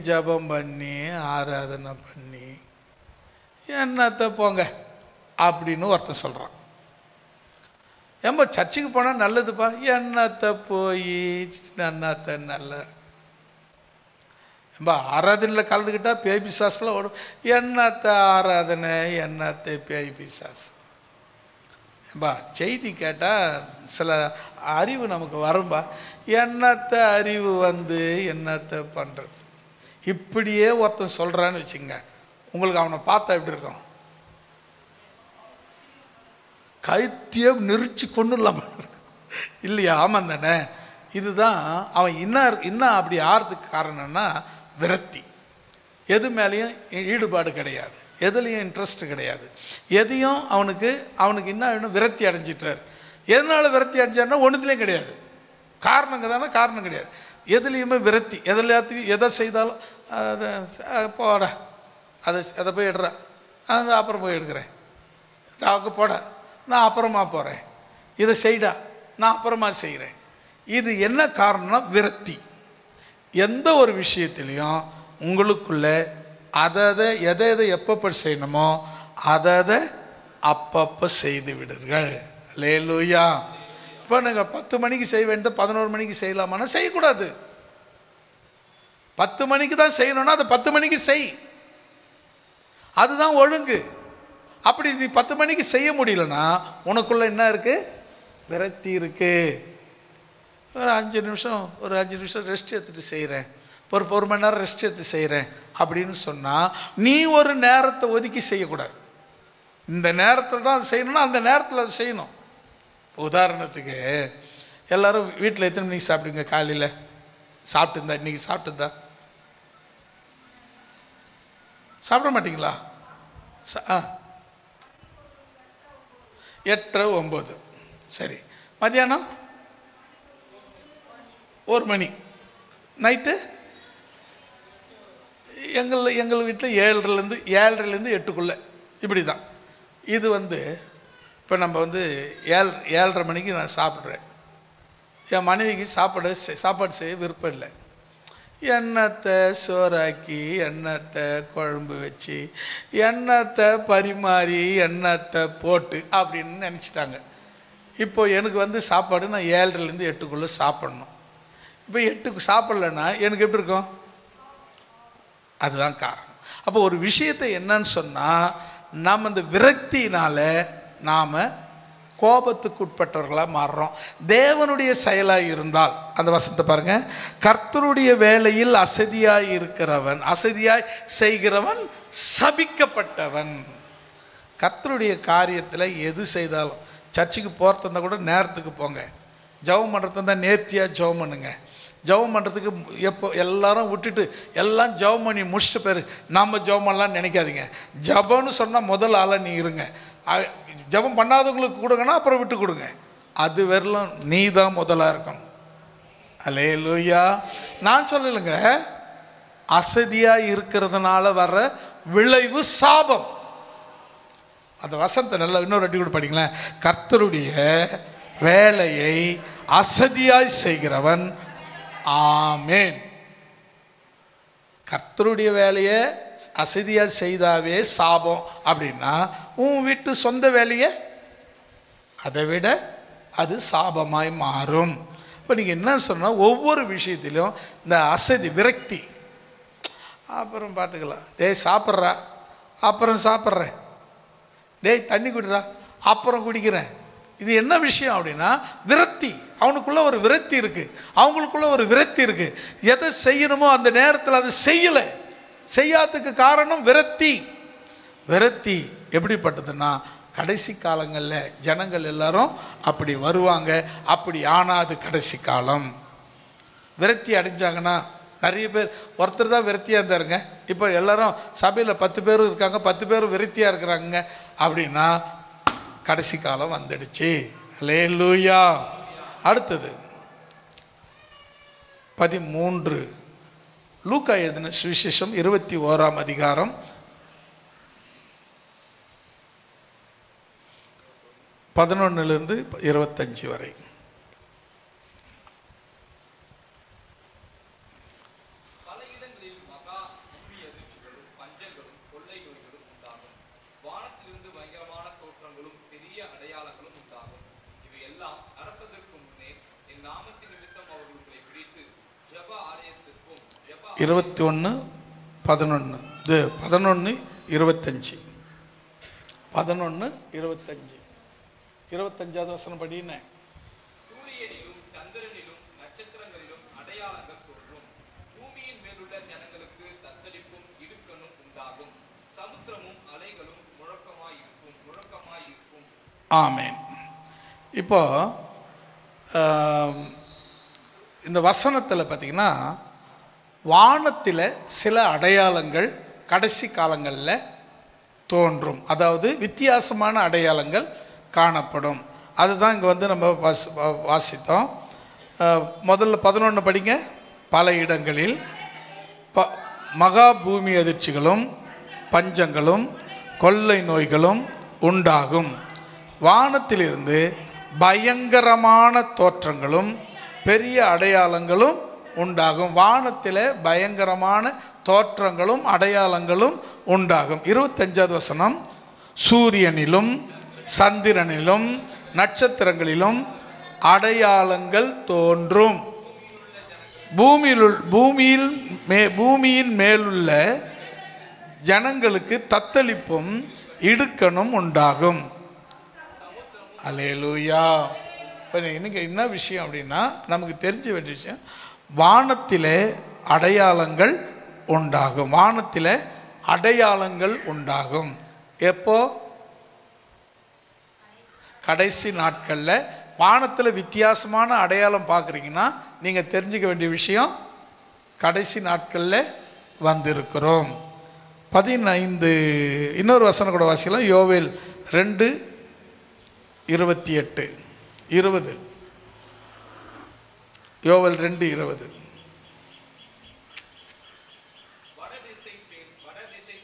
ஜெபம் பண்ணி ஆராதனை பண்ணி என்னத்தை போங்க அப்படின்னு ஒருத்தன் சொல்கிறான். ஏம்பா சர்ச்சுக்கு போனால் நல்லதுப்பா, என்னத்தை போய் என்னத்தை நல்ல ஏம்பா ஆராதனையில் கலந்துக்கிட்டால் பேய் பிசாஸில் ஓடும். என்னத்தை ஆராதனை, என்னத்தை பேய் பிசாஸ். ஏம்பா செய்தி கேட்டால் சில அறிவு நமக்கு வரும்பா, என்னத்தை அறிவு வந்து என்னத்தை பண்ணுறது. இப்படியே ஒருத்தன் சொல்கிறான்னு வச்சுங்க, உங்களுக்கு அவனை பார்த்தா எப்படி இருக்கும்? கைத்தியம் நெரிச்சு கொண்டுலாம் இல்லையா? ஆமாம் தானே? இதுதான் அவன் இன்னும் அப்படி ஆறதுக்கு காரணம்னா விரக்தி. எது மேலேயும் ஈடுபாடு கிடையாது, எதுலேயும் இன்ட்ரெஸ்ட் கிடையாது, எதையும் அவனுக்கு இன்னும் விரக்தி அடைஞ்சிட்டார். எதனால் விரக்தி அடைஞ்சார்னா ஒன்றுத்துலேயும் கிடையாது, காரணங்க தானே, காரணம் கிடையாது. எதுலேயுமே விரக்தி. எதை செய்தாலும் போட அதை போய் எடுறா, அது அப்புறம் போய் எடுக்கிறேன், அங்கே போட நான் அப்புறமா போகிறேன், இதை செய்டா நான் அப்புறமா செய்கிறேன். இது என்ன காரணம்னா விரக்தி. எந்த ஒரு விஷயத்திலையும் உங்களுக்குள்ள எதை எப்போ செய்யணுமோ அதை அப்பப்போ செய்து விடுங்கள். அல்லேலூயா. இப்போ நீங்கள் 10 மணிக்கு செய்ய வேண்டிய 11 மணிக்கு செய்யலாமான்னா செய்யக்கூடாது. 10 மணிக்கு தான் செய்யணும்னா அதை 10 மணிக்கு செய், அதுதான் ஒழுங்கு. அப்படி நீ 10 மணிக்கு செய்ய முடியலன்னா உனக்குள்ள என்ன இருக்கு? விரக்தி இருக்கு. ஒரு 5 நிமிஷம் ரெஸ்ட் எடுத்துட்டு செய்கிறேன், ஒரு 1 மணி நேரம் ரெஸ்ட் எடுத்து செய்கிறேன் அப்படின்னு சொன்னால் நீ ஒரு நேரத்தை ஒதுக்கி செய்யக்கூடாது. இந்த நேரத்தில் தான் அது செய்யணும்னா அந்த நேரத்தில் அது செய்யணும். உதாரணத்துக்கு எல்லோரும் வீட்டில் எத்தனை மணிக்கு சாப்பிடுங்க? காலையில் சாப்பிட்டுருந்தா, இன்றைக்கி சாப்பிட்டுருந்தா சாப்பிட மாட்டிங்களா? 8:30 9 சரி. மத்தியானம் 1 மணி. நைட்டு எங்கள் வீட்டில் 7:30 8 இப்படி தான். இது இப்போ நம்ம 7:30 மணிக்கு நான் சாப்பிட்றேன். என் மனைவிக்கு சாப்பாடு செய்ய விருப்பம் இல்லை. எண்ணத்தை சோறாக்கி, எண்ணத்தை குழம்பு வச்சு, எண்ணத்தை பரிமாறி, எண்ணத்தை போட்டு அப்படின்னு நினச்சிட்டாங்க. இப்போ எனக்கு சாப்பாடு நான் 7:30 8 சாப்பிட்ணும். இப்போ 8க்கு சாப்பிட்லன்னா எனக்கு எப்படி இருக்கும்? அதுதான் காரணம். அப்போ ஒரு விஷயத்தை என்னன்னு சொன்னால், நாம் இந்த விரக்தியினால் நாம் கோபத்துக்கு உட்பட்டவர்களாக மாறுறோம். தேவனுடைய செயலாக இருந்தால் அந்த வசனத்தை பாருங்க, கர்த்தருடைய வேலையில் அசதியாய் செய்கிறவன் சபிக்கப்பட்டவன். கர்த்தருடைய காரியத்தில் எது செய்தாலும், சர்ச்சுக்கு போகிறதா இருந்தால் கூட நேரத்துக்கு போங்க, ஜெபம் பண்ணுறதா இருந்தால் நேர்த்தியாக ஜெபம் பண்ணுங்க. ஜெபம் பண்ணுறதுக்கு எப்போ எல்லாரும் விட்டுட்டு எல்லாம் ஜெபம் பண்ணி முடிச்சுட்டு பேர் நம்ம ஜெபம் பண்ணலான்னு நினைக்காதீங்க. ஜெபம்னு சொன்னால் முதல் ஆளாக நீ இருங்க. ஜெபம் பண்ணாதவங்களுக்கு கொடுங்கன்னா அப்புறம் விட்டு கொடுங்க. அது வரலும் நீ தான் முதலாக இருக்கணும். அல்லேலூயா. நான் சொல்லலைங்க, அசதியாக இருக்கிறதுனால வர்ற விளைவு சாபம். அந்த வசனத்தை நல்லா இன்னொரு வாட்டி கூட படிங்களேன். கர்த்தருடைய வேலையை அசதியாய் செய்கிறவன். ஆமேன். கர்த்தருடைய வேலையை அசதியாக செய்தாவே சாபம் அப்படின்னா, உன் வீட்டு சொந்த வேலையை அதை விட அது சாபமாய் மாறும். இப்போ நீங்கள் என்ன சொன்னால், ஒவ்வொரு விஷயத்திலும் இந்த அசதி விரக்தி, அப்புறம் பார்த்துக்கலாம், டேய் சாப்பிட்றா அப்புறம் சாப்பிட்றேன், டேய் தண்ணி குடிறா அப்புறம் குடிக்கிறேன். இது என்ன விஷயம் அப்படின்னா விரக்தி. அவனுக்குள்ள ஒரு விரக்தி இருக்குது, அவங்களுக்குள்ள ஒரு விரக்தி இருக்குது. எதை செய்யணுமோ அந்த நேரத்தில் அதை செய்யலை. செய்யாததுக்கு காரணம் விரக்தி. விரக்தி எப்படிப்பட்டதுன்னா, கடைசி காலங்களில் ஜனங்கள் எல்லாரும் அப்படி வருவாங்க. அப்படி ஆனால் அது கடைசி காலம். விரக்தி அடைஞ்சாங்கன்னா நிறைய பேர், ஒருத்தர் தான் விரக்தியாக இருந்தாருங்க, இப்போ எல்லாரும் சபையில் 10 பேரும் இருக்காங்க, 10 பேரும் விரக்தியாக இருக்கிறாங்க அப்படின்னா கடைசி காலம் வந்துடுச்சு. அல்லேலூயா. அடுத்தது 13. லூக்கா எழுதின சுவிசேஷம் 21ஆம் அதிகாரம் 11லிருந்து 25 வரை. பல இடங்களில் மகா பூமி அதிர்ச்சிகளும் பஞ்சங்களும் கொள்ளை நோய்களும் உண்டாகும். வானத்திலிருந்து பயங்கரமான தோற்றங்களும் பெரிய அடையாளங்களும் உண்டாகும். இவையெல்லாம் நடப்பதற்கு முன்னே என் நாமத்தின் நிமித்தம் அவர்களை பிடித்து ஜெப ஆலயத்திற்கும் 21 11 இது 11 25 11 25 25வது வசனம் படினே. சூரியனிலும் சந்திரனிலும் நட்சத்திரங்களிலும் அடையாளங்கள் தோன்றும். பூமியின் மேலுள்ள ஜனங்களுக்கு தத்தளிப்பும் இடுக்கணும் உண்டாகும். சமுத்திரமும் அலைகளும் முழக்கமாயிருக்கும். ஆமென். இப்போ இந்த வசனத்தில் பார்த்தீங்கன்னா வானத்தில் சில அடையாளங்கள் கடைசி காலங்களில் தோன்றும். அதாவது வித்தியாசமான அடையாளங்கள் காணப்படும். அதுதான் இங்கே வந்து நம்ம வாசித்தோம். முதல்ல 11 படிங்க. பல இடங்களில் மகா பூமி அதிர்ச்சிகளும் பஞ்சங்களும் கொள்ளை நோய்களும் உண்டாகும். வானத்திலிருந்து பயங்கரமான தோற்றங்களும் பெரிய அடையாளங்களும் உண்டாகும். வானத்தில் பயங்கரமான தோற்றங்களும் அடையாளங்களும் உண்டாகும். 25வது வசனம். சூரியனிலும் சந்திரனிலும் நட்சத்திரங்களிலும் அடையாளங்கள் தோன்றும். பூமியின் மேலுள்ள ஜனங்களுக்கு தத்தளிப்பும் இடுக்கணும் உண்டாகும். அல்லேலூயா. இப்போ இன்னைக்கு என்ன விஷயம் அப்படின்னா, நமக்கு தெரிஞ்ச வேண்டிய விஷயம், வானத்திலே அடையாளங்கள் உண்டாகும். வானத்தில் அடையாளங்கள் உண்டாகும். எப்போ? கடைசி நாட்களில் வானத்தில் வித்தியாசமான அடையாளம் பார்க்குறீங்கன்னா நீங்கள் தெரிஞ்சுக்க வேண்டிய விஷயம், கடைசி நாட்களில் வந்திருக்கிறோம். 15 இன்னொரு வசனம் கூட வாசிக்கலாம். யோவேல் 2:28 20. யோவேல் 2:20. வடதிசை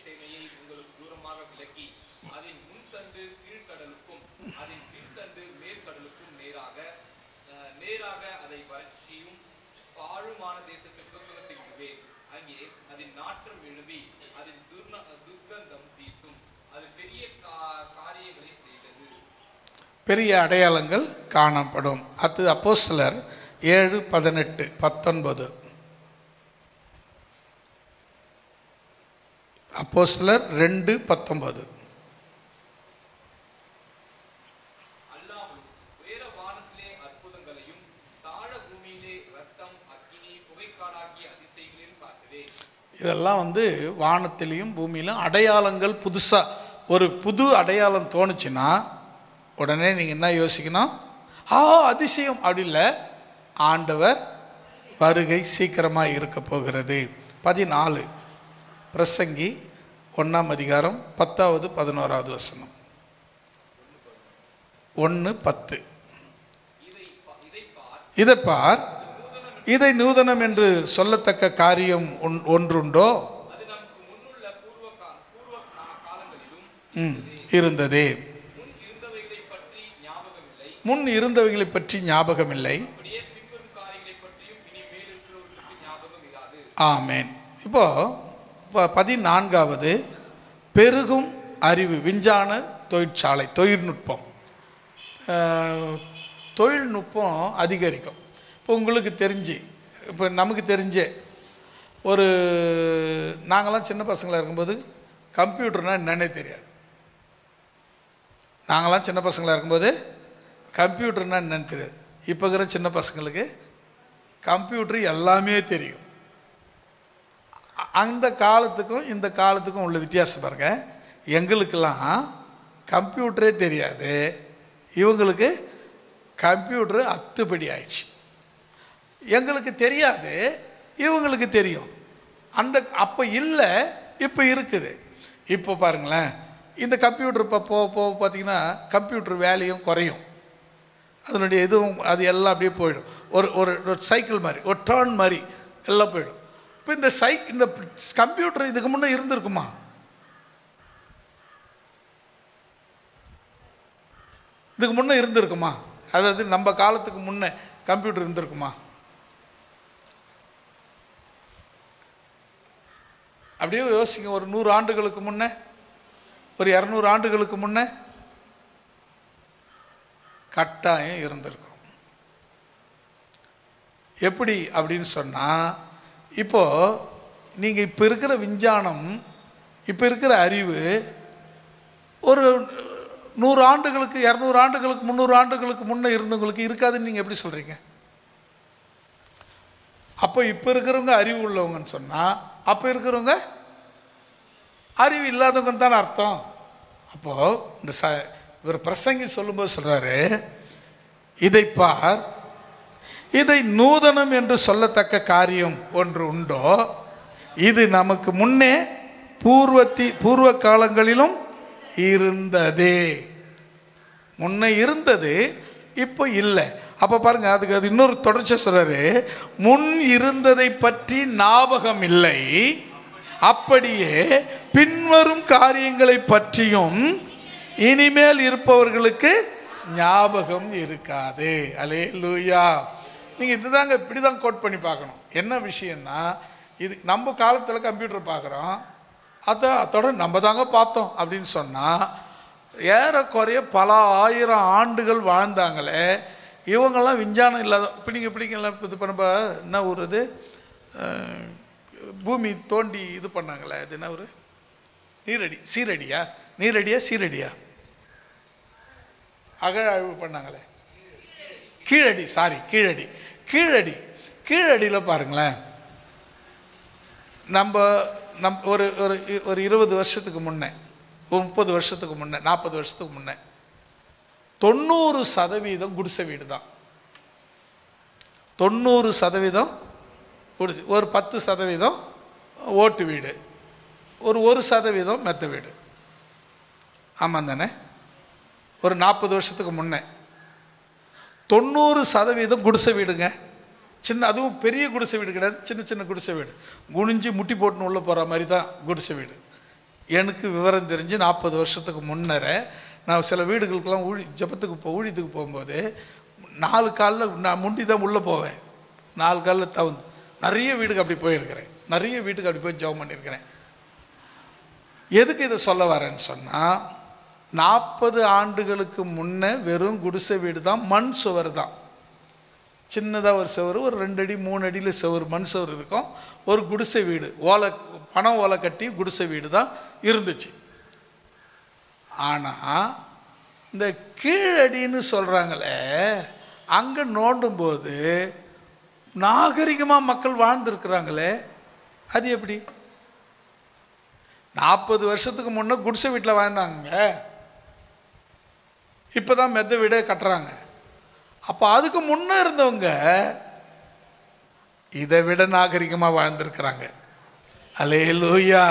சேனையை உங்களுக்கு தூரமாக விலக்கி அதன் முன்தண்டு கீழ்கடலுக்கும் அதன் பின்தண்டு மேற்கடலுக்கும் நேராக அதை வறட்சியும் பாழுமான தேசத்திற்கு துரத்தி விடுவேன். அங்கே அதன் நாற்றம் எழும்பி அதன் துர்க்கந்தம் வீசும். அது பெரிய காரியங்களை செய்தது. பெரிய அடையாளங்கள் காணப்படும். அது அப்போஸ்தலர் 7:18-19. அப்போஸ்தலர் 2:19. அல்லாமல் வேற வானத்திலே அற்புதங்களையும் தாழ பூமியிலே ரத்தம் அக்கினி புகைக்காடாகிய அதிசயங்களையும் காட்டுவேன். இதெல்லாம் வந்து வானத்திலையும் பூமியிலும் அடையாளங்கள். புதுசாக ஒரு புது அடையாளம் தோணுச்சுன்னா உடனே நீங்கள் என்ன யோசிக்கணும்? அதிசயம் அப்படி இல்லை, ஆண்டவர் வருகை சீக்கிரமாக இருக்க போகிறது. 14 பிரசங்கி 1ஆம் அதிகாரம் 10வது 11வது வசனம். 1:10. இதை பார், இதை நூதனம் என்று சொல்லத்தக்க காரியம் ஒன்றுண்டோ? இருந்ததே. முன் இருந்தவைகளை பற்றி ஞாபகமில்லை. ஆமேன். இப்போ 14வது பெருகும் அறிவு, விஞ்ஞான தொழிற்சாலை, தொழில்நுட்பம் அதிகரிக்கும். இப்போ உங்களுக்கு தெரிஞ்சு, இப்போ நமக்கு தெரிஞ்ச ஒரு நாங்களாம் சின்ன பசங்களாக இருக்கும்போது கம்ப்யூட்டர்னால் என்னன்னே தெரியாது. நாங்களாம் சின்ன பசங்களாக இருக்கும்போது கம்ப்யூட்டர்னால் என்னன்னு தெரியாது. இப்போ இருக்கிற சின்ன பசங்களுக்கு கம்ப்யூட்டர் எல்லாமே தெரியும். அந்த காலத்துக்கும் இந்த காலத்துக்கும் உள்ள வித்தியாசம் பாருங்க. எங்களுக்கெல்லாம் கம்ப்யூட்டரே தெரியாது, இவங்களுக்கு கம்ப்யூட்டரு அத்துப்படி ஆயிடுச்சு. எங்களுக்கு தெரியாது, இவங்களுக்கு தெரியும். அப்போ இல்லை, இப்போ இருக்குது. இப்போ பாருங்களேன், இந்த கம்ப்யூட்டர் இப்போ போக போக பார்த்திங்கன்னா கம்ப்யூட்டர் வேலையும் குறையும். அதனுடைய இதுவும் அது எல்லாம் அப்படியே போயிடும். ஒரு ஒரு சைக்கிள் மாதிரி, ஒரு டர்ன் மாதிரி எல்லாம் போயிடும். இப்போ இந்த கம்ப்யூட்டர் இதுக்கு முன்னே இருந்திருக்குமா? இதுக்கு முன்னே இருந்திருக்குமா? அதாவது நம்ம காலத்துக்கு முன்னே கம்ப்யூட்டர் இருந்திருக்குமா? அப்படியே யோசிங்க. ஒரு 100 ஆண்டுகளுக்கு முன்னே, ஒரு 200 ஆண்டுகளுக்கு முன்னே கட்டாயம் இருந்திருக்கும். எப்படி அப்படின்னு சொன்னால், இப்போது நீங்கள் இப்போ இருக்கிற விஞ்ஞானம், இப்போ இருக்கிற அறிவு ஒரு 100 ஆண்டுகளுக்கு, 200 ஆண்டுகளுக்கு, 300 ஆண்டுகளுக்கு முன்னே இருந்தவங்களுக்கு இருக்காதுன்னு நீங்கள் எப்படி சொல்கிறீங்க? அப்போ இப்போ இருக்கிறவங்க அறிவு உள்ளவங்கன்னு சொன்னால், அப்போ இருக்கிறவங்க அறிவு இல்லாதவங்கன்னு தானே அர்த்தம். அப்போது இந்த இவர் பிரசங்கி சொல்லும்போது சொல்கிறாரு, இதை பார், இதை நூதனம் என்று சொல்லத்தக்க காரியம் ஒன்று உண்டோ, இது நமக்கு முன்னே பூர்வ காலங்களிலும் இருந்ததே. முன்னே இருந்தது, இப்போ இல்லை. அப்போ பாருங்க, அதுக்கு அது இன்னொரு தொடர்ச்சி சொல்றாரு, முன் இருந்ததை பற்றி ஞாபகம் இல்லை, அப்படியே பின்வரும் காரியங்களை பற்றியும் இனிமேல் இருப்பவர்களுக்கு ஞாபகம் இருக்காது. அல்லேலூயா. நீங்கள் இதுதாங்க இப்படிதான் கோட் பண்ணி பார்க்கணும். என்ன விஷயம்னா, இது நம்ம காலத்தில் கம்ப்யூட்டர் பார்க்குறோம், அதோட நம்ம தாங்க பார்த்தோம் அப்படின்னு சொன்னால், ஏறக்குறைய பல ஆயிரம் ஆண்டுகள் வாழ்ந்தாங்களே இவங்கெல்லாம் விஞ்ஞானம் இல்லாத. இப்போ நீங்கள் இப்படிங்கெல்லாம் இது பண்ண என்ன ஒரு இது பூமி தோண்டி இது பண்ணாங்களே, இது என்ன ஒரு சீரடியா அகழாய்வு பண்ணாங்களே, கீழடியில் பாருங்களேன். நம்ம ஒரு ஒரு 20 வருஷத்துக்கு முன்னே, ஒரு 30 வருஷத்துக்கு முன்னே, 40 வருஷத்துக்கு முன்னே 90% குடிசை வீடு தான். 90% குடிசை, ஒரு 10% ஓட்டு வீடு, ஒரு 1% மெத்த வீடு. ஆமாம் தானே? ஒரு 40 வருஷத்துக்கு முன்னே 90% குடிசை வீடுங்க. சின்ன, அதுவும் பெரிய குடிசை வீடு கிடையாது, சின்ன சின்ன குடிசை வீடு, குனிஞ்சு முட்டி போட்டுன்னு உள்ளே போகிற மாதிரி தான் குடிசை வீடு. எனக்கு விவரம் தெரிஞ்சு 40 வருஷத்துக்கு முன்னரே நான் சில வீடுகளுக்கெல்லாம் ஊழியத்துக்கு போகும்போது 4 காலில் நான் முண்டி தான் உள்ளே போவேன். 4 காலில் தவுந்து நிறைய வீடுக்கு அப்படி போயிருக்கிறேன், நிறைய வீட்டுக்கு அப்படி போய் ஜெபம் பண்ணியிருக்கிறேன். எதுக்கு இதை சொல்ல வரேன்னு சொன்னால், 40 ஆண்டுகளுக்கு முன்னே வெறும் குடிசை வீடு தான், மண் சுவர் தான். சின்னதாக ஒரு சுவர், ஒரு 2 அடி 3 அடியில் சுவர், மண் சுவர் இருக்கும். ஒரு குடிசை வீடு, பணம் ஓலை கட்டி குடிசை வீடு தான் இருந்துச்சு. ஆனால் இந்த கீழடின்னு சொல்கிறாங்களே, அங்கே நோண்டும்போது நாகரிகமாக மக்கள் வாழ்ந்துருக்குறாங்களே, அது எப்படி? 40 வருஷத்துக்கு முன்னே குடிசை வீட்டில் வாழ்ந்தாங்க, இப்போ தான் மெத்த வீடே கட்டுறாங்க. அப்போ அதுக்கு முன்னே இருந்தவங்க இதை விட நாகரிகமாக வாழ்ந்துருக்குறாங்க. அல்லேலூயா.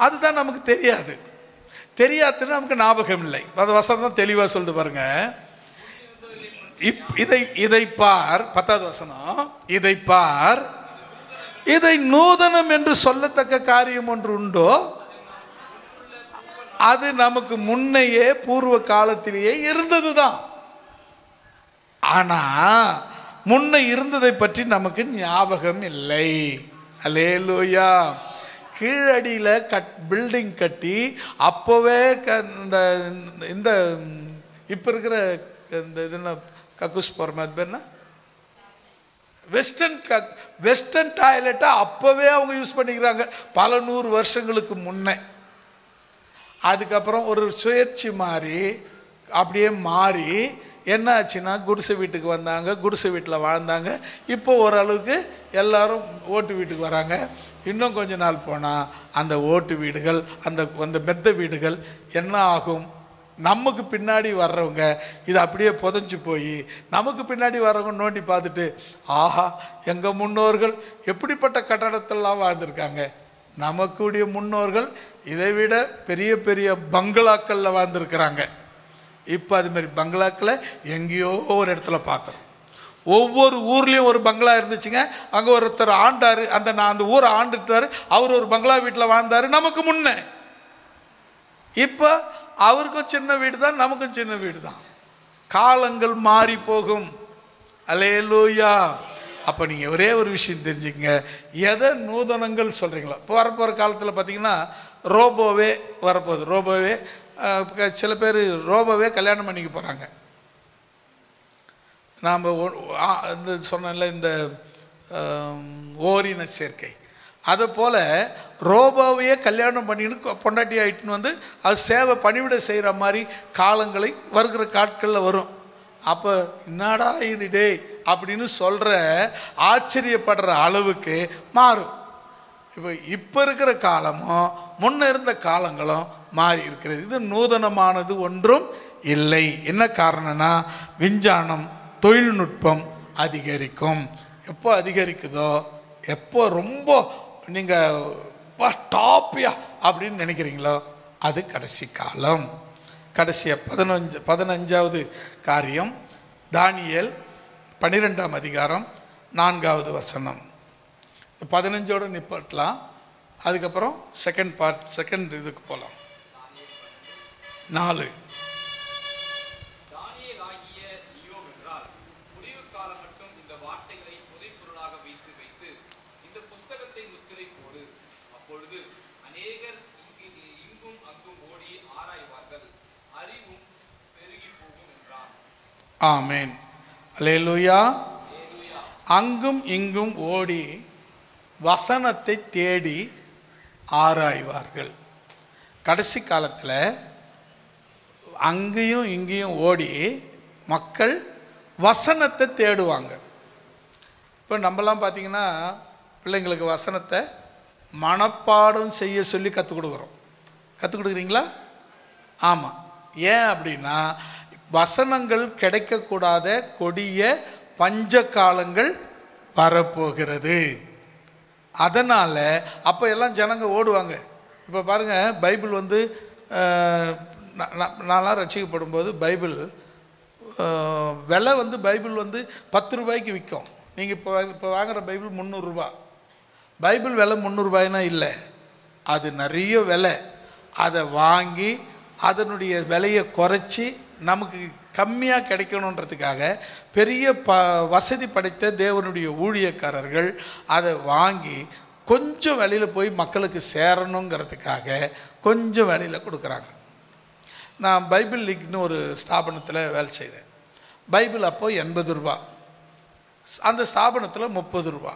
அதுதான் நமக்கு தெரியாதுன்னு நமக்கு ஞாபகம் இல்லை. அது வசனம் தான் தெளிவாக சொல்லிட்டு பாருங்க. இதை பார், 10வது வசனம், இதை பார், இதை நூதனம் என்று சொல்லத்தக்க காரியம் ஒன்று உண்டோ, அது நமக்கு முன்னையே பூர்வ காலத்திலேயே இருந்தது தான். ஆனா முன்ன இருந்ததை பற்றி நமக்கு ஞாபகம் இல்லை. அல்லேலூயா. கீழடியில் பில்டிங் கட்டி அப்போவே இந்த இப்போ இருக்கிற இந்த இதுன்னா கக்கூஸ் போகிற மாதிரி பேர்னா வெஸ்டர்ன் டாய்லெட்டை அப்போவே அவங்க யூஸ் பண்ணிக்கிறாங்க, பல 100 வருஷங்களுக்கு முன்னே. அதுக்கப்புறம் ஒரு சுயேட்சை மாதிரி அப்படியே மாறி என்ன ஆச்சுன்னா, குடிசை வீட்டுக்கு வந்தாங்க, குடிசை வீட்டில் வாழ்ந்தாங்க. இப்போ ஓரளவுக்கு எல்லாரும் ஓட்டு வீட்டுக்கு வராங்க. இன்னும் கொஞ்ச நாள் போனால் அந்த ஓட்டு வீடுகள், அந்த மெத்த வீடுகள் என்ன ஆகும்? நமக்கு பின்னாடி வர்றவங்க இது அப்படியே புதைஞ்சி போய் நமக்கு பின்னாடி வர்றவங்க நோண்டி பார்த்துட்டு, ஆஹா, எங்கள் முன்னோர்கள் எப்படிப்பட்ட கட்டடத்தெல்லாம் வாழ்ந்துருக்காங்க, நமக்குடைய முன்னோர்கள் இதை விட பெரிய பெரிய பங்களாக்களில் வாழ்ந்துருக்கிறாங்க, இப்போ அது மாதிரி பங்களாக்களை எங்கேயோ ஒரு இடத்துல பார்க்குறோம். ஒவ்வொரு ஊர்லேயும் ஒரு பங்களா இருந்துச்சுங்க. அங்கே ஒருத்தர் ஆண்டார், அந்த ஊரை ஆண்டுட்டார். அவர் ஒரு பங்களா வீட்டில் வாழ்ந்தார் நமக்கு முன்னே. இப்போ அவருக்கும் சின்ன வீடு தான், நமக்கும் சின்ன வீடு தான். காலங்கள் மாறி போகும். அல்லேலூயா. அப்போ நீங்கள் ஒரே ஒரு விஷயம் தெரிஞ்சுக்கங்க, எதை நூதனங்கள் சொல்கிறீங்களோ. இப்போ வரப்போகிற காலத்தில் பார்த்தீங்கன்னா ரோபோவே வரப்போகுது. ரோபோவே சில பேர் ரோபோவே கல்யாணம் பண்ணிக்க போகிறாங்க. நாம் இந்த சொன்னல இந்த ஓரின சேர்க்கை, அதை போல் ரோபோவையே கல்யாணம் பண்ணின்னு பொண்டாட்டி ஆகிட்டுன்னு வந்து அது சேவை பணிவிட செய்கிற மாதிரி காலங்களை வருகிற காட்களில் வரும். அப்போ என்னடா இது டே அப்படின்னு சொல்கிற ஆச்சரியப்படுற அளவுக்கு மாறும். இப்போ இருக்கிற காலமும் முன்ன இருந்த காலங்களும் மாறி இருக்கிறது. இது நூதனமானது ஒன்றும் இல்லை. என்ன காரணம்னா விஞ்ஞானம் தொழில்நுட்பம் அதிகரிக்கும். எப்போ அதிகரிக்குதோ, எப்போ ரொம்ப நீங்கள் டாப்பியா அப்படின்னு நினைக்கிறீங்களோ அது கடைசி காலம். கடைசியாக 15வது காரியம் தானியேல் 12ஆம் அதிகாரம் 4வது வசனம். 15ஓடு நிப்பாட்டலாம். அதுக்கப்புறம் செகண்ட் இதுக்கு போகலாம். 4 ஆமேன். அல்லேலூயா. அங்கும் இங்கும் ஓடி வசனத்தை தேடி ஆராய்வார்கள். கடைசி காலத்தில் அங்கேயும் இங்கேயும் ஓடி மக்கள் வசனத்தை தேடுவாங்க. இப்போ நம்மலாம் பார்த்தீங்கன்னா பிள்ளைங்களுக்கு வசனத்தை மனப்பாடம் செய்ய சொல்லி கற்றுக் கொடுக்குறீங்களா? ஆமாம். ஏன் அப்படின்னா வசனங்கள் கிடைக்கக்கூடாத கொடிய பஞ்ச காலங்கள் வரப்போகிறது. அதனால் அப்போ எல்லாம் ஜனங்க ஓடுவாங்க. இப்போ பாருங்கள், பைபிள் வந்து நான்லாம் ரட்சிக்கப்படும் போது பைபிள் விலை வந்து பைபிள் வந்து 10 ரூபாய்க்கு விற்கும். நீங்கள் இப்போ வாங்குகிற பைபிள் 300 ரூபா. பைபிள் விலை 300 ரூபாய்னா இல்லை, அது நிறைய விலை. அதை வாங்கி அதனுடைய விலையை குறைச்சி நமக்கு கம்மியாக கிடைக்கணுன்றதுக்காக பெரிய வசதி படைத்த தேவனுடைய ஊழியக்காரர்கள் அதை வாங்கி கொஞ்சம் விலையில் போய் மக்களுக்கு சேரணுங்கிறதுக்காக கொஞ்சம் விலையில் கொடுக்குறாங்க. நான் பைபிள் லீக்னு ஒரு ஸ்தாபனத்தில் வேலை செய்கிறேன். பைபிள் அப்போது 80 ரூபா, அந்த ஸ்தாபனத்தில் 30 ரூபா.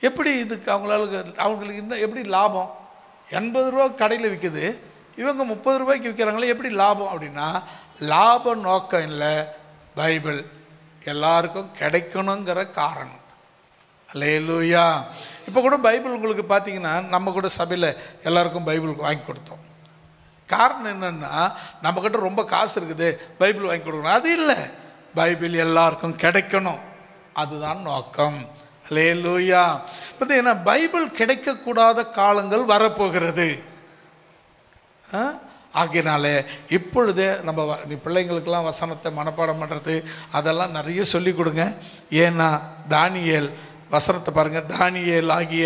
எப்படி இதுக்கு அவங்களுக்கு இன்னும் எப்படி லாபம்? 80 ரூபா கடையில் விற்குது, இவங்க 30 ரூபாய்க்கு விற்கிறாங்களே, எப்படி லாபம்? அப்படின்னா லாப நோக்கம் இல்லை, பைபிள் எல்லாருக்கும் கிடைக்கணுங்கிற காரணம். அல்லேலூயா. இப்போ கூட பைபிள் உங்களுக்கு பார்த்தீங்கன்னா நம்ம கூட சபையில் எல்லாருக்கும் பைபிள் வாங்கி கொடுத்தோம். காரணம் என்னென்னா நம்மக்கிட்ட ரொம்ப காசு இருக்குது, பைபிள் வாங்கி கொடுக்கணும். அது இல்லை, பைபிள் எல்லாருக்கும் கிடைக்கணும், அதுதான் நோக்கம். அல்லேலூயா. பார்த்தீங்கன்னா பைபிள் கிடைக்கக்கூடாத காலங்கள் வரப்போகிறது. ஆகையினால இப்பொழுதே நம்ம பிள்ளைங்களுக்கெல்லாம் வசனத்தை மனப்பாடம் பண்ணுறது அதெல்லாம் நிறைய சொல்லி கொடுங்க. ஏன்னா தானியேல் வசனத்தை பாருங்கள். தானியேல் ஆகிய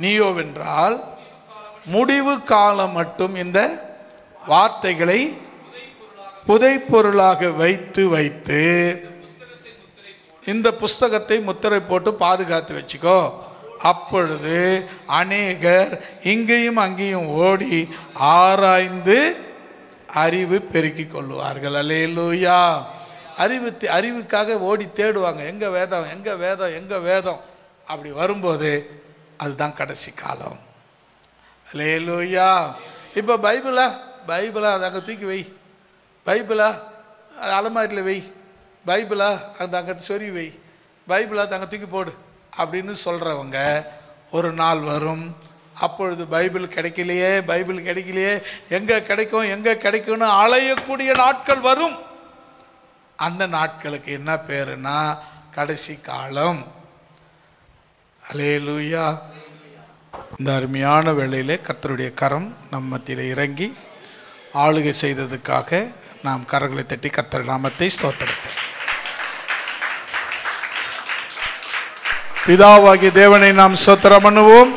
நீயோவென்றால் முடிவு காலம் மட்டும் இந்த வார்த்தைகளை புதைப்பொருளாக வைத்து இந்த புஸ்தகத்தை முத்திரை போட்டு பாதுகாத்து வச்சுக்கோ. அப்பொழுது அநேகர் இங்கேயும் அங்கேயும் ஓடி ஆராய்ந்து அறிவு பெருக்கிக் கொள்வார்கள். அல்லேலூயா. அறிவுக்காக ஓடி தேடுவாங்க. எங்க வேதம் எங்க வேதம் எங்க வேதம். அப்படி வரும்போது அதுதான் கடைசி காலம். அல்லேலூயா. இப்போ பைபிளா அதை அங்கே தூக்கி வை, பைபிளா அலமாரியில் வை, பைபிளா அந்த அங்கே சொறி வை, பைபிளா அங்கே தூக்கி போடு அப்படின்னு சொல்கிறவங்க ஒரு நாள் வரும். அப்பொழுது பைபிள் கிடைக்கலையே, எங்கே கிடைக்கும்னு அலையக்கூடிய நாட்கள் வரும். அந்த நாட்களுக்கு என்ன பேருனா கடைசி காலம். அல்லேலூயா. இந்த அருமையான வேளையிலே கர்த்தருடைய கரம் நம் மத்தியில் இறங்கி ஆளுகை செய்ததுக்காக நாம் கரங்களை தட்டி கர்த்தர் நாமத்தை ஸ்தோத்திரிப்போம். பிதாவாகிய தேவனை நாம் ஸ்தோத்திரம் பண்ணுவோம்.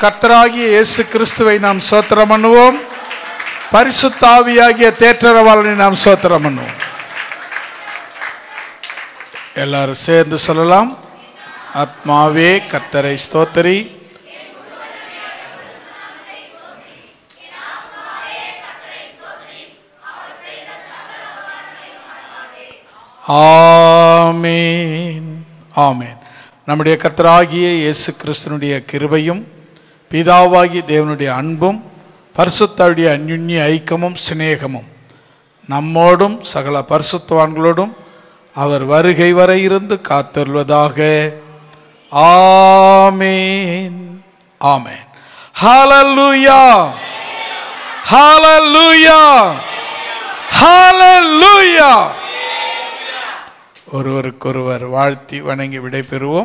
கர்த்தராகிய இயேசு கிறிஸ்துவை நாம் ஸ்தோத்திரம் பண்ணுவோம். பரிசுத்த ஆவியாகிய தேற்றரவாளனை நாம் ஸ்தோத்திரம் பண்ணுவோம். எல்லாரும் சேர்ந்து சொல்லலாம். ஆத்மாவே கர்த்தரை ஸ்தோத்திரி, ஆமென் ஆமென். நம்முடைய கர்த்தராகிய இயேசு கிறிஸ்துனுடைய கிருபையும் பிதாவாகிய தேவனுடைய அன்பும் பரிசுத்தருடைய அந்யுன்ய ஐக்கியமும் சிநேகமும் நம்மோடும் சகல பரிசுத்தவான்களோடும் அவர் வருகை வரை இருந்து காத்தருள்வதாக. ஆமென் ஆமென். ஹல்லேலூயா ஹல்லேலூயா ஹல்லேலூயா. ஒருவருக்கொருவர் வாழ்த்தி வணங்கி விடை பெறுவோம்.